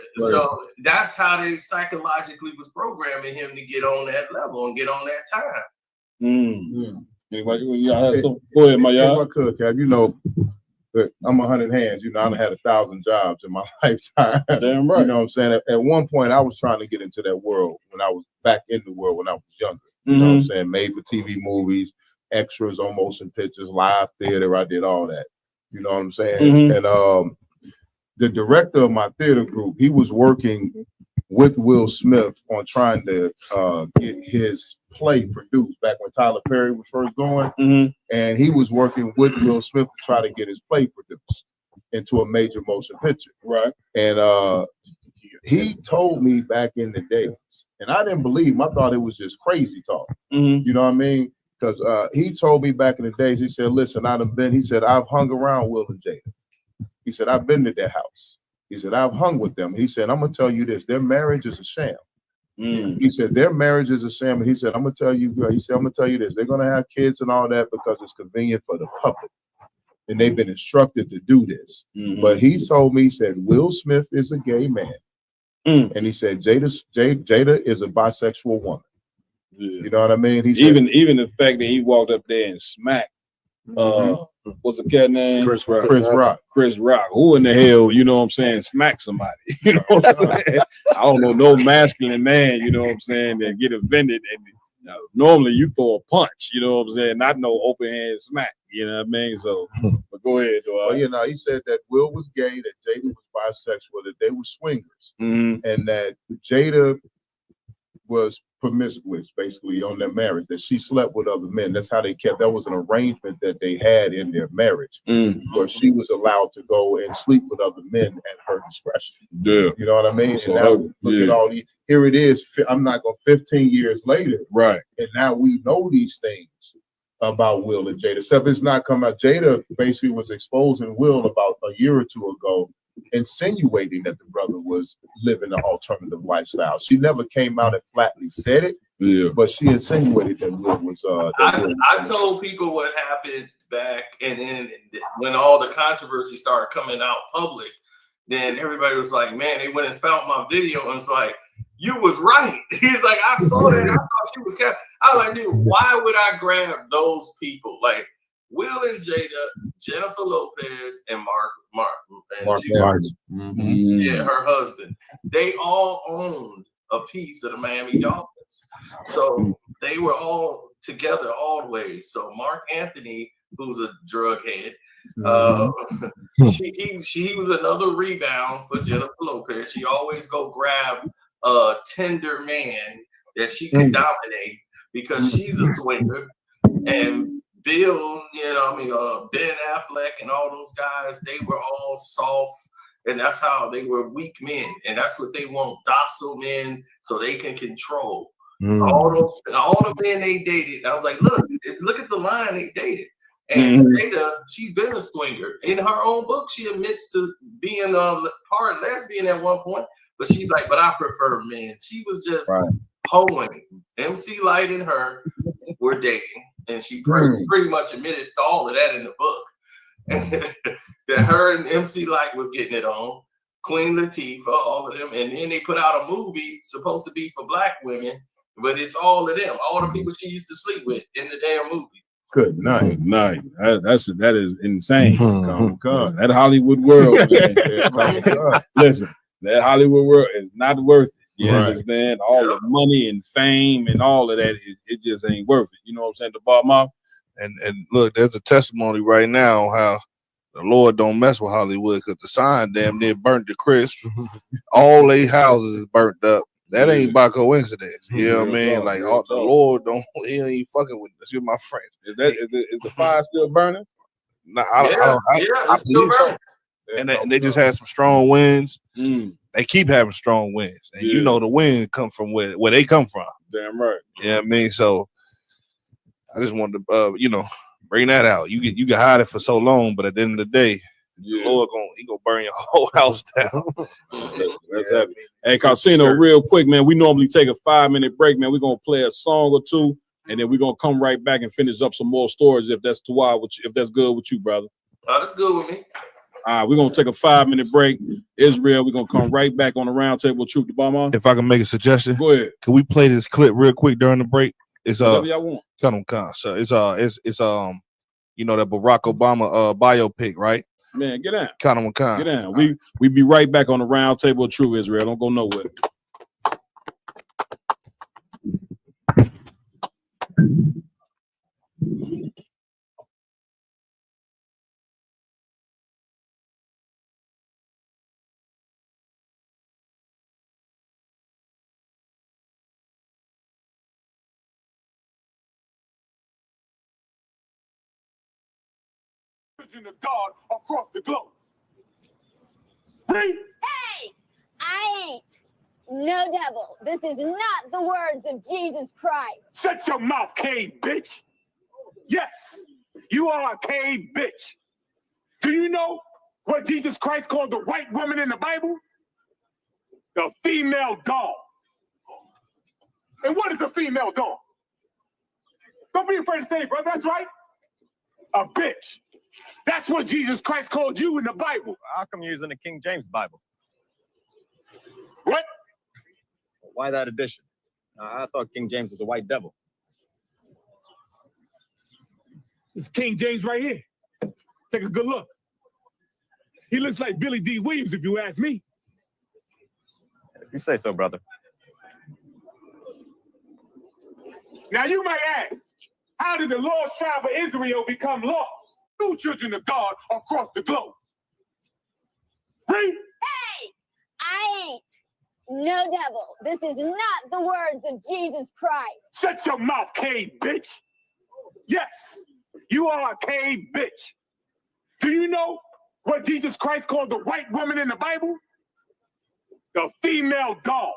[SPEAKER 13] so that's how they psychologically was programming him to get on that level and get on that time.
[SPEAKER 8] Go ahead, my y'all.
[SPEAKER 5] If I could, Cap, you know, I'm 100 hands. You know, I've had 1,000 jobs in my lifetime.
[SPEAKER 8] Damn right.
[SPEAKER 5] You know what I'm saying? At one point, I was trying to get into that world when I was back in the world when I was younger. You know what I'm saying? Made for TV movies, extras on motion pictures, live theater. I did all that. You know what I'm saying? And the director of my theater group, he was working with Will Smith on trying to get his play produced back when Tyler Perry was first going. And he was working with Will Smith to try to get his play produced into a major motion picture.
[SPEAKER 8] Right.
[SPEAKER 5] And he told me back in the days, and I didn't believe him. I thought it was just crazy talk. You know what I mean? Because he told me back in the days, he said, listen, he said, I've hung around Will and Jada. He said, I've been to their house. He said, I've hung with them. He said, I'm going to tell you this. Their marriage is a sham. He said, their marriage is a sham. And he said, I'm going to tell you this. They're going to have kids and all that because it's convenient for the public. And they've been instructed to do this. But he told me, he said, Will Smith is a gay man. And he said, Jada is a bisexual woman. You know what I mean? He said,
[SPEAKER 8] even the fact that he walked up there and smacked what's the cat name?
[SPEAKER 5] Chris Rock.
[SPEAKER 8] Chris Rock. Who in the hell, you know what I'm saying, smack somebody? You know what I'm saying? I don't know no masculine man, you know what I'm saying, that get offended. And normally you throw a punch, you know what I'm saying, not no open hand smack, you know what I mean? So, but go ahead.
[SPEAKER 5] Well, you know, he said that Will was gay, that Jada was bisexual, that they were swingers, and that Jada was promiscuous, basically, on their marriage, that she slept with other men. That's how they kept, that was an arrangement that they had in their marriage, where she was allowed to go and sleep with other men at her discretion.
[SPEAKER 8] Yeah.
[SPEAKER 5] You know what I mean?
[SPEAKER 8] So
[SPEAKER 5] and now look at all these, here it is, I'm not going 15 years later.
[SPEAKER 8] Right.
[SPEAKER 5] And now we know these things about Will and Jada. Except it's not coming out. Jada basically was exposing Will about a year or two ago, insinuating that the brother was living an alternative lifestyle. She never came out and flatly said it, but she insinuated that Will was.
[SPEAKER 13] I told people what happened back, and then when all the controversy started coming out public, then everybody was like, man, they went and found my video, and it's like, you was right. He's like, I saw that. I thought she was cat. I was like, dude, why would I grab those people? Like Will and Jada, Jennifer Lopez, and Mark yeah, her husband. They all owned a piece of the Miami Dolphins. So they were all together all the way. So Mark Anthony, who's a drug head, she was another rebound for Jennifer Lopez. She always go grab a tender man that she could dominate because she's a swinger. And Bill, Ben Affleck and all those guys, they were all soft, and that's how they were weak men, and that's what they want, docile men, so they can control. All the men they dated. I was like, look at the line they dated. And Jada, she's been a swinger. In her own book, she admits to being a part lesbian at one point, but she's like, but I prefer men. She was just hoeing. MC Lyte and her were dating. And she pretty much admitted to all of that in the book. That her and MC Lyte was getting it on. Queen Latifah, all of them. And then they put out a movie supposed to be for black women, but it's all of them, all the people she used to sleep with in the damn movie.
[SPEAKER 5] Good night.
[SPEAKER 8] That is insane. That Hollywood world. Listen, that Hollywood world is not worth it. You understand? All the money and fame and all of that, it just ain't worth it. You know what I'm saying? The bottom off.
[SPEAKER 15] And look, there's a testimony right now how the Lord don't mess with Hollywood because the sign damn near burnt to crisp. All 8 houses is burnt up. That ain't by coincidence. You know what I mean? Like the Lord he ain't fucking with us. You're my friend.
[SPEAKER 8] Is the fire still burning?
[SPEAKER 15] No, I believe so. And they just had some strong winds. they keep having strong winds, and you
[SPEAKER 8] Yeah.
[SPEAKER 15] know the wind come from where they come from.
[SPEAKER 8] Damn right.
[SPEAKER 15] Yeah, I mean, so I just wanted to bring that out. You can hide it for so long, but at the end of the day, the Lord gonna burn your whole house down.
[SPEAKER 8] That's heavy. Hey, Casino, real quick, man. We normally take a 5-minute break, man. We're gonna play a song or two, and then we're gonna come right back and finish up some more stories if that's too wild with you, if that's good with you, brother.
[SPEAKER 13] Oh, that's good with me.
[SPEAKER 8] All right, we're gonna take a 5-minute break. Israel, we're gonna come right back on the round table with Truth to Bomber.
[SPEAKER 15] If I can make a suggestion,
[SPEAKER 8] go ahead.
[SPEAKER 15] Can we play this clip real quick during the break? It's
[SPEAKER 8] Whatever y'all want.
[SPEAKER 15] So it's that Barack Obama biopic, right?
[SPEAKER 8] Man, get down.
[SPEAKER 15] Khan.
[SPEAKER 8] Get down. We be right back on the round table of True Israel. Don't go nowhere.
[SPEAKER 2] Children of God across the globe.
[SPEAKER 19] Hey, I ain't no devil. This is not the words of Jesus Christ.
[SPEAKER 2] Shut your mouth, cave bitch. Yes, you are a cave bitch. Do you know what Jesus Christ called the white woman in the Bible? The female dog. And what is a female dog? Don't be afraid to say it, brother. That's right. A bitch. That's what Jesus Christ called you in the Bible.
[SPEAKER 20] How come you're using the King James Bible?
[SPEAKER 2] What?
[SPEAKER 20] Why that edition? I thought King James was a white devil.
[SPEAKER 2] This is King James right here. Take a good look. He looks like Billy D. Williams, if you ask me.
[SPEAKER 20] If you say so, brother.
[SPEAKER 2] Now you might ask, how did the lost tribe of Israel become lost? Two children of God across the globe. Read.
[SPEAKER 19] Hey, I ain't no devil. This is not the words of Jesus Christ.
[SPEAKER 2] Shut your mouth, cave bitch. Yes, you are a cave bitch. Do you know what Jesus Christ called the white woman in the Bible? The female dog.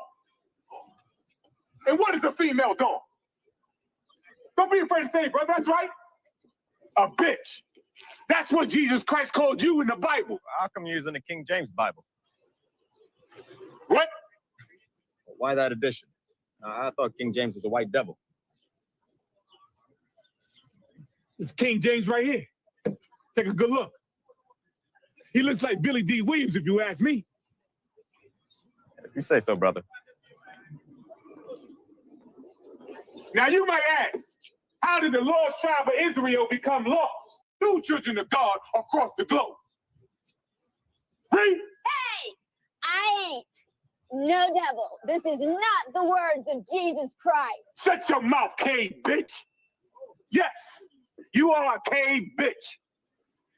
[SPEAKER 2] And what is a female dog? Don't be afraid to say it, brother. That's right. A bitch. That's what Jesus Christ called you in the Bible.
[SPEAKER 20] How come you're using the King James Bible?
[SPEAKER 2] What?
[SPEAKER 20] Why that edition? I thought King James was a white devil.
[SPEAKER 2] This is King James right here. Take a good look. He looks like Billy D. Williams, if you ask me.
[SPEAKER 20] If you say so, brother.
[SPEAKER 2] Now you might ask, how did the lost tribe of Israel become lost? Two children of God across the globe. Read.
[SPEAKER 19] Hey, I ain't no devil. This is not the words of Jesus Christ.
[SPEAKER 2] Shut your mouth, cave bitch. Yes, you are a cave bitch.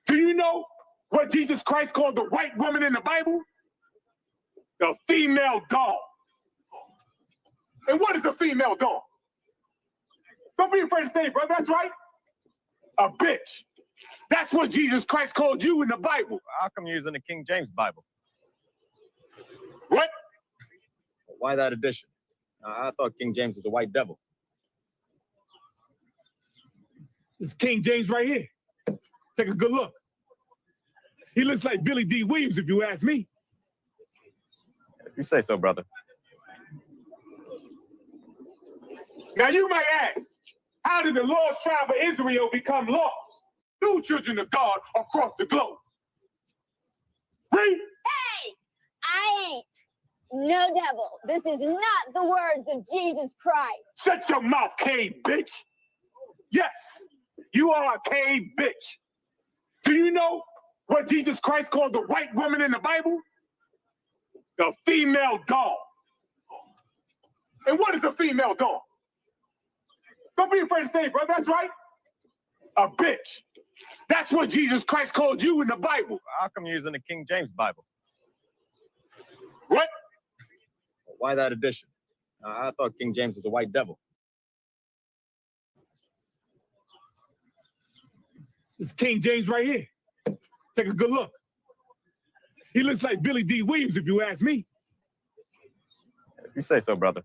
[SPEAKER 2] Do you know what Jesus Christ called the white woman in the Bible? The female dog. And what is a female dog? Don't be afraid to say it, brother. That's right. A bitch. That's what Jesus Christ called you in the Bible.
[SPEAKER 20] How come you're using the King James Bible?
[SPEAKER 2] What?
[SPEAKER 20] Why that edition? I thought King James was a white devil.
[SPEAKER 2] This is King James right here. Take a good look. He looks like Billy D. Williams, if you ask me.
[SPEAKER 20] If you say so, brother.
[SPEAKER 2] Now you might ask, how did the lost tribe of Israel become lost? Two children of God across the globe. Read.
[SPEAKER 19] Hey, I ain't no devil. This is not the words of Jesus Christ.
[SPEAKER 2] Shut your mouth, cave bitch. Yes, you are a cave bitch. Do you know what Jesus Christ called the white woman in the Bible? The female dog. And what is a female dog? Don't be afraid to say it, brother. That's right. A bitch. That's what Jesus Christ called you in the Bible.
[SPEAKER 20] How come you're using the King James Bible?
[SPEAKER 2] What?
[SPEAKER 20] Why that edition? I thought King James was a white devil.
[SPEAKER 2] This is King James right here. Take a good look. He looks like Billy D. Williams, if you ask me.
[SPEAKER 20] If you say so, brother.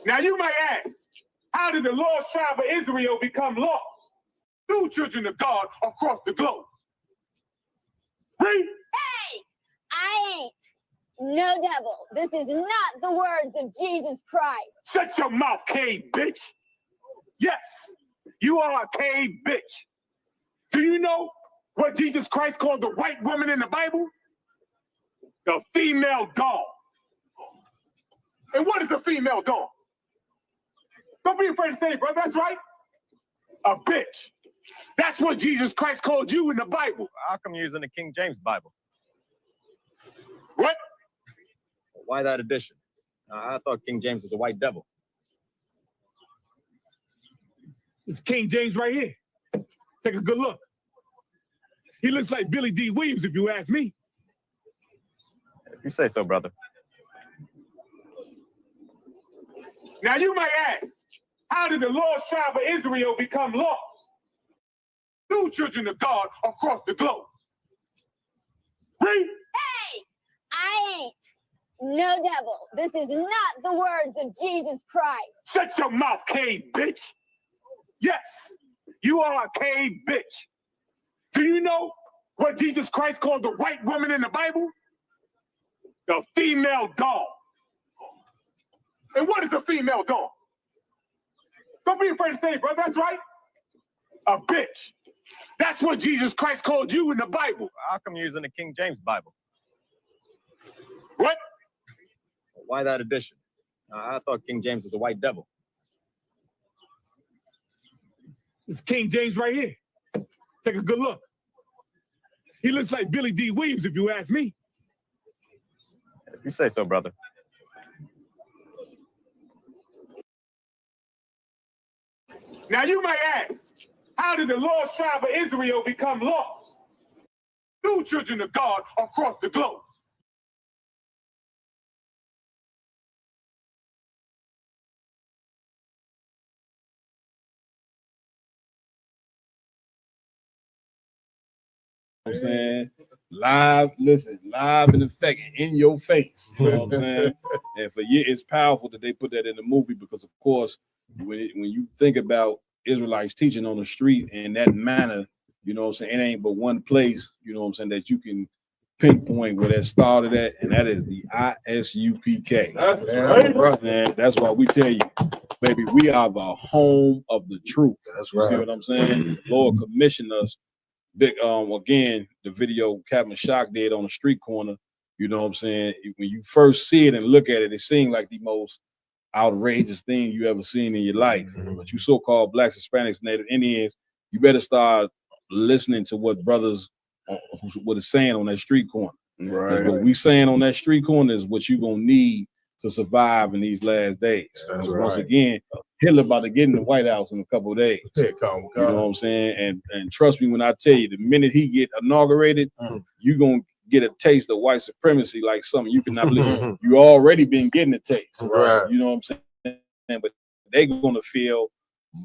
[SPEAKER 2] Now you might ask, how did the lost tribe of Israel become lost? Two children of God across the globe. Read.
[SPEAKER 19] Hey, I ain't no devil. This is not the words of Jesus Christ.
[SPEAKER 2] Shut your mouth, cave bitch. Yes, you are a cave bitch. Do you know what Jesus Christ called the white woman in the Bible? The female dog. And what is a female dog? Don't be afraid to say it, brother. That's right. A bitch. That's what Jesus Christ called you in the Bible.
[SPEAKER 20] How come you're using the King James Bible?
[SPEAKER 2] What?
[SPEAKER 20] Why that edition? I thought King James was a white devil.
[SPEAKER 2] It's King James right here. Take a good look. He looks like Billy D. Williams, if you ask me.
[SPEAKER 20] If you say so, brother.
[SPEAKER 2] Now you might ask, how did the lost tribe of Israel become lost? Two children of God across the globe. Read.
[SPEAKER 19] Hey, I ain't no devil. This is not the words of Jesus Christ.
[SPEAKER 2] Shut your mouth, cave bitch. Yes, you are a cave bitch. Do you know what Jesus Christ called the white woman in the Bible? The female dog. And what is a female dog? Don't be afraid to say it, brother. That's right. A bitch. That's what Jesus Christ called you in the Bible.
[SPEAKER 20] How come you're using the King James Bible?
[SPEAKER 2] What?
[SPEAKER 20] Why that edition? I thought King James was a white devil.
[SPEAKER 2] It's King James right here. Take a good look. He looks like Billy D. Williams, if you ask me.
[SPEAKER 20] If you say so, brother.
[SPEAKER 2] Now you might ask, how did the lost tribe of Israel become lost? Two children of God across the globe.
[SPEAKER 8] I'm saying live, listen, live in effect, in your face. You know what I'm saying? And for you, it's powerful that they put that in the movie because, of course, when you think about Israelites teaching on the street in that manner, you know what I'm saying, it ain't but one place, you know what I'm saying, that you can pinpoint where that started at, and that is the ISUPK. That's right. Man, that's why we tell you, baby, we are the home of the truth. That's right. See what I'm saying? The Lord commissioned us. Big again, the video Captain Shock did on the street corner, you know what I'm saying? When you first see it and look at it, it seems like the most outrageous thing you ever seen in your life. But you so-called blacks, Hispanics, Native Indians, you better start listening to what brothers what is saying on that street corner. Right. What we saying on that street corner is what you're gonna need to survive in these last days. That's right. Once again, Hitler about to get in the White House in a couple of days. You know what I'm saying? And trust me when I tell you, the minute he get inaugurated, you're gonna get a taste of white supremacy like something you cannot believe. You already been getting a taste, right? You know what I'm saying? But they're gonna feel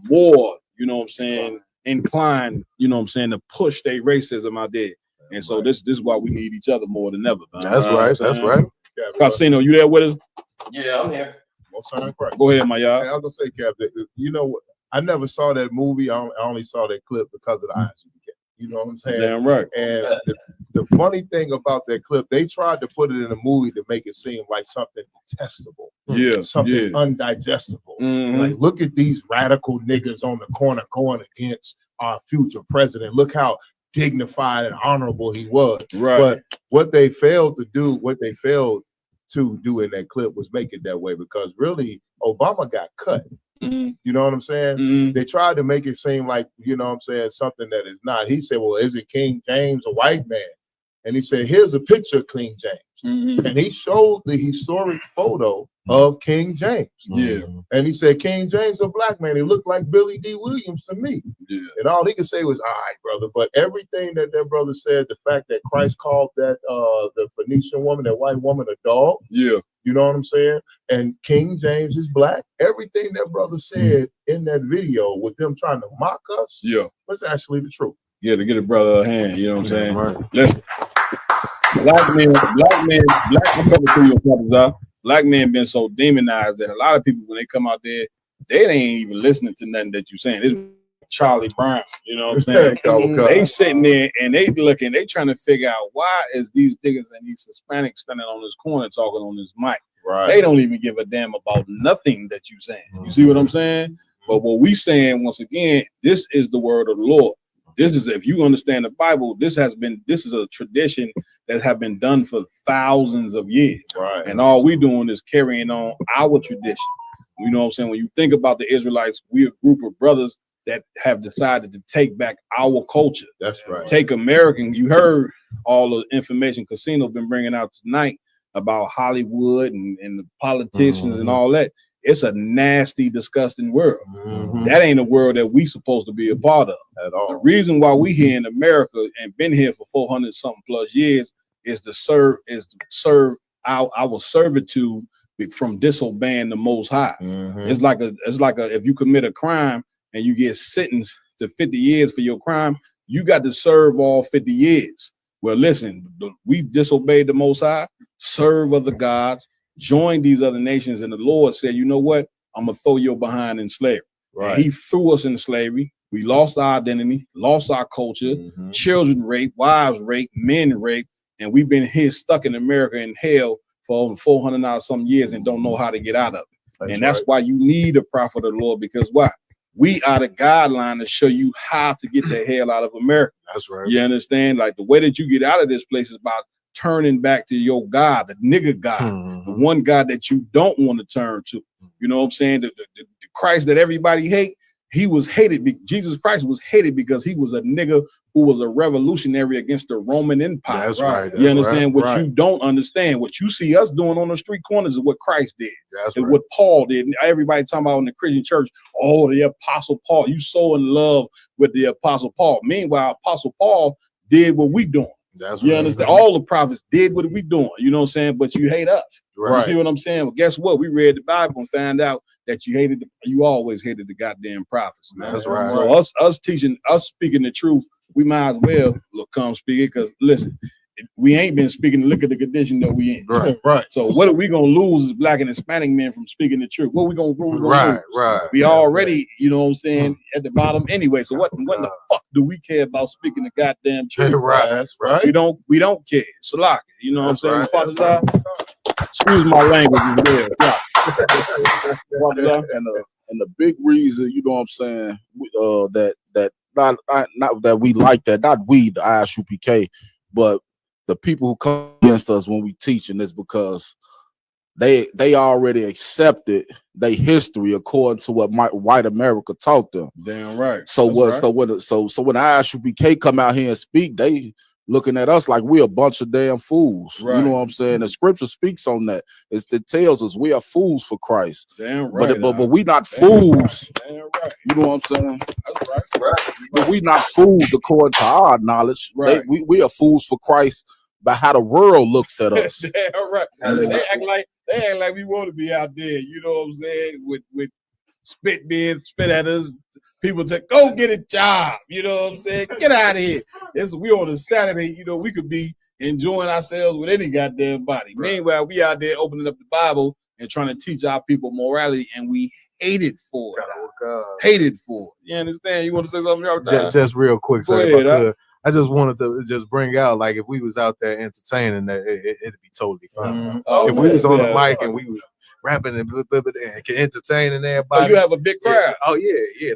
[SPEAKER 8] more, you know what I'm saying, inclined, you know what I'm saying, to push their racism out there. And so this is why we need each other more than ever.
[SPEAKER 16] That's right. That's right.
[SPEAKER 8] Casino, you there with us?
[SPEAKER 13] Yeah, I'm here.
[SPEAKER 8] Go ahead, my y'all.
[SPEAKER 5] I was gonna say, Captain, you know what? I never saw that movie. I only saw that clip because of the ISUPK. You know what I'm saying?
[SPEAKER 8] Damn right.
[SPEAKER 5] And the funny thing about that clip, they tried to put it in a movie to make it seem like something detestable.
[SPEAKER 8] Yeah.
[SPEAKER 5] Something undigestible. Like, look at these radical niggas on the corner going against our future president. Look how dignified and honorable he was.
[SPEAKER 8] Right.
[SPEAKER 5] But what they failed to do in that clip was make it that way, because really Obama got cut. You know what I'm saying? They tried to make it seem like, you know what I'm saying, something that is not. He said, well, is it King James a white man? And he said, here's a picture of King James. And he showed the historic photo of King James.
[SPEAKER 8] Yeah.
[SPEAKER 5] And he said, King James a black man. He looked like Billy D. Williams to me.
[SPEAKER 8] Yeah.
[SPEAKER 5] And all he could say was, all right, brother. But everything that brother said, the fact that Christ called that the Phoenician woman, that white woman, a dog.
[SPEAKER 8] Yeah.
[SPEAKER 5] You know what I'm saying? And King James is black. Everything that brother said in that video with them trying to mock us, was actually the truth.
[SPEAKER 8] Yeah, to get a brother a hand, you know what I'm saying?
[SPEAKER 5] Right.
[SPEAKER 8] Listen. I'm coming to your brothers out. Black men been so demonized that a lot of people, when they come out there, they ain't even listening to nothing that you saying. It's Charlie Brown, you know what I'm saying? They sitting there and they looking, they trying to figure out why is these niggas and these Hispanics standing on this corner talking on this mic.
[SPEAKER 5] Right.
[SPEAKER 8] They don't even give a damn about nothing that you saying. You see what I'm saying? But what we saying, once again, this is the word of the Lord. This is, if you understand the Bible, this is a tradition that have been done for thousands of years.
[SPEAKER 5] Right.
[SPEAKER 8] And all we doing is carrying on our tradition. You know what I'm saying? When you think about the Israelites, we're a group of brothers that have decided to take back our culture.
[SPEAKER 5] That's right.
[SPEAKER 8] Take American. You heard all the information Casino been bringing out tonight about Hollywood and the politicians and all that. It's a nasty, disgusting world. That ain't a world that we supposed to be a part of
[SPEAKER 5] at all.
[SPEAKER 8] The reason why we here in America and been here for 400 something plus years is to serve our servitude from disobeying the Most High. It's like a if you commit a crime and you get sentenced to 50 years for your crime, you got to serve all 50 years. Well, listen, we disobeyed the Most High, serve other gods, join these other nations, and the Lord said, you know what? I'm gonna throw you behind in slavery. Right. And he threw us in slavery. We lost our identity, lost our culture, children raped, wives raped, men raped, and we've been here stuck in America in hell for over 400 some years and don't know how to get out of it. That's why you need a prophet of the Lord, because why? We are the guideline to show you how to get the hell out of America.
[SPEAKER 16] That's right.
[SPEAKER 8] You understand? Like the way that you get out of this place is about turning back to your God, the nigga God, the one God that you don't want to turn to. You know what I'm saying? The Christ that everybody hate, he was hated. Jesus Christ was hated because he was a nigga who was a revolutionary against the Roman Empire.
[SPEAKER 16] That's right.
[SPEAKER 8] You understand? What you don't understand, what you see us doing on the street corners is what Christ did.
[SPEAKER 16] That's
[SPEAKER 8] and what Paul did. And everybody talking about in the Christian church, oh, the Apostle Paul. You so in love with the Apostle Paul. Meanwhile, Apostle Paul did what we doing.
[SPEAKER 16] That's
[SPEAKER 8] you understand? All the prophets did what we doing. You know what I'm saying? But you hate us.
[SPEAKER 16] Right.
[SPEAKER 8] You see what I'm saying? Well, guess what? We read the Bible and found out that you always hated the goddamn prophets, man.
[SPEAKER 16] That's right.
[SPEAKER 8] So us speaking the truth, we might as well come speak it, because listen, we ain't been speaking. Look at the condition that we in.
[SPEAKER 5] Right.
[SPEAKER 8] So what are we gonna lose as Black and Hispanic men from speaking the truth? What we gonna lose?
[SPEAKER 16] Right.
[SPEAKER 8] We already, you know what I'm saying, at the bottom anyway. So what in the fuck do we care about speaking the goddamn truth?
[SPEAKER 5] Right. That's right.
[SPEAKER 8] We don't care. Salaki, you know what I'm saying?
[SPEAKER 5] Right.
[SPEAKER 8] Excuse my language as well.
[SPEAKER 15] And the big reason, you know what I'm saying, that not that we like that, not we, the ISUPK, but the people who come against us when we teaching is because they already accepted their history according to what white America taught them.
[SPEAKER 8] Damn right.
[SPEAKER 15] So when the ISUPK come out here and speak, they looking at us like we're a bunch of damn fools.
[SPEAKER 8] Right.
[SPEAKER 15] You know what I'm saying? The scripture speaks on that. It tells us we are fools for Christ.
[SPEAKER 8] Damn right.
[SPEAKER 15] But we not fools.
[SPEAKER 8] Damn right.
[SPEAKER 15] You know what I'm saying?
[SPEAKER 8] That's right.
[SPEAKER 15] But we not fools according to our knowledge.
[SPEAKER 8] Right.
[SPEAKER 15] We are fools for Christ by how the world looks at us.
[SPEAKER 8] Damn right. They act like we want to be out there. You know what I'm saying? With spit at us. People say, go get a job. You know what I'm saying? Get out of here. We on a Saturday, you know, we could be enjoying ourselves with any goddamn body. Right. Meanwhile, we out there opening up the Bible and trying to teach our people morality, and we hate it for it. Hate it for it. You understand? You want to say something?
[SPEAKER 16] Just real quick,
[SPEAKER 8] Go
[SPEAKER 16] sir.
[SPEAKER 8] ahead,
[SPEAKER 16] I just wanted to just bring out, like, if we was out there entertaining, that it'd be totally fine. If we was on the mic and we was rapping and entertaining everybody.
[SPEAKER 8] Oh, you have a big crowd.
[SPEAKER 16] Yeah.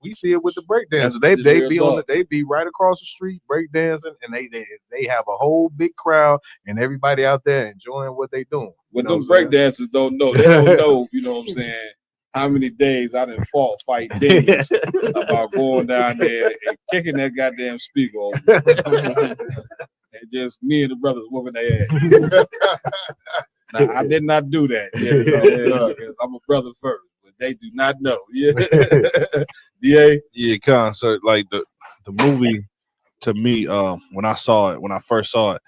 [SPEAKER 16] We see it with the breakdancers. They be right across the street breakdancing, and they have a whole big crowd and everybody out there enjoying what they doing.
[SPEAKER 8] What them breakdancers don't know, they don't know. You know what I'm saying? How many days I done fight demons about going down there and kicking that goddamn speaker over. And just me and the brothers whooping their ass. Now, I did not do that, because I'm a brother first, but they do not know. Yeah,
[SPEAKER 15] yeah, concert, like the movie, to me, when I first saw it,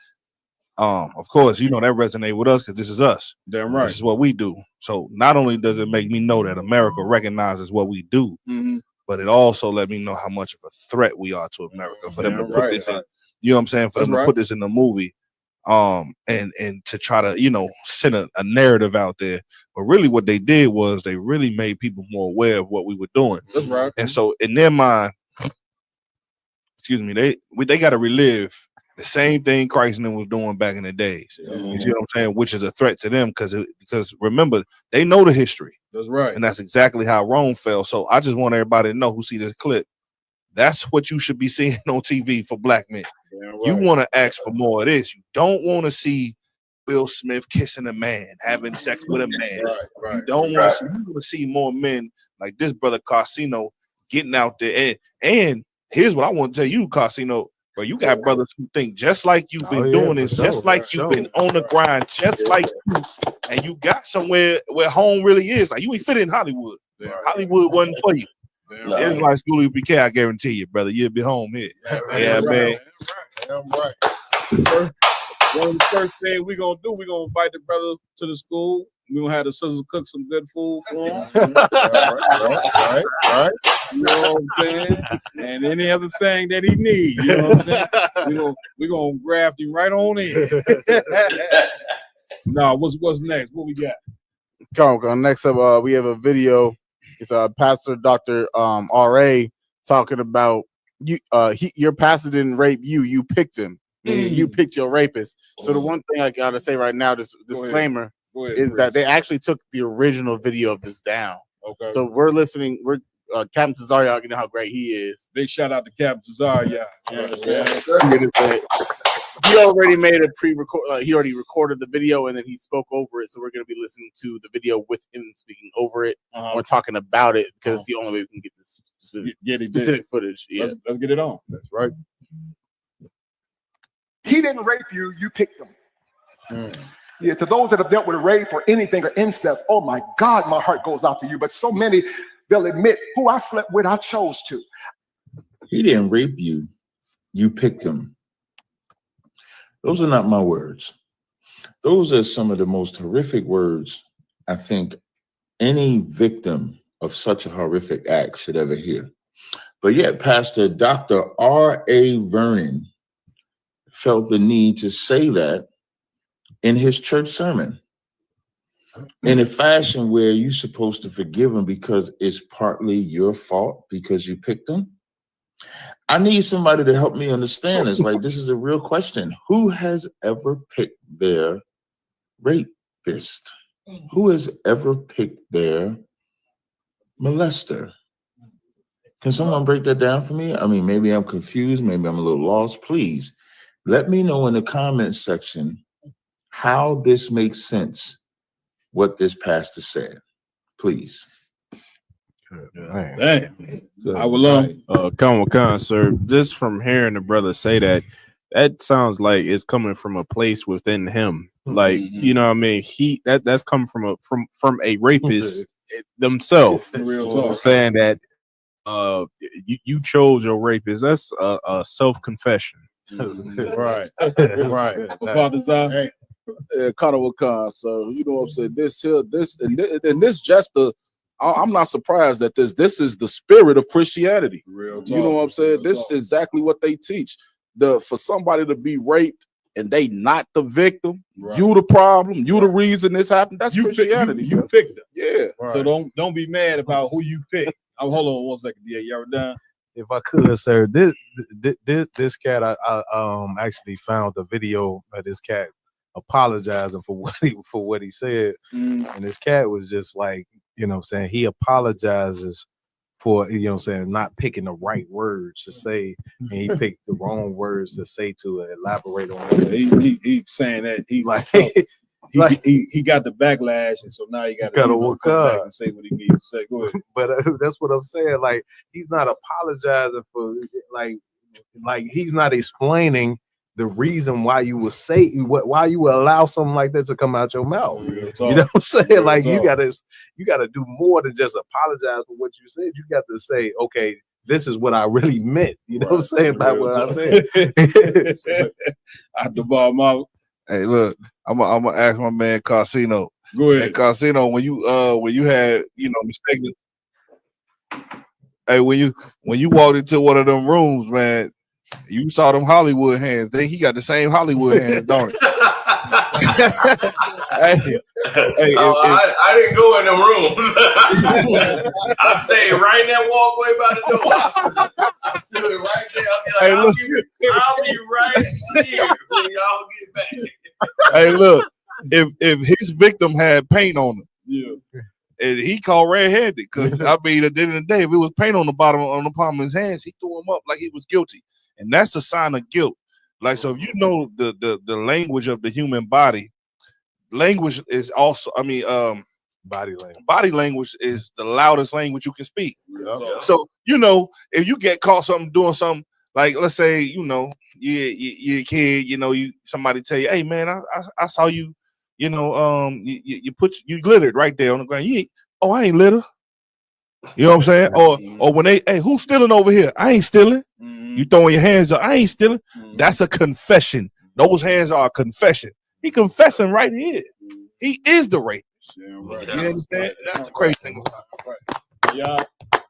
[SPEAKER 15] of course, you know, that resonated with us because this is us.
[SPEAKER 8] Damn right.
[SPEAKER 15] This is what we do. So not only does it make me know that America recognizes what we do, but it also let me know how much of a threat we are to America. For them to put this in, you know what I'm saying? For them to put this in the movie, and to try to, you know, send a narrative out there. But really what they did was they really made people more aware of what we were doing.
[SPEAKER 8] That's right.
[SPEAKER 15] And so in their mind, excuse me, they got to relive the same thing Christ and them was doing back in the days. You see what I'm saying? Which is a threat to them because remember, they know the history.
[SPEAKER 8] That's right.
[SPEAKER 15] And that's exactly how Rome fell. So I just want everybody to know who see this clip. That's what you should be seeing on TV for black men.
[SPEAKER 8] Right.
[SPEAKER 15] You want to ask for more of this. You don't want to see Will Smith kissing a man, having sex with a man.
[SPEAKER 8] Right.
[SPEAKER 15] You don't want to see, you want to see more men like this brother Carsino getting out there. And here's what I want to tell you, Carsino. Bro, you got brothers who think just like you've been doing this, just like you've been on the grind, just like you, and you got somewhere where home really is. Like you ain't fit in Hollywood. Hollywood wasn't for you. It's like school UPK, I guarantee you, brother. You'll be home here. Yeah, man.
[SPEAKER 8] Damn right. One of the first things we're gonna do, we're gonna invite the brother to the school. We're gonna have the sisters cook some good food for him. Right. You know what I'm saying? And any other thing that he needs, you know what I'm saying? We're gonna graft him right on in. No, what's next? What we got?
[SPEAKER 9] Come on, next up, we have a video. It's Pastor Dr. R.A. talking about you. Your pastor didn't rape you. You picked him. You picked your rapist. So the one thing I gotta say right now, this disclaimer, is that they actually took the original video of this down.
[SPEAKER 8] Okay.
[SPEAKER 9] So we're listening. We're Captain Cesario. You know how great he is.
[SPEAKER 8] Big shout out to Captain Cesario.
[SPEAKER 9] He already made a pre-record. He already recorded the video and then he spoke over it. So we're going to be listening to the video with him speaking over it. We're talking about it because it's the only way we can get this specific footage. Yeah.
[SPEAKER 8] Let's get it on. That's right.
[SPEAKER 21] He didn't rape you. You picked him. Yeah, to those that have dealt with rape or anything or incest, oh my God, my heart goes out to you. But so many, they'll admit who I slept with, I chose to.
[SPEAKER 22] He didn't rape you. You picked him. Those are not my words. Those are some of the most horrific words I think any victim of such a horrific act should ever hear. But yet, Pastor Dr. R.A. Vernon felt the need to say that in his church sermon in a fashion where you're supposed to forgive him because it's partly your fault because you picked him. I need somebody to help me understand this. Like, this is a real question. Who has ever picked their rapist? Who has ever picked their molester? Can someone break that down for me? I mean, maybe I'm confused. Maybe I'm a little lost. Please let me know in the comments section how this makes sense, what this pastor said. Please.
[SPEAKER 8] Damn. I will learn.
[SPEAKER 11] Come, sir. Just from hearing the brother say that, that sounds like it's coming from a place within him. Like, you know what I mean? That's coming from a rapist themselves. Saying that you chose your rapist. That's a self-confession.
[SPEAKER 14] Right. Carnival Khan, so you know what I'm saying. This just the. I'm not surprised that this is the spirit of Christianity. You know what I'm saying? This is exactly what they teach. For somebody to be raped and they not the victim, you the problem, you the reason this happened. That's Christianity.
[SPEAKER 8] You picked them.
[SPEAKER 14] Yeah.
[SPEAKER 8] So don't be mad about who you picked. Hold on 1 second. Yeah, y'all done.
[SPEAKER 16] If I could, sir, this cat, I actually found the video of this cat apologizing for what he said, and this cat was just like, you know what I'm saying, he apologizes for, you know what I'm saying, not picking the right words to say, and he picked the wrong words to say to elaborate on it.
[SPEAKER 8] He's saying that he
[SPEAKER 16] like
[SPEAKER 8] he got the backlash, and so now he got to
[SPEAKER 16] work
[SPEAKER 8] back and say what he needs to say. Go ahead.
[SPEAKER 16] But that's what I'm saying. Like, he's not apologizing for like he's not explaining the reason why you would say why you would allow something like that to come out your mouth. You know what I'm saying? Like, you gotta do more than just apologize for what you said. You got to say, okay, this is what I really meant. You know what I'm saying by what I said.
[SPEAKER 8] At the bar, mama.
[SPEAKER 15] Hey, look, I'm gonna ask my man Carsino.
[SPEAKER 8] Go ahead.
[SPEAKER 15] Hey, Carsino, when you had, you know, mistaken. Hey, when you walked into one of them rooms, man, you saw them Hollywood hands. He got the same Hollywood hands, don't he?
[SPEAKER 13] I didn't go in the rooms. I stayed right in that walkway by the door. I stood right there. I'll be right here when y'all get back.
[SPEAKER 15] Hey, look, if his victim had paint on him,
[SPEAKER 8] yeah,
[SPEAKER 15] and he called red-handed, because I mean, at the end of the day, if it was paint on the bottom on the palm of his hands, he threw him up like he was guilty, and that's a sign of guilt. Like, so if you know the language of the human body, language is also, I mean, body language is the loudest language you can speak.
[SPEAKER 5] Yeah.
[SPEAKER 15] So, you know, if you get caught doing something, like, let's say, you know, you're a kid, you know, somebody tell you, hey man, I saw you, you know, you glittered right there on the ground. I ain't litter. You know what I'm saying? Or when hey, who's stealing over here? I ain't stealing. You throwing your hands up, I ain't stealing. That's a confession. Those hands are a confession. He confessing right here. He is the rapist.
[SPEAKER 8] Yeah, right.
[SPEAKER 15] You understand? That's the crazy thing.
[SPEAKER 8] Right. Yeah, I'm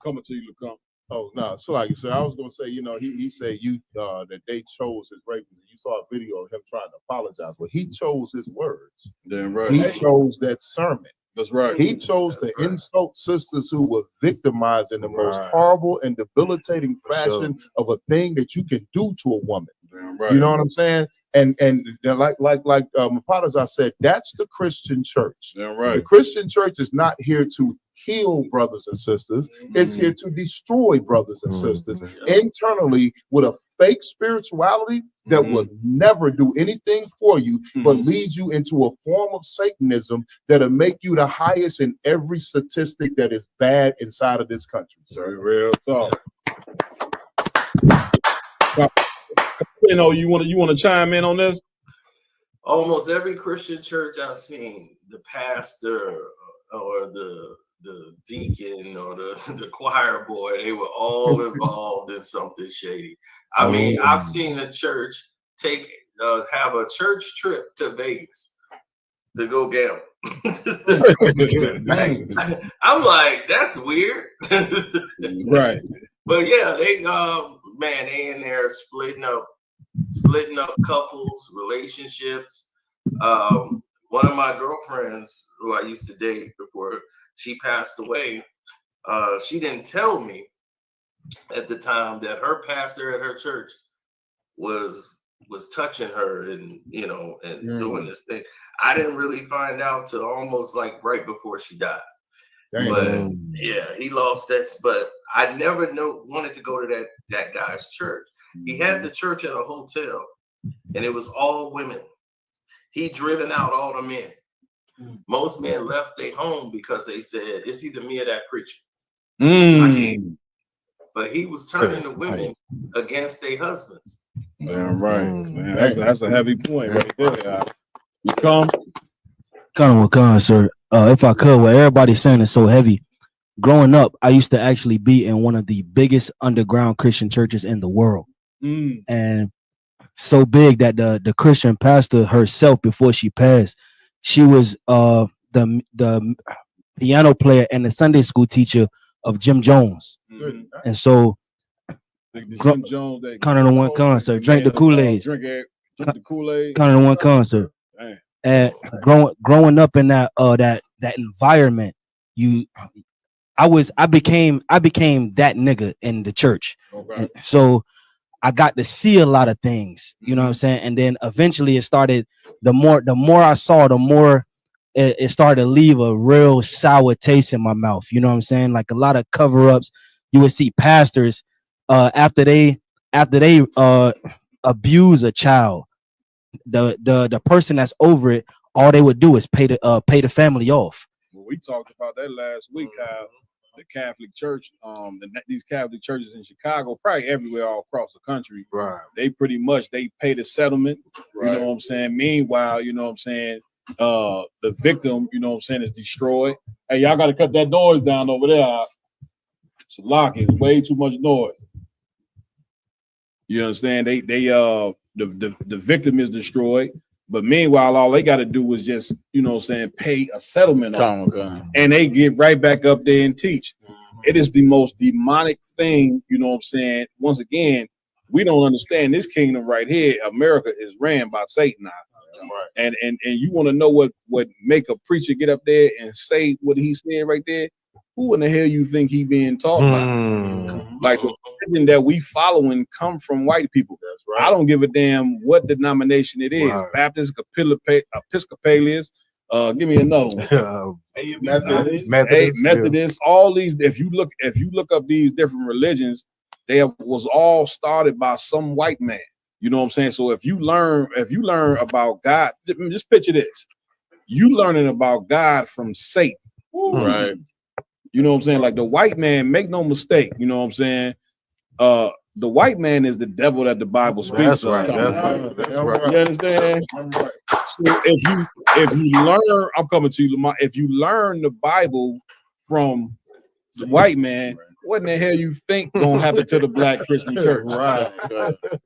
[SPEAKER 8] coming to you, Lucum.
[SPEAKER 5] Oh no, so like you said, I was gonna say, you know, he said that they chose his rapist. You saw a video of him trying to apologize. Well, he chose his words.
[SPEAKER 8] Damn right.
[SPEAKER 5] He chose that sermon.
[SPEAKER 8] That's right.
[SPEAKER 5] He chose to insult sisters who were victimized in the most horrible and debilitating fashion of a thing that you can do to a woman.
[SPEAKER 8] Damn right.
[SPEAKER 5] You know what I'm saying? And like Mapatas, I said, that's the Christian church.
[SPEAKER 8] Damn right.
[SPEAKER 5] The Christian church is not here to heal brothers and sisters. It's here to destroy brothers and sisters internally with a fake spirituality that will never do anything for you, but lead you into a form of Satanism that'll make you the highest in every statistic that is bad inside of this country. Sir,
[SPEAKER 8] real talk. You know, you want to chime in on this?
[SPEAKER 13] Almost every Christian church I've seen, the pastor or the deacon or the choir boy, they were all involved in something shady. I mean, I've seen a church have a church trip to Vegas to go gamble. I'm like, that's weird.
[SPEAKER 8] Right.
[SPEAKER 13] But yeah, they in there splitting up couples, relationships. One of my girlfriends who I used to date before she passed away, she didn't tell me at the time that her pastor at her church was touching her and doing this thing. I didn't really find out till almost like right before she died.
[SPEAKER 5] Dang.
[SPEAKER 13] But yeah, he lost that. But I never wanted to go to that guy's church. He had the church at a hotel, and it was all women. He driven out all the men. Most men left their home because they said it's either me or that preacher. But he was turning the women against their husbands.
[SPEAKER 8] Damn right, man. That's a heavy point right there. You come.
[SPEAKER 18] Sir. If I could, what everybody's saying is so heavy. Growing up, I used to actually be in one of the biggest underground Christian churches in the world. And so big that the Christian pastor herself, before she passed, she was the piano player and the Sunday school teacher of Jim Jones. And so
[SPEAKER 8] Jim Jones,
[SPEAKER 18] kind of the one concert, drank the Kool-Aid.
[SPEAKER 8] Drink the Kool-Aid.
[SPEAKER 18] Kind of the one concert.
[SPEAKER 8] Damn.
[SPEAKER 18] And growing up in that environment, I became that nigga in the church. And so I got to see a lot of things, you know what I'm saying? And then eventually it started, the more I saw, the more it started to leave a real sour taste in my mouth. You know what I'm saying? Like a lot of cover-ups. You would see pastors after they abuse a child, the person that's over it, all they would do is pay the family off.
[SPEAKER 8] Well, we talked about that last week, how the Catholic Church, these Catholic churches in Chicago, probably everywhere all across the country, they pretty much they pay the settlement. You know what I'm saying? Meanwhile, you know what I'm saying, the victim, you know what I'm saying, is destroyed. Hey, y'all got to cut that noise down over there. It's locking, way too much noise. You understand? The victim is destroyed, but meanwhile, all they got to do is just, you know what I'm saying, pay a settlement and they get right back up there and teach. It is the most demonic thing, you know what I'm saying? Once again, we don't understand this kingdom right here. America is ran by Satan now. And you want to know what make a preacher get up there and say what he said right there? Who in the hell you think he being taught by? Like the religion that we following come from white people. That's right. I don't give a damn what denomination it is. Right. Baptist, Episcopalians. Give me another one. Methodist. All these. If you look up these different religions, they was all started by some white man. You know what I'm saying? So if you learn about God, just picture this: you learning about God from Satan, right? You know what I'm saying? Like the white man, make no mistake. You know what I'm saying? The white man is the devil that the Bible speaks of. That's right. You understand? So if you learn, I'm coming to you, Lamar. If you learn the Bible from the white man, what in the hell you think gonna happen to the black Christian church? Right.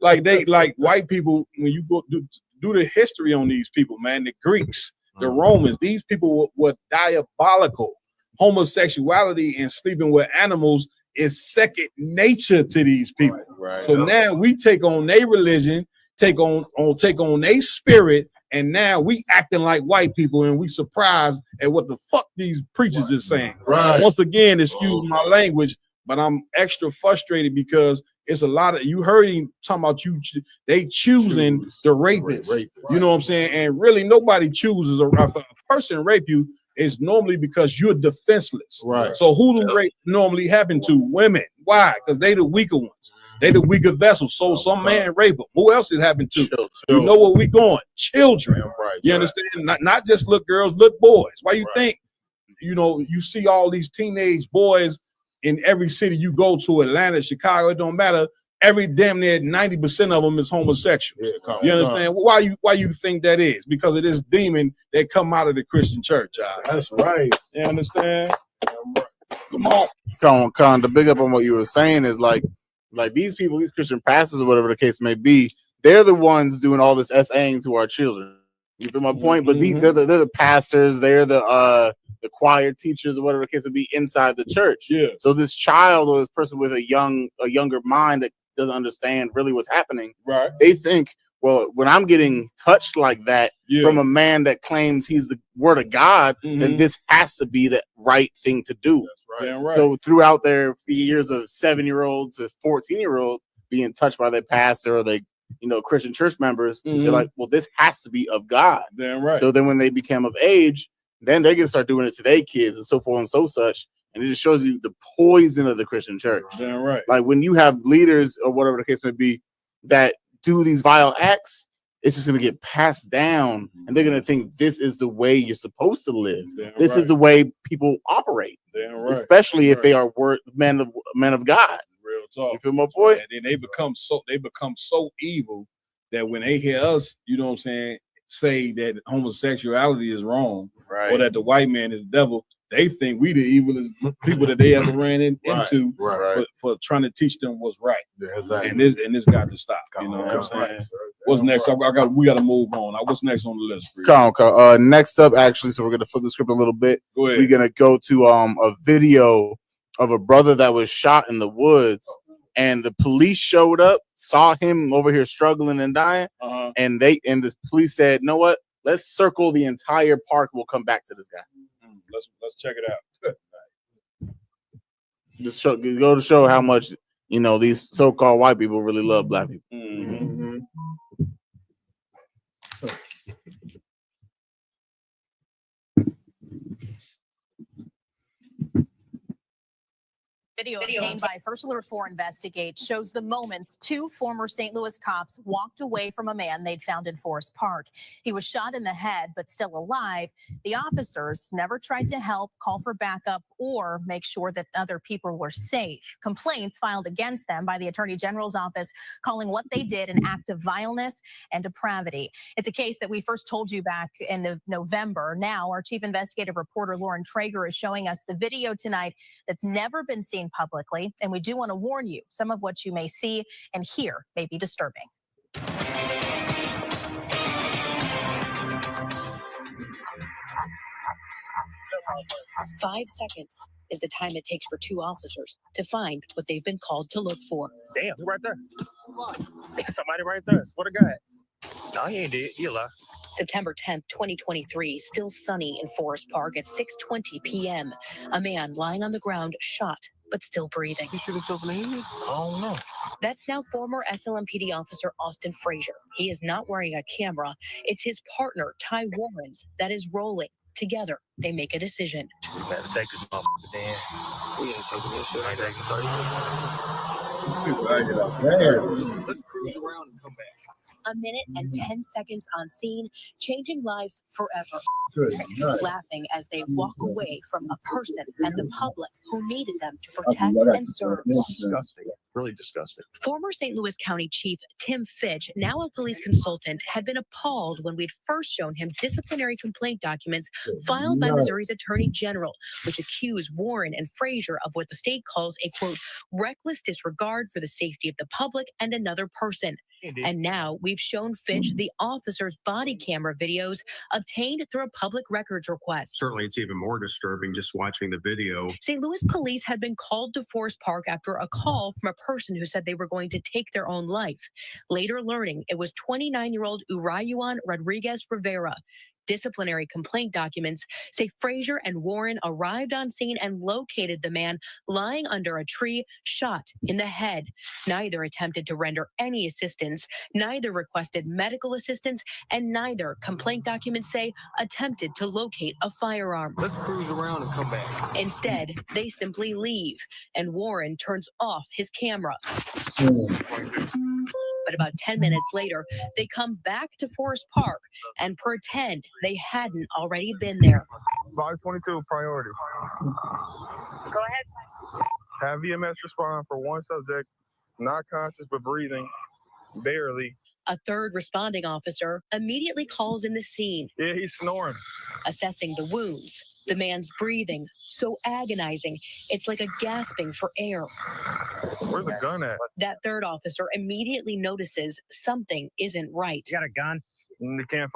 [SPEAKER 8] Like white people, when you go do the history on these people, man, the Greeks, the Romans, these people were diabolical. Homosexuality and sleeping with animals is second nature to these people. Right. So now we take on their religion, take on their spirit, and now we acting like white people, and we surprised at what the fuck these preachers is saying. Right. Once again, excuse my language, but I'm extra frustrated because it's a lot of, you heard him talking about they choosing the rapists. You know what I'm saying? And really nobody chooses a person rape you is normally because you're defenseless. Right. So who do rape normally happen to? Women. Why? Because they the weaker ones. They the weaker vessels. So some man rape them. Who else it happened to? You know where we going? Children. Right. You understand? Not just little girls, little boys. Why you think, you see all these teenage boys in every city you go to, Atlanta, Chicago, it don't matter. Every damn near 90% of them is homosexual. You understand? Why you think that is? Because of this demon that come out of the Christian church.
[SPEAKER 9] That's right.
[SPEAKER 8] You understand?
[SPEAKER 9] Come on. Con, to big up on what you were saying is like these people, these Christian pastors or whatever the case may be, they're the ones doing all this SAing to our children. You feel my point? But they're the pastors, they're the choir teachers or whatever the case would be inside the church. Yeah. So this child or this person with a younger mind that doesn't understand really what's happening. Right. They think, well, when I'm getting touched like that from a man that claims he's the word of God, then this has to be the right thing to do. That's right. Right. So throughout their years of 7-year-olds to 14-year-olds being touched by their pastor or Christian church members, they're like, well, this has to be of God. Damn right. So then when they become of age, then they can start doing it to their kids and so forth and so such. And it just shows you the poison of the Christian church. Damn right. Like when you have leaders or whatever the case may be that do these vile acts, it's just going to get passed down. And they're going to think this is the way you're supposed to live. Damn this is the way people operate. Damn right. Especially if they are men of God.
[SPEAKER 8] Real talk.
[SPEAKER 9] You feel my point?
[SPEAKER 8] And then they become so evil that when they hear us, you know what I'm saying, say that homosexuality is wrong, or that the white man is the devil, they think we the evilest people that they ever ran into for trying to teach them what's right. Yeah, exactly. And this got to stop. You know what I'm saying? What's next? We got to move on. What's next on the list?
[SPEAKER 9] Next up, actually, so we're gonna flip the script a little bit.
[SPEAKER 8] Go ahead.
[SPEAKER 9] We're gonna go to a video of a brother that was shot in the woods, and the police showed up, saw him over here struggling and dying, and the police said, "Know what? Let's circle the entire park. We'll come back to this guy."
[SPEAKER 8] Let's check it out.
[SPEAKER 9] Just go to show how much these so-called white people really love black people. Mm-hmm.
[SPEAKER 3] Video obtained by First Alert 4 Investigate shows the moments 2 former St. Louis cops walked away from a man they'd found in Forest Park. He was shot in the head, but still alive. The officers never tried to help, call for backup, or make sure that other people were safe. Complaints filed against them by the Attorney General's office, calling what they did an act of vileness and depravity. It's a case that we first told you back in November. Now, our chief investigative reporter, Lauren Traeger, is showing us the video tonight that's never been seen publicly, and we do want to warn you, some of what you may see and hear may be disturbing.
[SPEAKER 4] 5 seconds is the time it takes for 2 officers to find what they've been called to look for.
[SPEAKER 17] Damn, you're right there. Somebody right there. Swear to God. No, he ain't dead. He alive.
[SPEAKER 4] September 10th, 2023, still sunny in Forest Park at 6:20 p.m. A man lying on the ground, shot, but still breathing.
[SPEAKER 6] He should have told me. I don't know.
[SPEAKER 4] That's now former SLMPD officer Austin Frazier. He is not wearing a camera. It's his partner, Ty Warrens, that is rolling. Together, they make a decision.
[SPEAKER 6] We better take this motherfucker down. We ain't taking this shit. I ain't taking 30 minutes. Let's cruise around and come back.
[SPEAKER 4] A minute and 10 seconds on scene, changing lives forever.
[SPEAKER 5] Good night.
[SPEAKER 4] Laughing as they walk away from a person and the public who needed them to protect and serve.
[SPEAKER 6] Disgusting. Really disgusting.
[SPEAKER 4] Former St. Louis County Chief Tim Fitch, now a police consultant, had been appalled when we'd first shown him disciplinary complaint documents filed by Missouri's Attorney General, which accuse Warren and Frazier of what the state calls a, quote, reckless disregard for the safety of the public and another person.
[SPEAKER 6] Indeed.
[SPEAKER 4] And now we've shown Fitch the officer's body camera videos obtained through a public records request.
[SPEAKER 6] Certainly, it's even more disturbing just watching the video.
[SPEAKER 4] St. Louis police had been called to Forest Park after a call from a person who said they were going to take their own life. Later learning it was 29-year-old Urayuan Rodriguez Rivera. Disciplinary complaint documents say Frazier and Warren arrived on scene and located the man lying under a tree, shot in the head. Neither attempted to render any assistance, neither requested medical assistance, and neither, complaint documents say, attempted to locate a firearm.
[SPEAKER 6] Let's cruise around and come back.
[SPEAKER 4] Instead, they simply leave, and Warren turns off his camera. But about 10 minutes later, they come back to Forest Park and pretend they hadn't already been there.
[SPEAKER 7] 522 priority.
[SPEAKER 4] Go ahead.
[SPEAKER 7] Have EMS respond for one subject, not conscious but breathing, barely.
[SPEAKER 4] A third responding officer immediately calls in the scene.
[SPEAKER 7] Yeah, he's snoring.
[SPEAKER 4] Assessing the wounds. The man's breathing so agonizing, it's like a gasping for air.
[SPEAKER 7] Where's the gun at?
[SPEAKER 4] That third officer immediately notices something isn't right.
[SPEAKER 7] You got a gun? You can't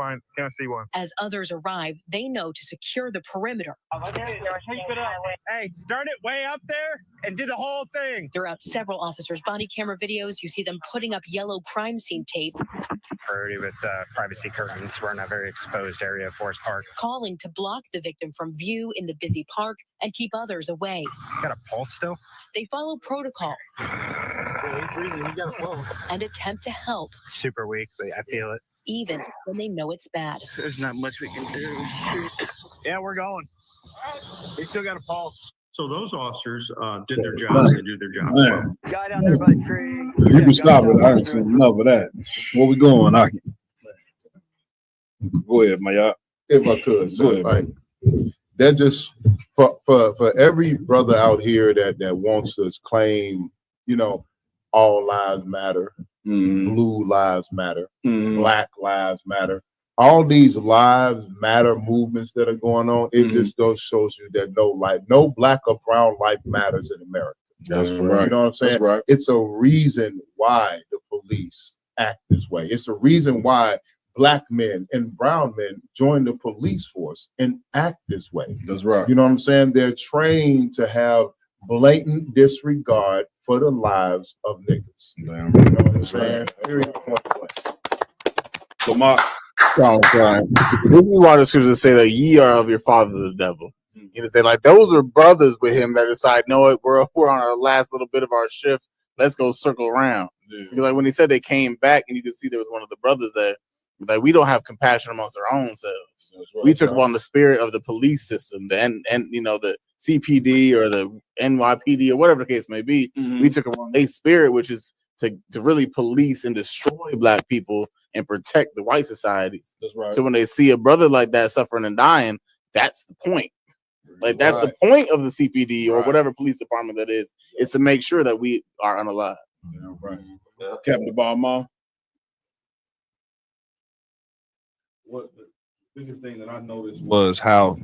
[SPEAKER 7] see one.
[SPEAKER 4] As others arrive, they know to secure the perimeter.
[SPEAKER 7] Hey, start it way up there and do the whole thing.
[SPEAKER 4] Throughout several officers' body camera videos, you see them putting up yellow crime scene tape.
[SPEAKER 23] Priority with privacy curtains. We're in a very exposed area of Forest Park.
[SPEAKER 4] Calling to block the victim from view in the busy park and keep others away.
[SPEAKER 23] Got a pulse still?
[SPEAKER 4] They follow protocol
[SPEAKER 7] Yeah, he's breathing. He got a pulse.
[SPEAKER 4] and attempt to help,
[SPEAKER 23] Super weak, but I feel it.
[SPEAKER 4] even when they know it's bad.
[SPEAKER 7] There's not much we can do. Yeah, we're going. He still got a pulse.
[SPEAKER 6] So those officers did their jobs. They do their jobs well.
[SPEAKER 7] Man, Guy down there by the tree.
[SPEAKER 8] You can stop it. I ain't seen enough of that. Where we going? I can. Go ahead, Maya.
[SPEAKER 5] If I could, so
[SPEAKER 8] Go ahead,
[SPEAKER 5] like that just for every brother out here that wants to claim, you know, all lives matter, blue lives matter, black lives matter. All these lives matter movements that are going on, it just does shows you that no black or brown life matters in America.
[SPEAKER 8] That's right.
[SPEAKER 5] You know what I'm saying?
[SPEAKER 8] That's right.
[SPEAKER 5] It's a reason why the police act this way. It's a reason why black men and brown men join the police force and act this way.
[SPEAKER 8] That's right.
[SPEAKER 5] You know what I'm saying? They're trained to have blatant disregard for the lives of niggas. You know what I'm saying? Period. Point blank.
[SPEAKER 8] So my
[SPEAKER 9] This is why the scriptures say that ye are of your father the devil. You know, say like those are brothers with him that decide, no, we're on our last little bit of our shift. Let's go circle around. Because like when he said they came back, and you can see there was one of the brothers there. Like we don't have compassion amongst our own selves.
[SPEAKER 8] Right,
[SPEAKER 9] we took upon the spirit of the police system, and you know the CPD or the NYPD or whatever the case may be. We took upon a spirit, which is to really police and destroy black people and protect the white societies.
[SPEAKER 8] That's right.
[SPEAKER 9] So when they see a brother like that suffering and dying, that's the point. Like that's the point of the CPD or whatever police department that is to make sure that we are unalive.
[SPEAKER 8] Yeah, right. Captain Balma.
[SPEAKER 15] What the biggest thing that I noticed was how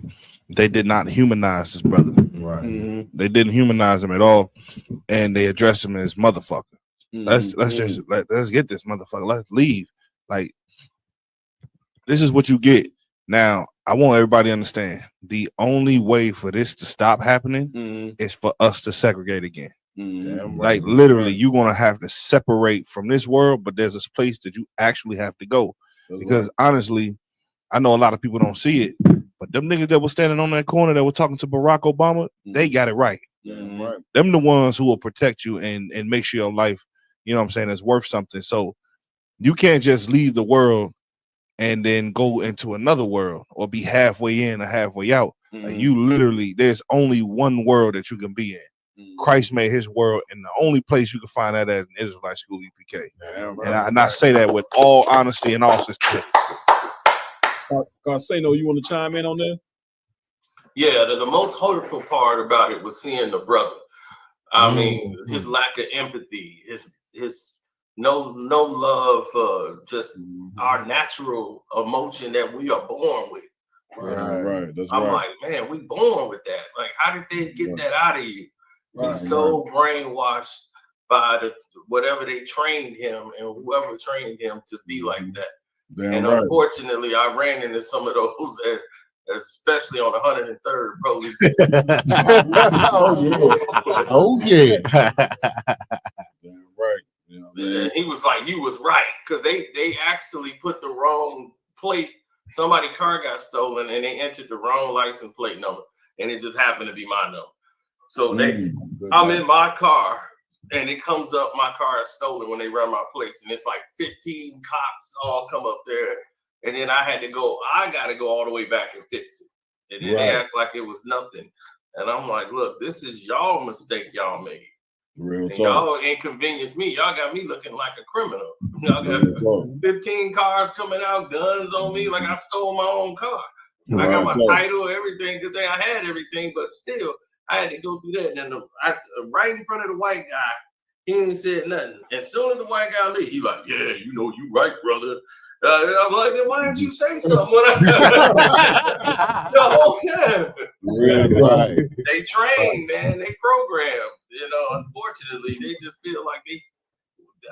[SPEAKER 15] they did not humanize this brother.
[SPEAKER 8] Right.
[SPEAKER 15] They didn't humanize him at all, and they addressed him as motherfucker. Let's get this motherfucker. Let's leave. Like this is what you get. Now I want everybody to understand the only way for this to stop happening is for us to segregate again. Like literally, you're gonna have to separate from this world, but there's this place that you actually have to go. Because honestly, I know a lot of people don't see it, but them niggas that were standing on that corner that were talking to Barack Obama, they got it right.
[SPEAKER 8] Right.
[SPEAKER 15] Them the ones who will protect you and make sure your life, you know what I'm saying, is worth something. So you can't just leave the world and then go into another world or be halfway in or halfway out. Like, you literally, there's only one world that you can be in. Christ made his world, and the only place you can find that at an Israelite school, EPK. And I say that with all honesty and all sincerity.
[SPEAKER 8] Carsano, you want to chime in on that?
[SPEAKER 13] Yeah, the most hurtful part about it was seeing the brother. I mean, his lack of empathy, his no love for just our natural emotion that we are born with.
[SPEAKER 8] Right. That's
[SPEAKER 13] I'm
[SPEAKER 8] right.
[SPEAKER 13] like, man, we born with that. Like, how did they get that out of you? He's so brainwashed by whatever they trained him and whoever trained him to be like that.
[SPEAKER 8] Damn
[SPEAKER 13] and
[SPEAKER 8] right.
[SPEAKER 13] unfortunately, I ran into some of those, especially on 103rd Police.
[SPEAKER 5] Oh yeah.
[SPEAKER 8] Damn right.
[SPEAKER 13] And he was like, you was right, because they actually put the wrong plate. Somebody's car got stolen and they entered the wrong license plate number, and it just happened to be my number. So I'm in my car, and it comes up my car is stolen when they run my plates, and it's like 15 cops all come up there, and then I got to go all the way back and fix it, and then they act like it was nothing, and I'm like, look, this is y'all mistake y'all made.
[SPEAKER 8] Real
[SPEAKER 13] And
[SPEAKER 8] talk.
[SPEAKER 13] y'all inconvenience me. Y'all got me looking like a criminal. Y'all got 15 cars coming out, guns on me, like I stole my own car. I got my title, everything. Good thing I had everything, but still, I had to go through that. And then right in front of the white guy, he ain't said nothing. As soon as the white guy leave, he like, yeah, you know, you right, brother. I'm like, then why didn't you say something? The whole time.
[SPEAKER 8] Right.
[SPEAKER 13] They train, man. They program. You know, unfortunately, they just feel like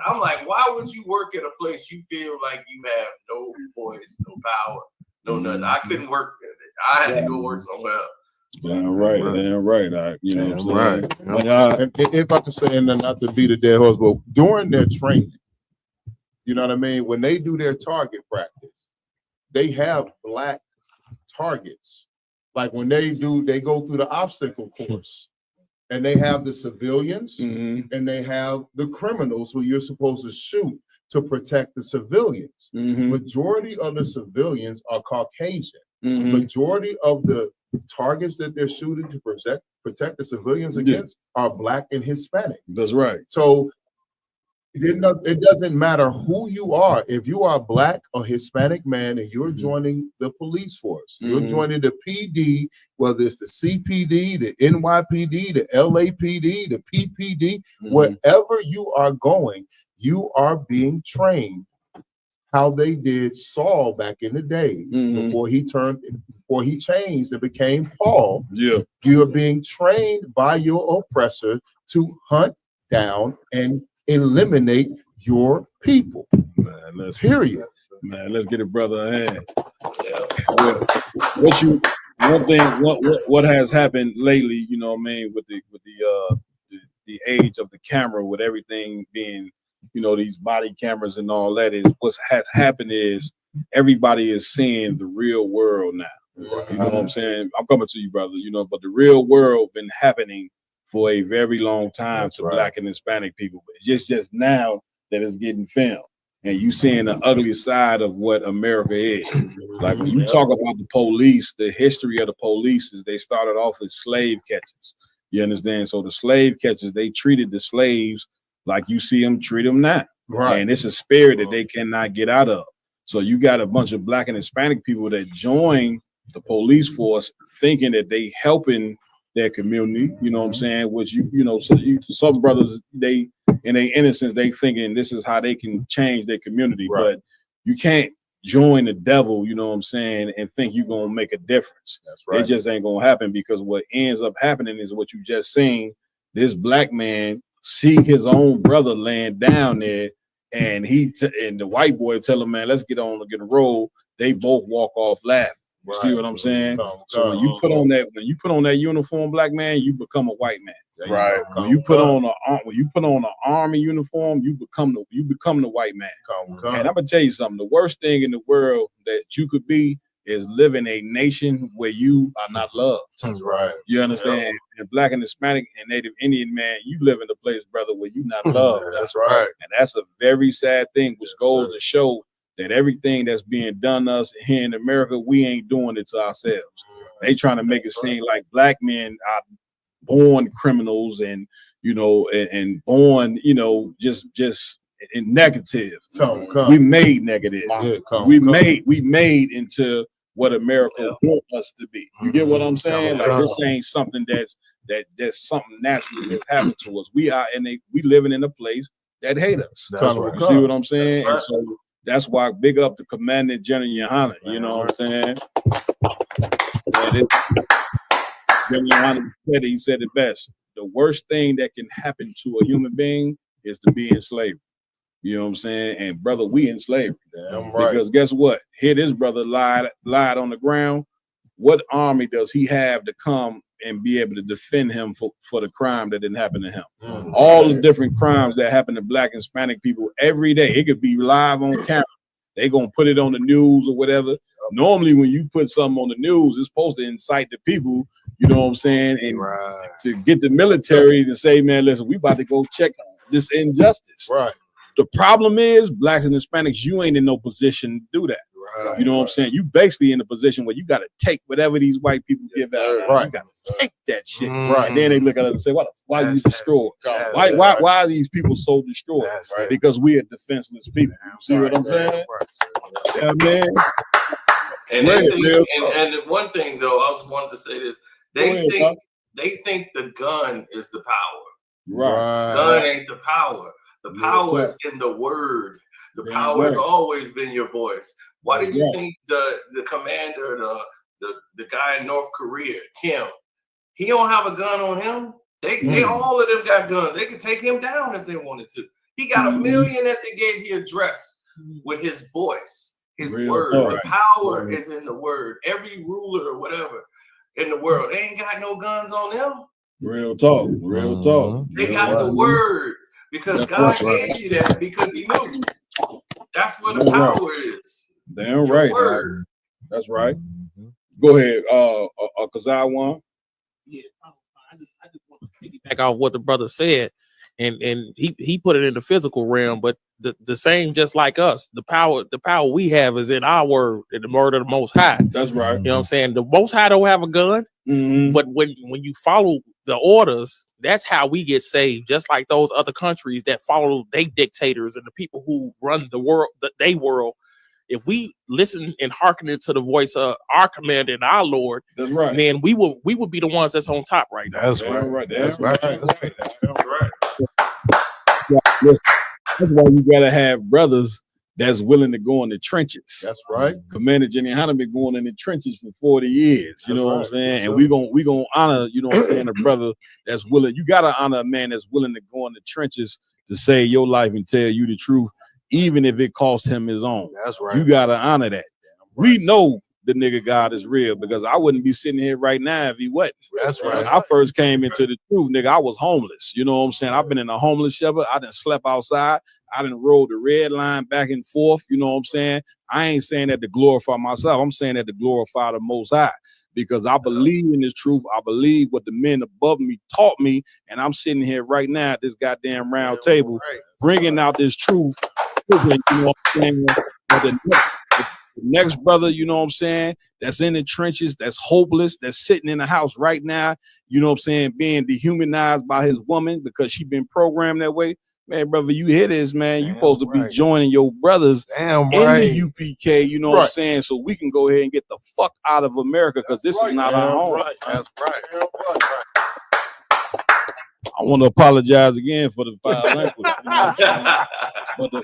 [SPEAKER 13] I'm like, why would you work at a place you feel like you have no voice, no power, no nothing? I couldn't work at it. I had to go work somewhere else.
[SPEAKER 8] Damn right. You know what I'm saying?
[SPEAKER 5] If I could say, and not to beat a dead horse, but during their training, you know what I mean? When they do their target practice, they have black targets. Like when they go through the obstacle course, and they have the civilians and they have the criminals who you're supposed to shoot to protect the civilians. Majority of the civilians are Caucasian. Majority of the targets that they're shooting to protect the civilians against are black and Hispanic.
[SPEAKER 8] That's right.
[SPEAKER 5] So it doesn't matter who you are. If you are a black or Hispanic man and you're joining the police force, you're joining the PD, whether it's the CPD, the NYPD, the LAPD, the PPD, wherever you are going, you are being trained how they did Saul back in the days before he changed and became Paul.
[SPEAKER 8] Yeah.
[SPEAKER 5] You're being trained by your oppressor to hunt down and eliminate your people.
[SPEAKER 8] Man, let's get it, brother. Man. What has happened lately, you know what I mean, with the age of the camera, with everything being, you know, these body cameras and all that, is what has happened is everybody is seeing the real world now. You know what I'm saying? I'm coming to you, brother, you know, but the real world been happening for a very long time to black and Hispanic people. But it's just now that it's getting filmed. And you seeing the ugly side of what America is. Like when you talk about the police, the history of the police is they started off as slave catchers. You understand? So the slave catchers, they treated the slaves like you see them treat them now. And it's a spirit that they cannot get out of. So you got a bunch of black and Hispanic people that join the police force thinking that they helping their community, you know what I'm saying? Which some brothers, they in their innocence, they thinking this is how they can change their community, but you can't join the devil, you know what I'm saying, and think you're gonna make a difference. That's right. It just ain't gonna happen, because what ends up happening is what you just seen. This black man see his own brother laying down there, and and the white boy tell him, man, let's get on and get a roll. They both walk off laughing. You see what I'm saying? So when you put on that uniform, black man, you become a white man.
[SPEAKER 14] Right.
[SPEAKER 8] When you put on an army uniform, you become the white man. And I'm gonna tell you something. The worst thing in the world that you could be is live in a nation where you are not loved.
[SPEAKER 5] That's right.
[SPEAKER 8] You understand? And Black and Hispanic and Native Indian, man, you live in a place, brother, where you're not loved.
[SPEAKER 16] That's right.
[SPEAKER 8] And that's a very sad thing, which goes to show that everything that's being done to us here in America, we ain't doing it to ourselves. They trying to make it seem like Black men are born criminals and, you know, and born, you know, just in negative. We made negative. We made into what America want us to be. You get what I'm saying? Like this ain't something that's something natural that's happened to us. We living in a place that hate us. You see what I'm saying? And so that's why big up to Commander General Yohana. You know what I'm saying? General Yohana said it, he said it best. The worst thing that can happen to a human being is to be in slavery. You know what I'm saying? And brother, we in slavery.
[SPEAKER 5] Damn right.
[SPEAKER 8] Because guess what? Here this brother lied on the ground. What army does he have to come and be able to defend him for the crime that didn't happen to him? All the different crimes that happen to Black and Hispanic people every day. It could be live on camera. They gonna put it on the news or whatever. Normally when you put something on the news, it's supposed to incite the people, you know what I'm saying? And to get the military to say, man, listen, we about to go check this injustice.
[SPEAKER 5] Right.
[SPEAKER 8] The problem is Blacks and Hispanics, you ain't in no position to do that. You know what I'm saying? You basically in a position where you got to take whatever these white people give out.
[SPEAKER 5] Right.
[SPEAKER 8] You got to take that shit.
[SPEAKER 5] Right.
[SPEAKER 8] And then they look at us and say, why you destroyed? Why are these people so destroyed? Because we are defenseless people. You see what I'm saying? Yeah, man.
[SPEAKER 13] And and one thing though, I just wanted to say this. They think the gun is the power.
[SPEAKER 8] Right.
[SPEAKER 13] Gun ain't the power. The power is in the word. The power has always been your voice. Why do you think the commander, the guy in North Korea, Kim, he don't have a gun on him? They all of them got guns. They could take him down if they wanted to. He got $1 million that they gave he addressed with his voice, his word. The power is in the word. Every ruler or whatever in the world, they ain't got no guns on them.
[SPEAKER 8] Real talk. Real talk.
[SPEAKER 13] They got the word. Because God gave you that because he knew. That's where the power is.
[SPEAKER 8] Damn right.
[SPEAKER 13] Word.
[SPEAKER 8] That's right. Go ahead, Kazai one.
[SPEAKER 1] Yeah, I just want to piggyback off what the brother said, and he put it in the physical realm, but the same, just like us, the power we have is in our word, in the word of the Most High.
[SPEAKER 8] That's right.
[SPEAKER 1] You know what I'm saying? The Most High don't have a gun, but when you follow the orders, that's how we get saved. Just like those other countries that follow their dictators and the people who run the world, they world. If we listen and hearken into the voice of our commander and our Lord,
[SPEAKER 8] that's right.
[SPEAKER 1] Then we would be the ones that's on top right now.
[SPEAKER 8] That's right. That's right.
[SPEAKER 13] That's right.
[SPEAKER 8] That's why you gotta have brothers that's willing to go in the trenches.
[SPEAKER 5] That's right.
[SPEAKER 8] Commander Jenny Hanna been going in the trenches for 40 years. You know what I'm saying? And we gonna honor, you know what I'm saying, a brother that's willing. You gotta honor a man that's willing to go in the trenches to save your life and tell you the truth, even if it cost him his own.
[SPEAKER 16] That's right.
[SPEAKER 8] You gotta honor that. We know the nigga God is real, because I wouldn't be sitting here right now if he wasn't.
[SPEAKER 16] That's right.
[SPEAKER 8] When I first came into the truth, nigga, I was homeless. You know what I'm saying? I've been in a homeless shelter. I done slept outside. I done rode the red line back and forth. You know what I'm saying? I ain't saying that to glorify myself. I'm saying that to glorify the Most High, because I believe in this truth. I believe what the men above me taught me, and I'm sitting here right now at this goddamn round table, bringing out this truth. You know what I'm saying? The next brother, you know what I'm saying, that's in the trenches, that's hopeless, that's sitting in the house right now, you know what I'm saying, being dehumanized by his woman because she been programmed that way. Man, brother, you hear this, man. You supposed to be joining your brothers in the UPK, you know what I'm saying, so we can go ahead and get the fuck out of America, because this is not our home.
[SPEAKER 13] That's right.
[SPEAKER 8] I want to apologize again for the foul language. You know what I'm saying?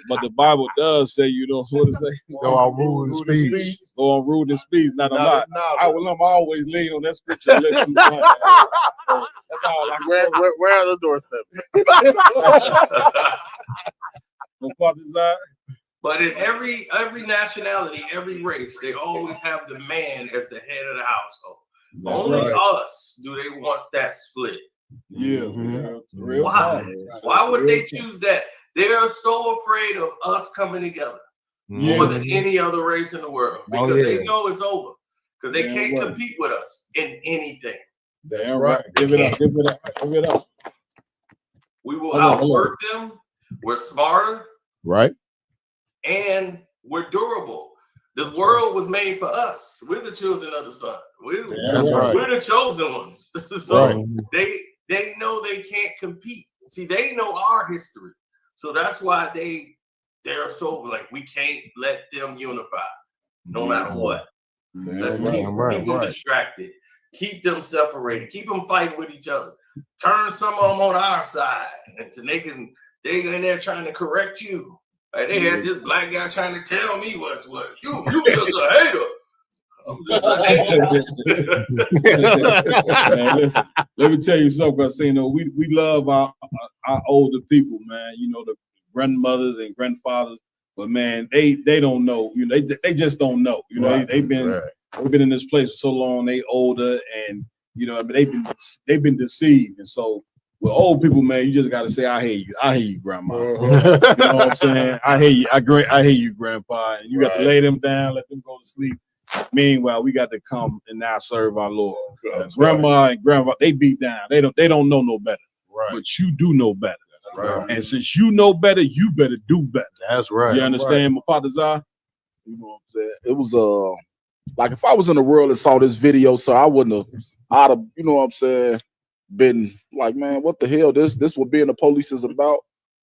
[SPEAKER 8] But the Bible does say, you know what it say?
[SPEAKER 16] Go on rude speech.
[SPEAKER 8] Go on rude and speech, not a lot. I'm always lean on that scripture. That's all I
[SPEAKER 9] Where are the doorsteps?
[SPEAKER 13] But in every nationality, every race, they always have the man as the head of the household.
[SPEAKER 8] That's
[SPEAKER 13] Only
[SPEAKER 8] right.
[SPEAKER 13] us do they want that split.
[SPEAKER 8] Yeah.
[SPEAKER 13] Why? Why would they choose that? They are so afraid of us coming together. more than any other race in the world because they know it's over because they can't compete with us in anything.
[SPEAKER 8] Damn right. Give it up. Give it up. Give it up.
[SPEAKER 13] We will outwork them. We're smarter.
[SPEAKER 5] Right.
[SPEAKER 13] And we're durable. The world was made for us. We're the children of the sun. We're the chosen ones. So they know they can't compete. See, they know our history. So that's why they're so like, we can't let them unify no matter what. Let's keep them distracted. Keep them separated. Keep them fighting with each other. Turn some of them on our side. And so they in there trying to correct you. Like they had this black guy trying to tell me what's what. You just a hater. I'm just a hater.
[SPEAKER 8] Man, listen, let me tell you something, because we love our older people, man. You know, the grandmothers and grandfathers, but man, they don't know. You know, they just don't know. You know, they've been in this place for so long. They older, and you know, I mean, they've been deceived, and so. With old people, man, you just gotta say, "I hear you, Grandma." You know what I'm saying? I hear you, I hear you, Grandpa. And you got to lay them down, let them go to sleep. Meanwhile, we got to come and now serve our Lord. Grandma and Grandpa, they beat down. They don't know no better. Right. But you do know better. Right. And since you know better, you better do better.
[SPEAKER 9] That's right.
[SPEAKER 8] You understand, my Father Zah?
[SPEAKER 14] You know what I'm saying? It was like if I was in the world and saw this video, so I'd have, you know what I'm saying, been like, man, what the hell? This what being the police is about.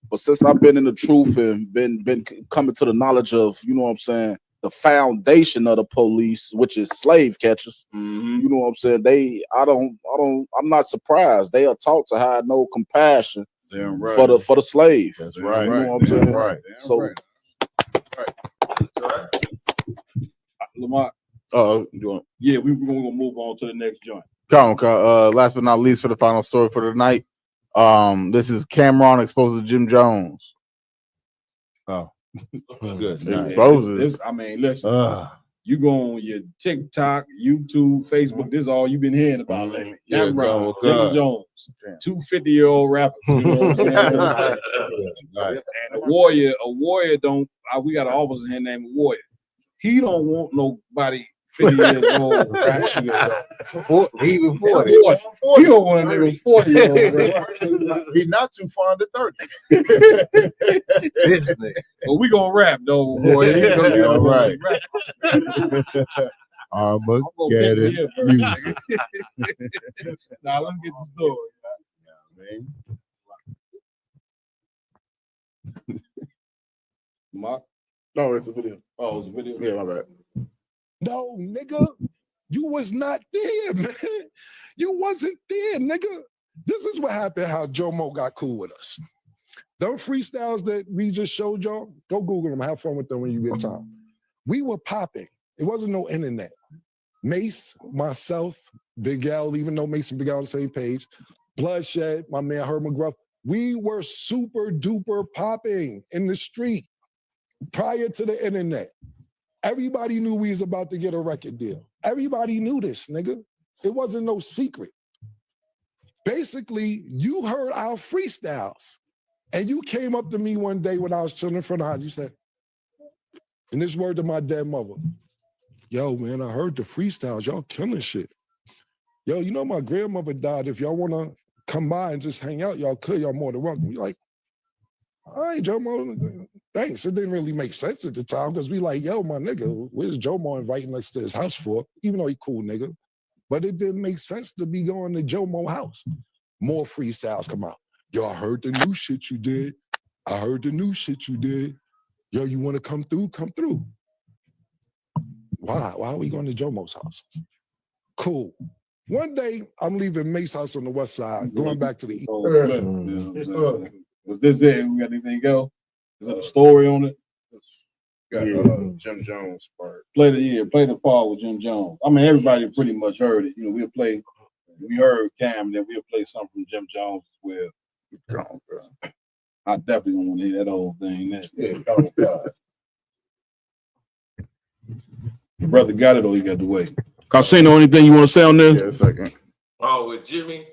[SPEAKER 14] But since I've been in the truth and been coming to the knowledge of, you know what I'm saying, the foundation of the police, which is slave catchers. You know what I'm saying? I'm not surprised. They are taught to have no compassion for the slave.
[SPEAKER 5] That's right.
[SPEAKER 14] You know what I'm saying?
[SPEAKER 5] Right.
[SPEAKER 14] So
[SPEAKER 8] Lamar.
[SPEAKER 14] Yeah,
[SPEAKER 8] we're gonna move on to the next joint.
[SPEAKER 14] Last but not least, for the final story for the night, this is Cameron exposes Jim Jones.
[SPEAKER 5] Oh, good.
[SPEAKER 14] Exposes.
[SPEAKER 8] I mean, listen. You go on your TikTok, YouTube, Facebook. This is all you've been hearing about lately. Cameron, Jim Jones, 250-year-old rappers. You know what I'm saying? And a warrior don't. We got an officer here named Warrior. He don't want nobody 50 years old.
[SPEAKER 5] Even 40.
[SPEAKER 8] He don't want a nigga 40 years old.
[SPEAKER 5] He's not too fond of 30.
[SPEAKER 8] This nigga. But we gonna rap though, boy.
[SPEAKER 5] All right. Armageddon music.
[SPEAKER 8] Now let's get the story. Mark?
[SPEAKER 14] No, it's a video.
[SPEAKER 8] Oh, it's a video?
[SPEAKER 14] Yeah, my bad.
[SPEAKER 10] No, nigga, you was not there, man. You wasn't there, nigga. This is what happened, how Jomo got cool with us. Those freestyles that we just showed y'all, go Google them, have fun with them when you get time. We were popping. It wasn't no internet. Mace, myself, Big L, even though Mace and Big L on the same page, Bloodshed, my man Herb McGruff, we were super duper popping in the street prior to the internet. Everybody knew we was about to get a record deal. Everybody knew this, nigga. It wasn't no secret. Basically, you heard our freestyles, and you came up to me one day when I was chilling in front of the house. You said, and this word to my dead mother, yo, man, I heard the freestyles. Y'all killing shit. Yo, you know my grandmother died. If y'all want to come by and just hang out, y'all could. Y'all more than welcome. We like, all right, Jomo, thanks. It didn't really make sense at the time because we like, yo, my nigga, where's Jomo inviting us to his house for? Even though he cool nigga. But it didn't make sense to be going to Jomo house. More freestyles come out. Yo, I heard the new shit you did. I heard the new shit you did. Yo, you want to come through? Come through. Why? Why are we going to Jomo's house? Cool. One day, I'm leaving Mace's house on the west side, going back to the east.
[SPEAKER 8] Was this it? We got anything else? Is that a story on it?
[SPEAKER 5] Got Jim Jones part.
[SPEAKER 8] Play the part with Jim Jones. I mean, everybody pretty much heard it. You know, we heard Cam, and then we'll play something from Jim Jones as well. I definitely don't want to hear that whole thing. Your brother got it, or he got to wait. Casino, anything you want to say on this?
[SPEAKER 14] Yeah, a second.
[SPEAKER 13] Oh, with Jimmy?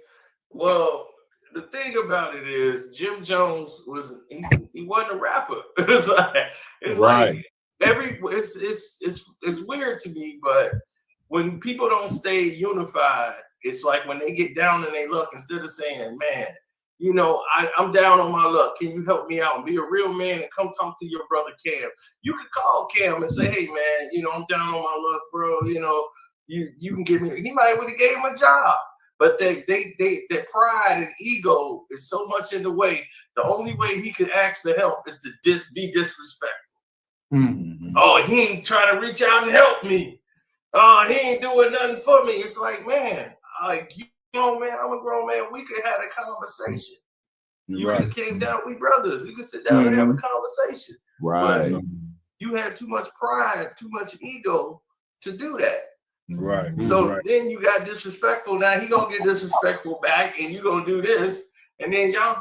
[SPEAKER 13] Well, the thing about it is Jim Jones he wasn't a rapper. It's like it's weird to me, but when people don't stay unified, it's like when they get down in their luck, instead of saying, man, you know, I'm down on my luck. Can you help me out and be a real man and come talk to your brother Cam? You could call Cam and say, hey man, you know, I'm down on my luck, bro. You know, you can give me. He might would have gave him a job, but their pride and ego is so much in the way. The only way he could ask for help is to be disrespectful.
[SPEAKER 8] Mm-hmm.
[SPEAKER 13] Oh, he ain't trying to reach out and help me. Oh, he ain't doing nothing for me. It's like, man, like you know, man, I'm a grown man. We could have a conversation. You could have came down. We brothers. You could sit down and have a conversation.
[SPEAKER 8] Right.
[SPEAKER 13] But you had too much pride, too much ego to do that.
[SPEAKER 8] Right.
[SPEAKER 13] So then you got disrespectful. Now he gonna get disrespectful back, and you gonna do this. And then y'all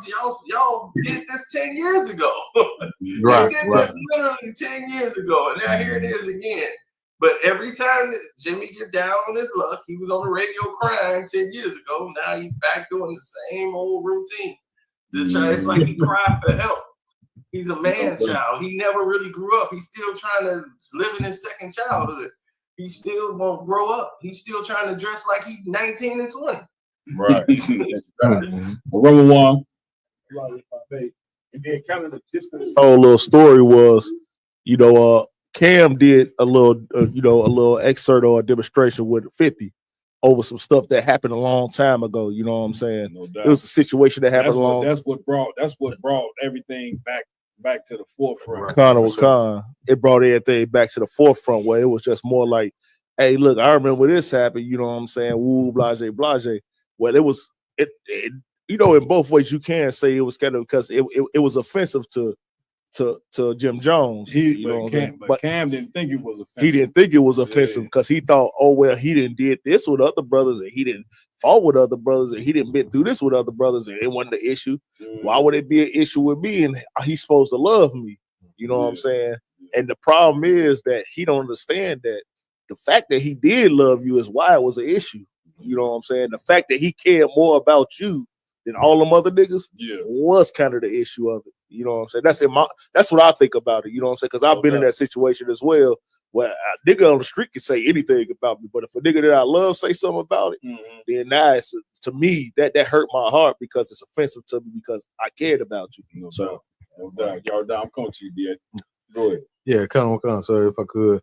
[SPEAKER 13] did this 10 years ago.
[SPEAKER 14] Right.
[SPEAKER 13] They did this literally 10 years ago, and now here it is again. But every time that Jimmy get down on his luck, he was on the radio crying 10 years ago. Now he's back doing the same old routine. It's like he cried for help. He's a man child. He never really grew up. He's still trying to live in his second childhood. He still won't grow up. He's still trying to dress like he's 19 and 20.
[SPEAKER 8] Right. Number one.
[SPEAKER 17] And then kind of the gist of this whole little story was, you know, Cam did a little excerpt or a demonstration with 50 over some stuff that happened a long time ago. You know what I'm saying?
[SPEAKER 8] No doubt.
[SPEAKER 17] It was a situation that happened
[SPEAKER 8] That's what brought everything back to the forefront.
[SPEAKER 17] It brought everything back to the forefront where it was just more like, hey, look, I remember when this happened. You know what I'm saying? Woo, blase, blase. Well, it was you know, in both ways you can say it was kind of because it was offensive to Jim Jones.
[SPEAKER 8] But Cam didn't think it was offensive.
[SPEAKER 17] He didn't think it was offensive because he thought, oh well, he didn't did this with other brothers and he didn't fought with other brothers and he didn't been through this with other brothers and it wasn't the issue. Why would it be an issue with me and he's supposed to love me? You know what I'm saying? And the problem is that he don't understand that the fact that he did love you is why it was an issue. You know what I'm saying? The fact that he cared more about you than all them other niggas was kind of the issue of it. You know what I'm saying? That's what I think about it. You know what I'm saying? Because I've been in that situation as well, where a nigga on the street can say anything about me, but if a nigga that I love say something about it, then now it's, to me that hurt my heart because it's offensive to me because I cared about you.
[SPEAKER 8] No doubt. Y'all down. I'm coming to you, DA. Go ahead.
[SPEAKER 16] Yeah, come on. Sorry if I could.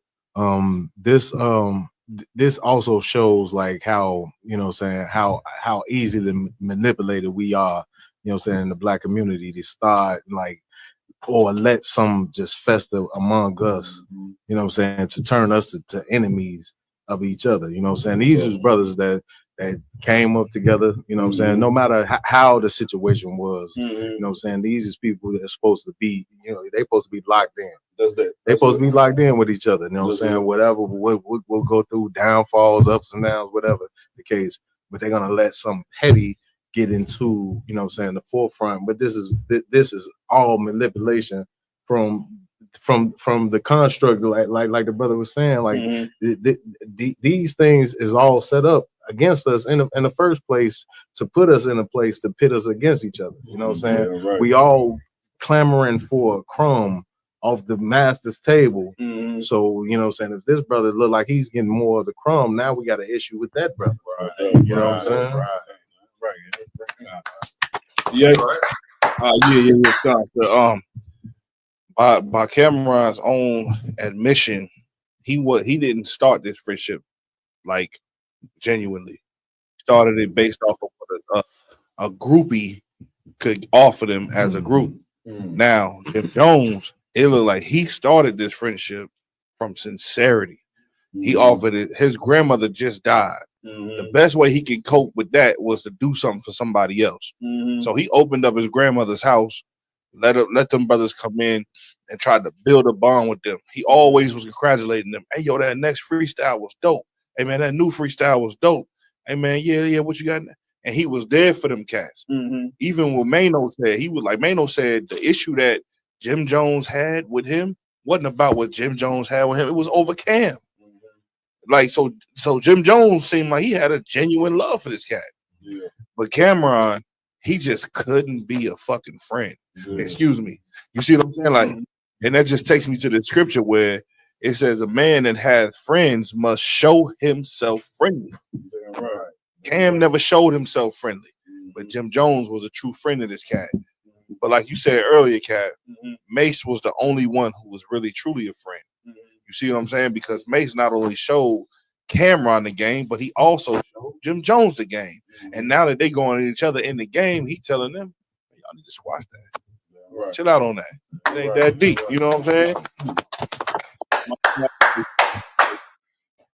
[SPEAKER 16] This also shows like how, you know what I'm saying, how easily manipulated we are, you know what I'm saying, in the black community to start like or let some just fester among us, you know what I'm saying, to turn us to enemies of each other. You know what I'm saying? These are brothers that came up together, you know what I'm saying, no matter how the situation was, you know what I'm saying, these is people that are supposed to be, you know, they supposed to be locked in. They're supposed to be locked in with each other, you know what I'm saying, whatever, we'll go through downfalls, ups and downs, whatever the case, but they're going to let some petty get into, you know what I'm saying, the forefront. But this is all manipulation from the construct, like the brother was saying, like these things is all set up against us in the first place to put us in a place to pit us against each other. You know what I'm saying? We all clamoring for a crumb off the master's table. So, you know what I'm saying, if this brother look like he's getting more of the crumb, now we got an issue with that brother. You know what I'm saying?
[SPEAKER 15] By Cameron's own admission, he didn't start this friendship like genuinely. Started it based off of what a groupie could offer them as a group. Now, Jim Jones, it looked like he started this friendship from sincerity. He offered it. His grandmother just died. The best way he could cope with that was to do something for somebody else. So he opened up his grandmother's house, let them brothers come in and tried to build a bond with them. He always was congratulating them. Hey, yo, that next freestyle was dope. Hey, man, that new freestyle was dope. Hey, man, yeah, what you got? And he was there for them cats. Even what Mano said, he was like, Mano said the issue that Jim Jones had with him wasn't about what Jim Jones had with him. It was over Cam. Like, so Jim Jones seemed like he had a genuine love for this cat. But Cameron, he just couldn't be a fucking friend. Excuse me. You see what I'm saying? Like, And that just takes me to the scripture where it says a man that has friends must show himself friendly.
[SPEAKER 8] Right.
[SPEAKER 15] Cam never showed himself friendly, but Jim Jones was a true friend of this cat. But like you said earlier, Cat, Mace was the only one who was really truly a friend. You see what I'm saying? Because Mace not only showed Cameron the game, but he also showed Jim Jones the game. And now that they going at each other in the game, he telling them, y'all need to squash that.
[SPEAKER 8] Right.
[SPEAKER 15] Chill out on that. It ain't that deep. You know what I'm saying?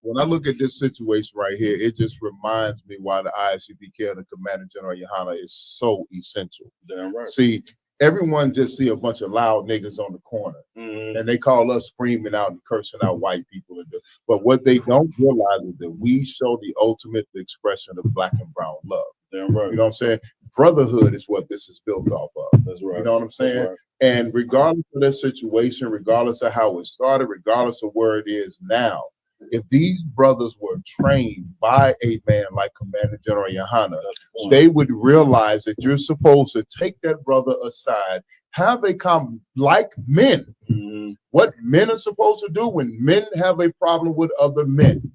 [SPEAKER 5] When I look at this situation right here, it just reminds me why the ISUPK and the Commander General Yohana is so essential.
[SPEAKER 8] Damn right.
[SPEAKER 5] See, everyone just see a bunch of loud niggas on the corner, and they call us screaming out and cursing out white people. But what they don't realize is that we show the ultimate expression of Black and brown love.
[SPEAKER 8] Damn right.
[SPEAKER 5] You know what I'm saying? Brotherhood is what this is built off of.
[SPEAKER 8] That's right.
[SPEAKER 5] You know what I'm saying?
[SPEAKER 8] Right.
[SPEAKER 5] And regardless of their situation, regardless of how it started, regardless of where it is now, if these brothers were trained by a man like Commander General Yohana, they would realize that you're supposed to take that brother aside, have a like men. What men are supposed to do when men have a problem with other men,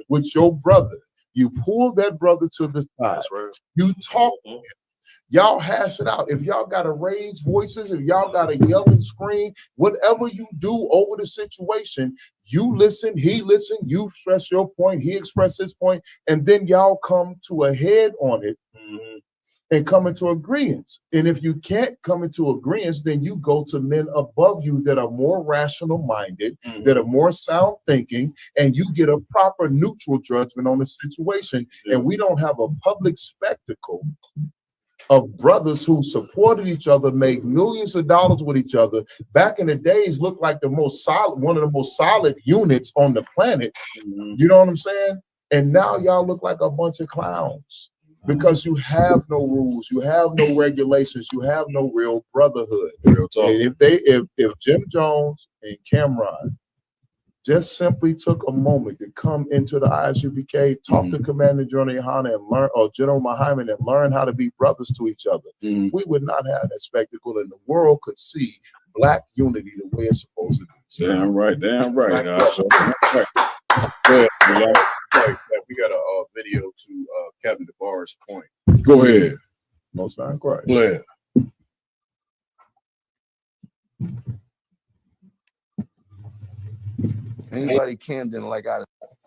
[SPEAKER 5] with your brother, you pull that brother to the side. You talk to him. Y'all hash it out. If y'all got to raise voices, if y'all got to yell and scream, whatever you do over the situation, you listen, he listen, you express your point, he express his point, and then y'all come to a head on it and come into agreement. And if you can't come into agreement, then you go to men above you that are more rational minded, that are more sound thinking, and you get a proper neutral judgment on the situation. And we don't have a public spectacle of brothers who supported each other, made millions of dollars with each other. Back in the days, looked like the most solid, one of the most solid units on the planet. You know what I'm saying? And now y'all look like a bunch of clowns because you have no rules, you have no regulations, you have no real brotherhood. And if Jim Jones and Cameron just simply took a moment to come into the ISUPK, talk to Commander General Yohana and learn, or General Muhammad, and learn how to be brothers to each other, we would not have that spectacle, and the world could see Black unity the way it's supposed to be.
[SPEAKER 8] Damn right, damn right.
[SPEAKER 11] We got a video to Captain DeBar's point.
[SPEAKER 8] Go ahead.
[SPEAKER 5] Most time, correct.
[SPEAKER 8] Go ahead.
[SPEAKER 12] Anybody Cam didn't like,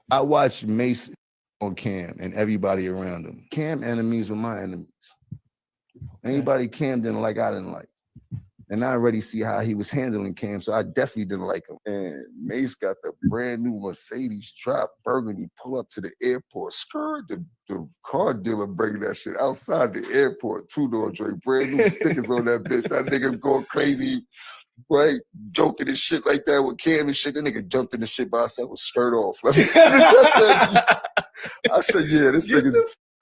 [SPEAKER 12] I watched Mace on Cam and everybody around him. Cam enemies were my enemies. Anybody Cam didn't like, I didn't like. And I already see how he was handling Cam, so I definitely didn't like him. And Mace got the brand new Mercedes drop burgundy, pull up to the airport, skirt the car dealer bringing that shit outside the airport, two-door joint, brand new stickers on that bitch. That nigga going crazy, right? Joking and shit like that with Cam and shit. That nigga jumped in the shit by himself with skirt off. I said, yeah, this nigga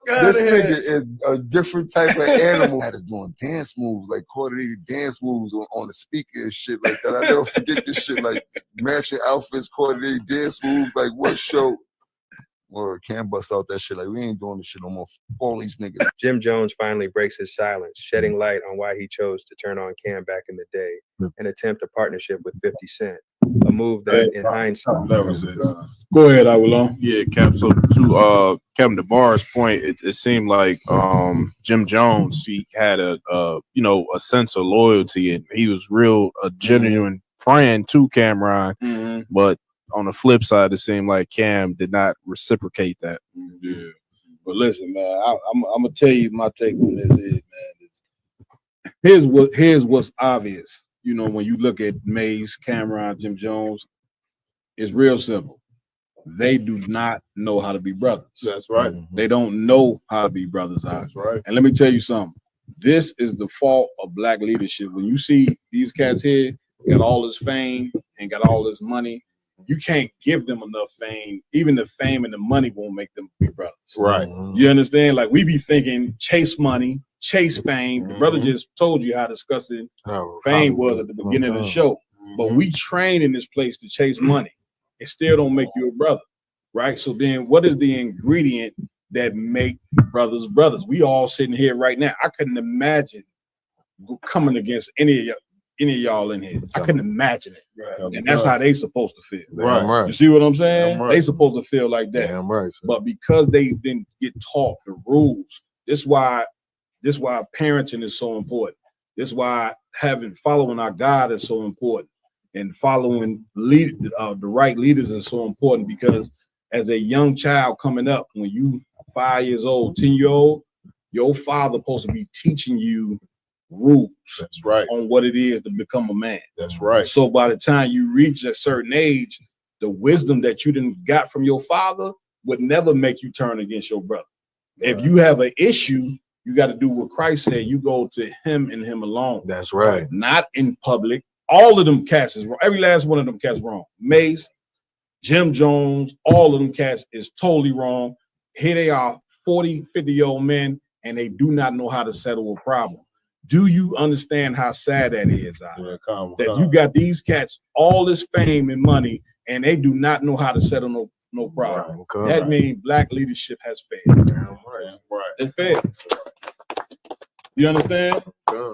[SPEAKER 12] is a different type of animal. That is doing dance moves, like coordinated dance moves on the speaker and shit like that. I never forget this shit, like matching outfits, coordinated dance moves, like what show? Or Cam bust out that shit, like we ain't doing this shit no more. All these niggas.
[SPEAKER 19] Jim Jones finally breaks his silence, shedding light on why he chose to turn on Cam back in the day and attempt a partnership with 50 Cent. A move that, in hindsight,
[SPEAKER 8] Go ahead, I will on.
[SPEAKER 11] Yeah, Cap. So to Captain DeBar's point, it seemed like Jim Jones, he had a sense of loyalty, and he was a genuine friend to Cameron. But on the flip side, it seemed like Cam did not reciprocate that.
[SPEAKER 8] Yeah. But listen, man, I'm gonna tell you my take on this is, man, here's what's obvious. You know, when you look at Mace, Cameron, Jim Jones, it's real simple. They do not know how to be brothers.
[SPEAKER 5] That's right.
[SPEAKER 8] They don't know how to be brothers.
[SPEAKER 5] That's right.
[SPEAKER 8] And let me tell you something. This is the fault of Black leadership. When you see these cats here got all this fame and got all this money, you can't give them enough fame. Even the fame and the money won't make them be brothers.
[SPEAKER 5] Right.
[SPEAKER 8] You understand? Like we be thinking chase money, chase fame. The brother just told you how disgusting fame was at the beginning of the show. But we train in this place to chase money. It still don't make you a brother. Right. So then what is the ingredient that make brothers brothers? We all sitting here right now. I couldn't imagine coming against any of any of y'all in here. I couldn't imagine it.
[SPEAKER 16] Right.
[SPEAKER 8] And that's how they supposed to feel.
[SPEAKER 16] Damn right.
[SPEAKER 8] You see what I'm saying?
[SPEAKER 16] Damn right.
[SPEAKER 8] They supposed to feel like that.
[SPEAKER 16] Damn right.
[SPEAKER 8] But because they didn't get taught the rules, this why parenting is so important. This is why following our God is so important, and following the right leaders is so important, because as a young child coming up, when you 5 years old, 10-year-old, your father supposed to be teaching you rules.
[SPEAKER 5] That's right.
[SPEAKER 8] On what it is to become a man.
[SPEAKER 5] That's right.
[SPEAKER 8] So by the time you reach a certain age, the wisdom that you didn't got from your father would never make you turn against your brother. Right. If you have an issue, you got to do what Christ said. You go to him and him alone.
[SPEAKER 16] That's right.
[SPEAKER 8] Not in public. All of them cats is wrong. Every last one of them cats wrong. Mace, Jim Jones, all of them cats is totally wrong. Here they are, 40, 50-year-old men, and they do not know how to settle a problem. Do you understand how sad that is? That you got these cats all this fame and money, and they do not know how to settle no problem. That means black leadership has failed.
[SPEAKER 5] Right.
[SPEAKER 8] It failed. You understand?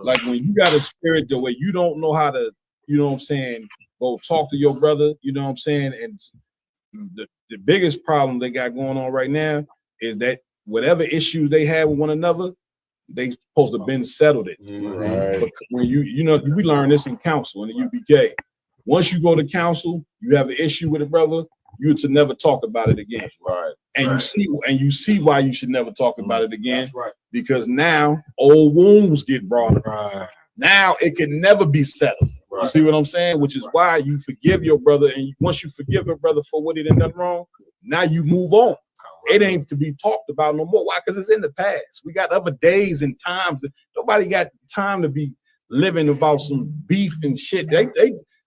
[SPEAKER 8] Like when you got a spirit the way you don't know how to, you know what I'm saying, go talk to your brother, you know what I'm saying? And the biggest problem they got going on right now is that whatever issues they have with one another, they supposed to have been settled it.
[SPEAKER 5] Right.
[SPEAKER 8] But when you know, we learn this in council in the UBK. Once you go to council, you have an issue with a brother, you to never talk about it again.
[SPEAKER 5] Right.
[SPEAKER 8] And you see why you should never talk about it again.
[SPEAKER 5] That's right.
[SPEAKER 8] Because now old wounds get brought up.
[SPEAKER 16] Right.
[SPEAKER 8] Now it can never be settled.
[SPEAKER 5] Right.
[SPEAKER 8] You see what I'm saying? Which is why you forgive your brother, and once you forgive your brother for what he done done wrong, now you move on. It ain't to be talked about no more. Why? Because it's in the past. We got other days and times. Nobody got time to be living about some beef and shit. They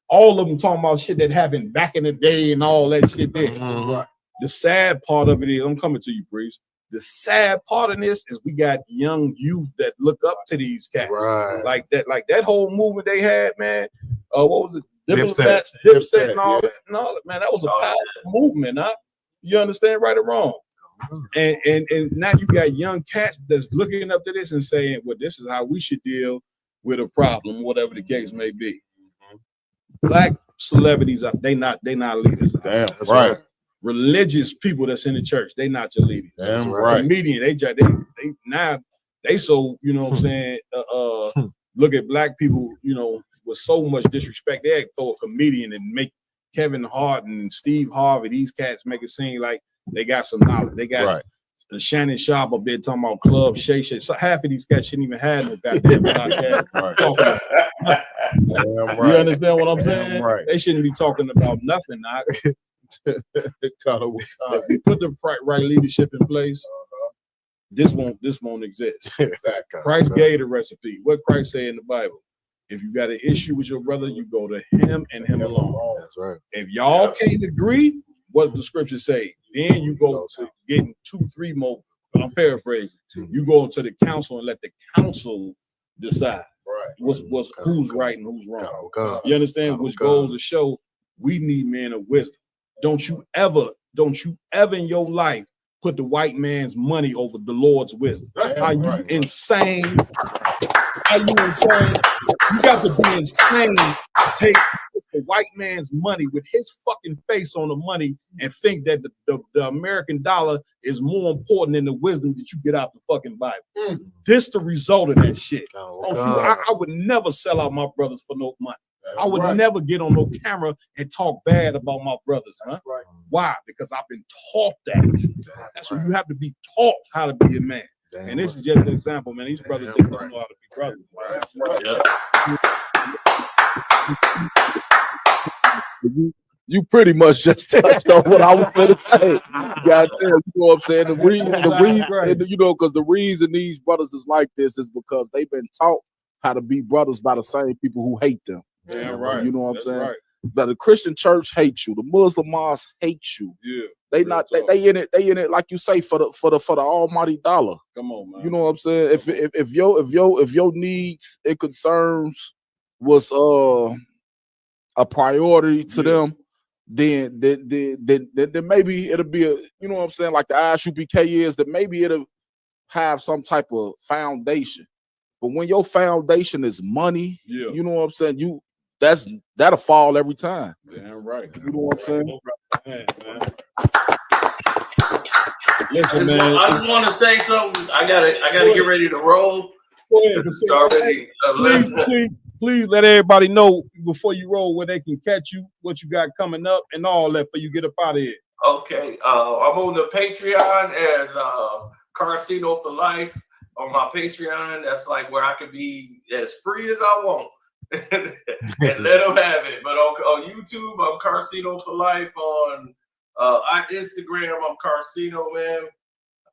[SPEAKER 8] all of them talking about shit that happened back in the day and all that shit there.
[SPEAKER 16] Mm-hmm.
[SPEAKER 8] The sad part of it is, I'm coming to you, Breeze. The sad part of this is we got young youth that look up to these cats.
[SPEAKER 16] Right.
[SPEAKER 8] Like that whole movement they had, man. What was it?
[SPEAKER 16] Dipset.
[SPEAKER 8] Dipset and all that. Man, that was a powerful movement, huh? You understand, right or wrong? And now you got young cats that's looking up to this and saying, well, this is how we should deal with a problem, whatever the case may be. Black celebrities, they not leaders.
[SPEAKER 5] Damn right.
[SPEAKER 8] Religious people that's in the church, they not your leaders.
[SPEAKER 5] Damn right.
[SPEAKER 8] Comedian, they now they so, you know what I'm saying, look at black people, you know, with so much disrespect. They throw a comedian and make Kevin Hart and Steve Harvey, these cats make it seem like they got some knowledge. They got Shannon Sharp up there talking about Club Shay Shay. So half of these cats shouldn't even have no goddamn podcast. You understand what I'm saying?
[SPEAKER 5] Right.
[SPEAKER 8] They shouldn't be talking about nothing. If we put the right leadership in place, this won't exist.
[SPEAKER 5] Exactly.
[SPEAKER 8] Christ gave the recipe. What Christ say in the Bible? If you got an issue with your brother, you go to him and him alone.
[SPEAKER 16] That's right.
[SPEAKER 8] If y'all can't agree, what the scripture say, then you go to getting 2, 3 more. I'm paraphrasing. You go to the council and let the council decide who's right and who's wrong. You understand? Which goes to show we need men of wisdom. Don't you ever in your life put the white man's money over the Lord's wisdom. Are you insane? Are you insane? You got to be insane to take the white man's money with his fucking face on the money and think that the American dollar is more important than the wisdom that you get out the fucking Bible. This the result of that shit. I would never sell out my brothers for no money. I would never get on no camera and talk bad about my brothers, huh? Why? Because I've been taught that. That's what you have to be taught how to be a man. And this is just an example, man. These brothers just don't know how to be brothers.
[SPEAKER 14] You pretty much just touched on what I was going to say. Goddamn, you know what I'm saying? The reason, you know, because the reason these brothers is like this is because they've been taught how to be brothers by the same people who hate them.
[SPEAKER 8] Yeah, right.
[SPEAKER 14] You know what I'm
[SPEAKER 8] That's
[SPEAKER 14] saying?
[SPEAKER 8] right.
[SPEAKER 14] That the Christian church hates you, the Muslim mosque hates you.
[SPEAKER 8] Yeah.
[SPEAKER 14] They in it, like you say, for the almighty dollar.
[SPEAKER 8] Come on, man.
[SPEAKER 14] You know what I'm saying? If your needs and concerns was a priority to them, then maybe it'll be you know what I'm saying, like the ISUPK is, that maybe it'll have some type of foundation. But when your foundation is money,
[SPEAKER 8] Yeah.
[SPEAKER 14] you know what I'm saying? That'll fall every time.
[SPEAKER 8] Damn right.
[SPEAKER 14] You know what I'm saying?
[SPEAKER 8] Man.
[SPEAKER 13] I
[SPEAKER 8] Listen,
[SPEAKER 13] just,
[SPEAKER 8] man.
[SPEAKER 13] I just want to say something. I gotta get ready to roll.
[SPEAKER 8] Go ahead.
[SPEAKER 13] It's already 11.
[SPEAKER 8] Please let everybody know before you roll where they can catch you, what you got coming up, and all that before you get up out of here.
[SPEAKER 13] Okay, I'm on the Patreon as Carcino for Life on my Patreon. That's like where I can be as free as I want and let them have it. But on YouTube, I'm Carcino for Life. On Instagram, I'm Carcino, man.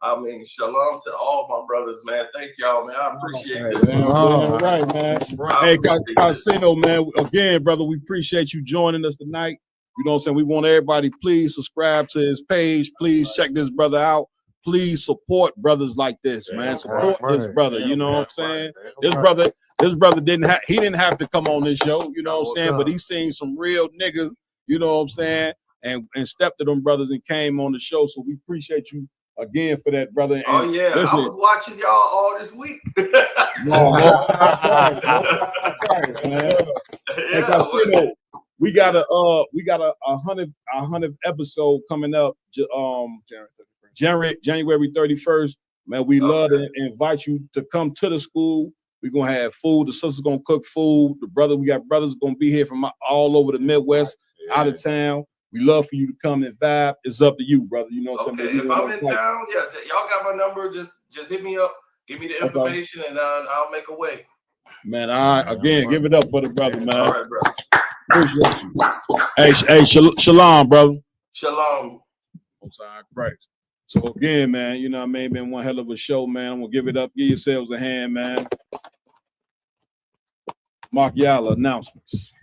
[SPEAKER 13] I mean, shalom to all my brothers, man. Thank y'all, man. I appreciate this.
[SPEAKER 8] Damn right, man. Hey, Casino, man. Again, brother, we appreciate you joining us tonight. You know what I'm saying? We want everybody, please subscribe to his page. Please check this brother out. Please support brothers like this, man. Support this brother. You know what I'm saying? This brother didn't have to come on this show. You know what I'm saying? But he seen some real niggas. You know what I'm saying? And stepped to them brothers and came on the show. So we appreciate you again for that, brother. And
[SPEAKER 13] Oh yeah,
[SPEAKER 8] listen,
[SPEAKER 13] I was watching y'all all this week.
[SPEAKER 8] we got a 100th episode coming up. January 31st. Man, we love to invite you to come to the school. We're gonna have food. The sisters gonna cook food. We got brothers gonna be here from all over the Midwest, out of town. We love for you to come and vibe. It's up to you, brother. You know what I'm saying?
[SPEAKER 13] If I'm in town, yeah, y'all got my number. Just hit me up. Give me the information, and I'll make a way.
[SPEAKER 8] Man, again, give it up for the brother, man.
[SPEAKER 13] All right, bro.
[SPEAKER 8] Appreciate you. Hey, shalom, brother.
[SPEAKER 13] Shalom.
[SPEAKER 8] I'm sorry, Christ. So again, man, you know what I mean? Been one hell of a show, man. I'm gonna give it up. Give yourselves a hand, man. Mark Yala announcements.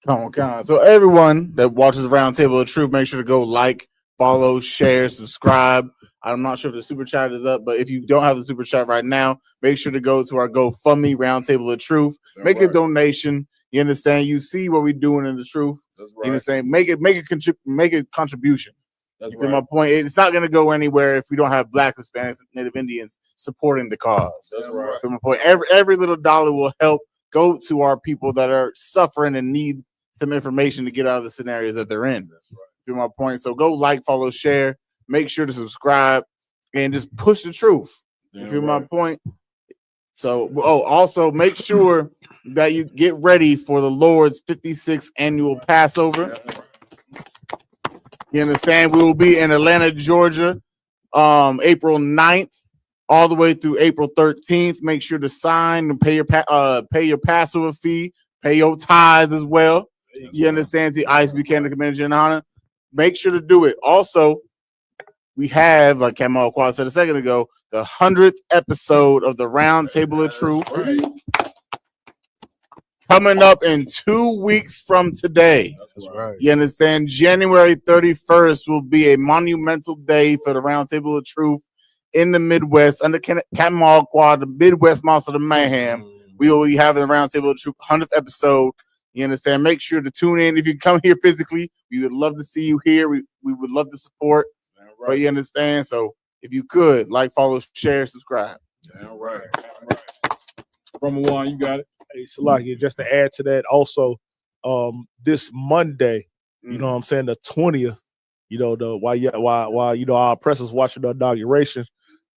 [SPEAKER 9] Come on. So everyone that watches the Round Table of Truth, make sure to go like, follow, share, subscribe. I'm not sure if the super chat is up, but if you don't have the super chat right now, make sure to go to our GoFundMe, Round Table of Truth. Make a donation. You understand? You see what we're doing in the truth.
[SPEAKER 8] That's
[SPEAKER 9] right. You understand? Make a contribution. That's right. My point. It's not going to go anywhere if we don't have Blacks, Hispanics, Native Indians supporting the cause.
[SPEAKER 8] That's right.
[SPEAKER 9] My point. Every little dollar will help go to our people that are suffering and need some information to get out of the scenarios that they're in. That's right. My point. So go like, follow, share. Make sure to subscribe and just push the truth. You feel my point? So, also make sure that you get ready for the Lord's 56th annual Passover. You understand? We will be in Atlanta, Georgia, April 9th, all the way through April 13th. Make sure to sign and pay your Passover fee, pay your tithes as well. You understand? The Ice Buchanan Convention Honor. Make sure to do it. Also, we have, like Kamal Quad said a second ago, the 100th episode of the Round Table of Truth coming up in 2 weeks from today.
[SPEAKER 16] That's right.
[SPEAKER 9] You understand? January 31st will be a monumental day for the Round Table of Truth in the Midwest under Kamal Quad, the Midwest Monster of Mayhem. We will be having the Round Table of Truth 100th episode. You understand? Make sure to tune in. If you come here physically, we would love to see you here. We would love to support. Right. But you understand? So if you could, like, follow, share, subscribe.
[SPEAKER 8] All right. From one, you got it.
[SPEAKER 17] Hey, Salaki, just to add to that, also, this Monday, you know what I'm saying, the 20th, you know, while you know our oppressors watching the inauguration,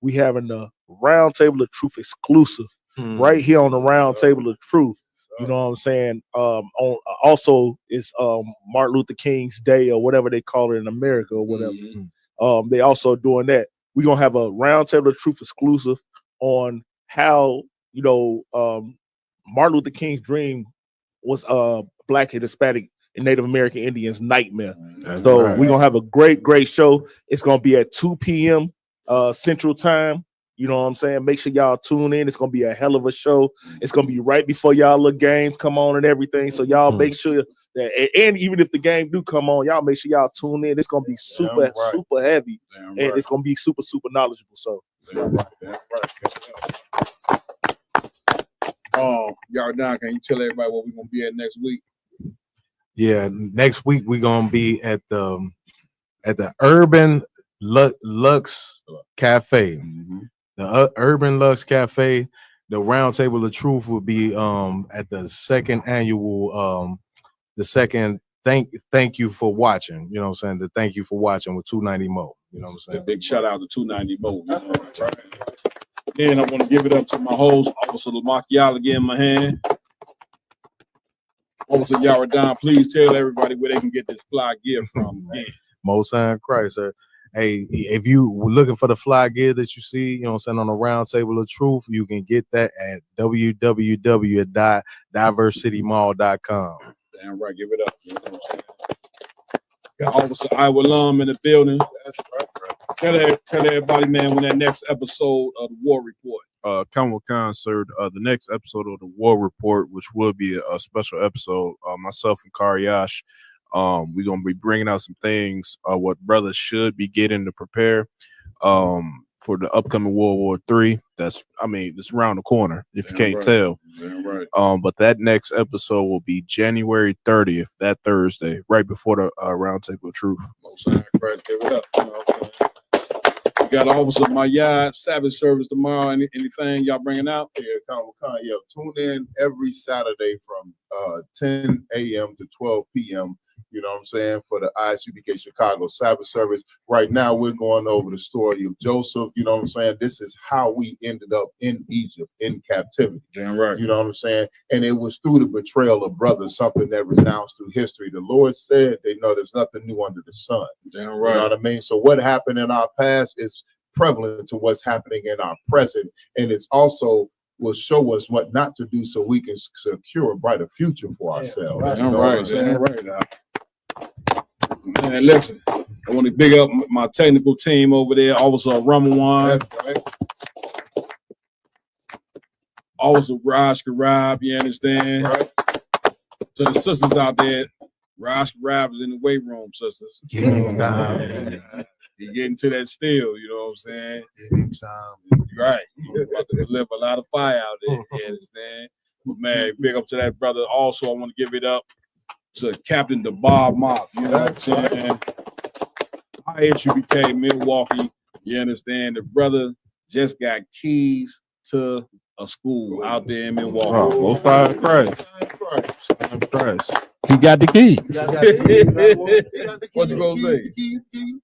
[SPEAKER 17] we having the Round Table of Truth exclusive right here on the Round Table of Truth. You know what I'm saying? Also, it's Martin Luther King's Day or whatever they call it in America or whatever. They also doing that. We're gonna have a Round Table of Truth exclusive on how, you know, Martin Luther King's dream was Black and Hispanic and Native American Indians' nightmare. So we're gonna have a great show. It's gonna be at 2 p.m. Central Time. You know what I'm saying? Make sure y'all tune in. It's gonna be a hell of a show. It's gonna be right before y'all little games come on and everything. So y'all make sure that, and even if the game do come on, y'all make sure y'all tune in. It's gonna be super heavy, and it's gonna be super knowledgeable. So,
[SPEAKER 8] y'all down. Can you tell everybody what we're gonna be at next week?
[SPEAKER 16] Yeah, next week we're gonna be at the Urban Lux Cafe. The Urban Lux Cafe. the round table of truth will be at the second annual the second thank you for watching. You know what I'm saying? The thank you for watching with 290 Mo. You know what I'm saying?
[SPEAKER 8] Big shout out to 290 Mo. Again, I want to give it up to my host, Officer Lamakial, again in my hand. Officer Yaradan, please tell everybody where they can get this fly gear from.
[SPEAKER 16] Most High Christ, sir. Hey, if you were looking for the fly gear that you see, you know what I'm saying, on the round table of truth, you can get that at www.diversitymall.com.
[SPEAKER 8] Damn right, give it up. Got Officer Iowa Lum in the building. That's right. Tell everybody, man, when that next episode of the War Report.
[SPEAKER 11] Come sir. The next episode of the War Report, which will be a special episode, myself and Karyash, we're gonna be bringing out some things what brothers should be getting to prepare for the upcoming World War III. It's around the corner if you can't tell.
[SPEAKER 8] Damn right.
[SPEAKER 11] But that next episode will be January 30th, that Thursday, right before the Roundtable of Truth.
[SPEAKER 8] Most High Christ, give it up. We got Officer Mayad Sabbath service tomorrow. Anything y'all bringing out?
[SPEAKER 5] Yeah, tune in every Saturday from 10 a.m. to 12 p.m. You know what I'm saying, for the ISUBK Chicago Sabbath service. Right now, we're going over the story of Joseph. You know what I'm saying? This is how we ended up in Egypt in captivity.
[SPEAKER 8] Damn right.
[SPEAKER 5] You know what I'm saying? And it was through the betrayal of brothers, something that resounds through history. The Lord said, they know there's nothing new under the sun.
[SPEAKER 8] Damn right.
[SPEAKER 5] You know what I mean? So what happened in our past is prevalent to what's happening in our present. And it's also will show us what not to do so we can secure a brighter future for ourselves.
[SPEAKER 8] Right.
[SPEAKER 5] You know what I'm saying?
[SPEAKER 8] Man, listen, I want to big up my technical team over there, Officer Ramawan.
[SPEAKER 5] That's right.
[SPEAKER 8] Officer Raj Karab, you understand?
[SPEAKER 5] Right.
[SPEAKER 8] To the sisters out there, Raj Karab is in the weight room, sisters. You get into that steel, you know what I'm saying? Right. You're about to deliver a lot of fire out there, you understand? But man, big up to that brother. Also, I want to give it up to Captain DeBob Moth, you know what I'm saying? ISUBK Milwaukee, you understand? The brother just got keys to a school out there in Milwaukee.
[SPEAKER 15] Oh, Most High Christ. He got the keys.
[SPEAKER 8] What you gonna say?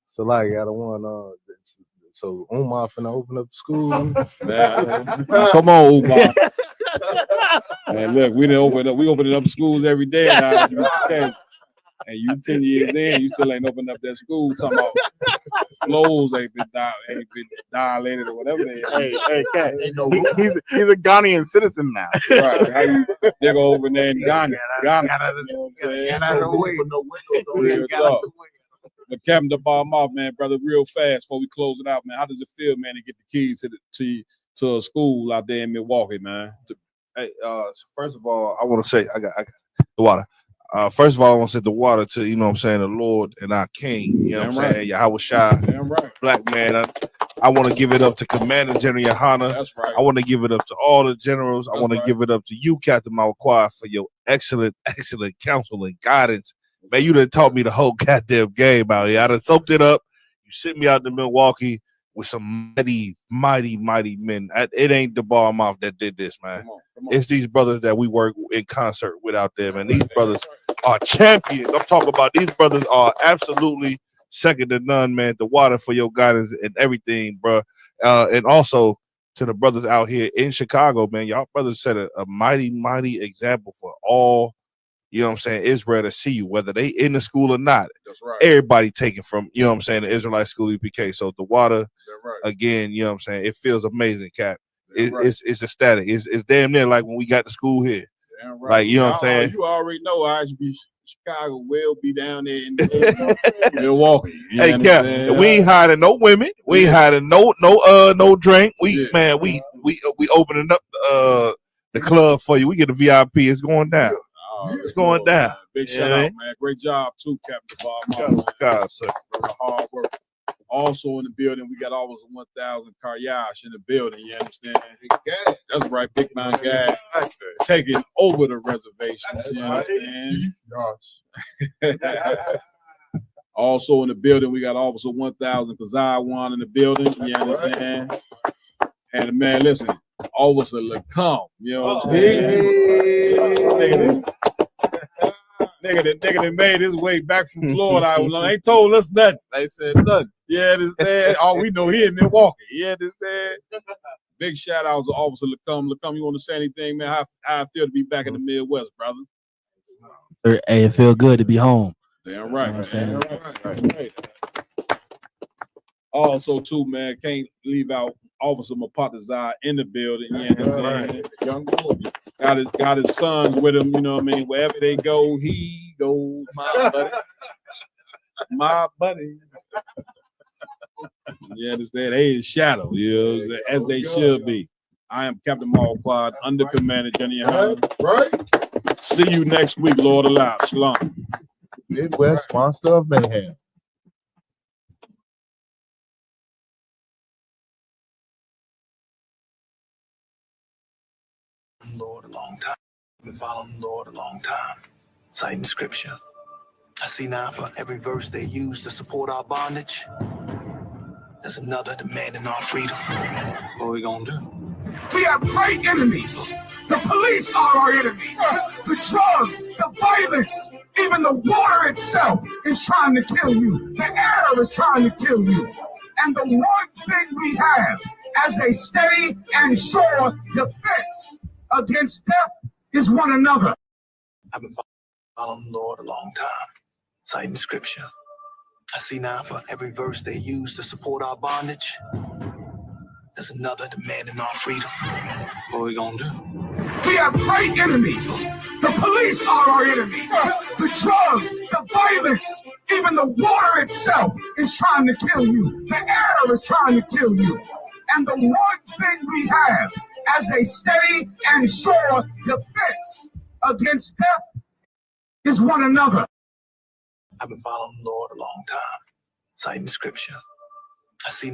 [SPEAKER 16] So like, I don't want so Umar finna open up the school.
[SPEAKER 8] Come on, Umar. Man, look, we opening up schools every day now. And you 10 years in, you still ain't opened up that school. Talking about flows ain't been dilated or whatever they are.
[SPEAKER 9] Hey, Cat. He's a Ghanaian citizen now.
[SPEAKER 8] Right. How you they go over there in Ghana. But Captain DeBob Moth, man, brother, real fast before we close it out, man. How does it feel, man, to get the keys to a school out there in Milwaukee, man?
[SPEAKER 15] Hey, first of all, I want to say I got the water. First of all, I want to say the water to, you know what I'm saying, the Lord and our King, you know what I'm saying, Yahweh Shai, black man. I want to give it up to Commander General Yohana.
[SPEAKER 8] That's right.
[SPEAKER 15] I want to give it up to all the generals. I want to give it up to you, Captain Mawakwa, for your excellent counsel and guidance. Man, you done taught me the whole goddamn game out here. I done soaked it up. You sent me out to Milwaukee with some mighty men. It ain't DeBob Moth that did this, man. Come on. It's these brothers that we work in concert with out there, man. These brothers are champions. I'm talking about these brothers are absolutely second to none, man. The water for your guidance and everything, bro. And also to the brothers out here in Chicago, man. Y'all brothers set a mighty example for all, you know what I'm saying, Israel to see you, whether they in the school or not.
[SPEAKER 8] That's right.
[SPEAKER 15] Everybody taking from, you know what I'm saying, the Israelite school UPK. So the water, again, you know what I'm saying, it feels amazing, Cap. It's ecstatic. It's damn near like when we got to school here.
[SPEAKER 8] Damn right.
[SPEAKER 15] Like, you know what I'm saying?
[SPEAKER 8] You already know ISB Chicago will be down there in Milwaukee.
[SPEAKER 15] Hey, Cap, we ain't hiding no women. We ain't hiding no drink. We opening up the club for you. We get a VIP. It's going down. It's going down.
[SPEAKER 8] Big shout out, man. Great job too, Captain Bob.
[SPEAKER 15] God, sir.
[SPEAKER 8] Hard work. Also in the building, we got almost 1,000 Karyash in the building. You understand? That's right, big man guy taking over the reservations. You understand? Also in the building, we got Officer 1,000 Kazaiwan in the building. You understand? And man, listen, Officer LeCombe. You know what I'm saying? Nigga that made his way back from Florida. I ain't told us nothing. They said nothing. Yeah, this dad. All we know he in Milwaukee. Yeah, this dad. Big shout out to Officer LeCombe. LeCombe, you want to say anything, man? How I feel to be back in the Midwest, brother?
[SPEAKER 18] Sir, hey, it feel good to be home.
[SPEAKER 8] Damn right.
[SPEAKER 18] You know what I'm saying?
[SPEAKER 8] Right. Also, too, man, can't leave out Officer Mapatazai in the building. Young boy. Got his sons with him, you know what I mean? Wherever they go, he goes, my buddy. My buddy. Yeah, this that age shadow, you know, as they should be. I am Captain Marquardt, under Commander Jenny Young.
[SPEAKER 5] Right.
[SPEAKER 8] See you next week, Lord allow. Shalom.
[SPEAKER 5] Midwest Monster of Mayhem.
[SPEAKER 2] Lord a long time. Been following the Lord a long time. Citing scripture. I see now for every verse they use to support our bondage, there's another demanding our freedom. What are we gonna do?
[SPEAKER 20] We have great enemies. The police are our enemies. The drugs, the violence, even the water itself is trying to kill you. The air is trying to kill you. And the one thing we have as a steady and sure defense against death is one another.
[SPEAKER 2] I've been following the Lord a long time, citing scripture. I see now for every verse they use to support our bondage, there's another demanding our freedom. What are we gonna do?
[SPEAKER 20] We have great enemies. The police are our enemies. The drugs, the violence, even the water itself is trying to kill you. The air is trying to kill you. And the one thing we have as a steady and sure defense against death is one another.
[SPEAKER 2] I've been following the Lord a long time, citing scripture. I see now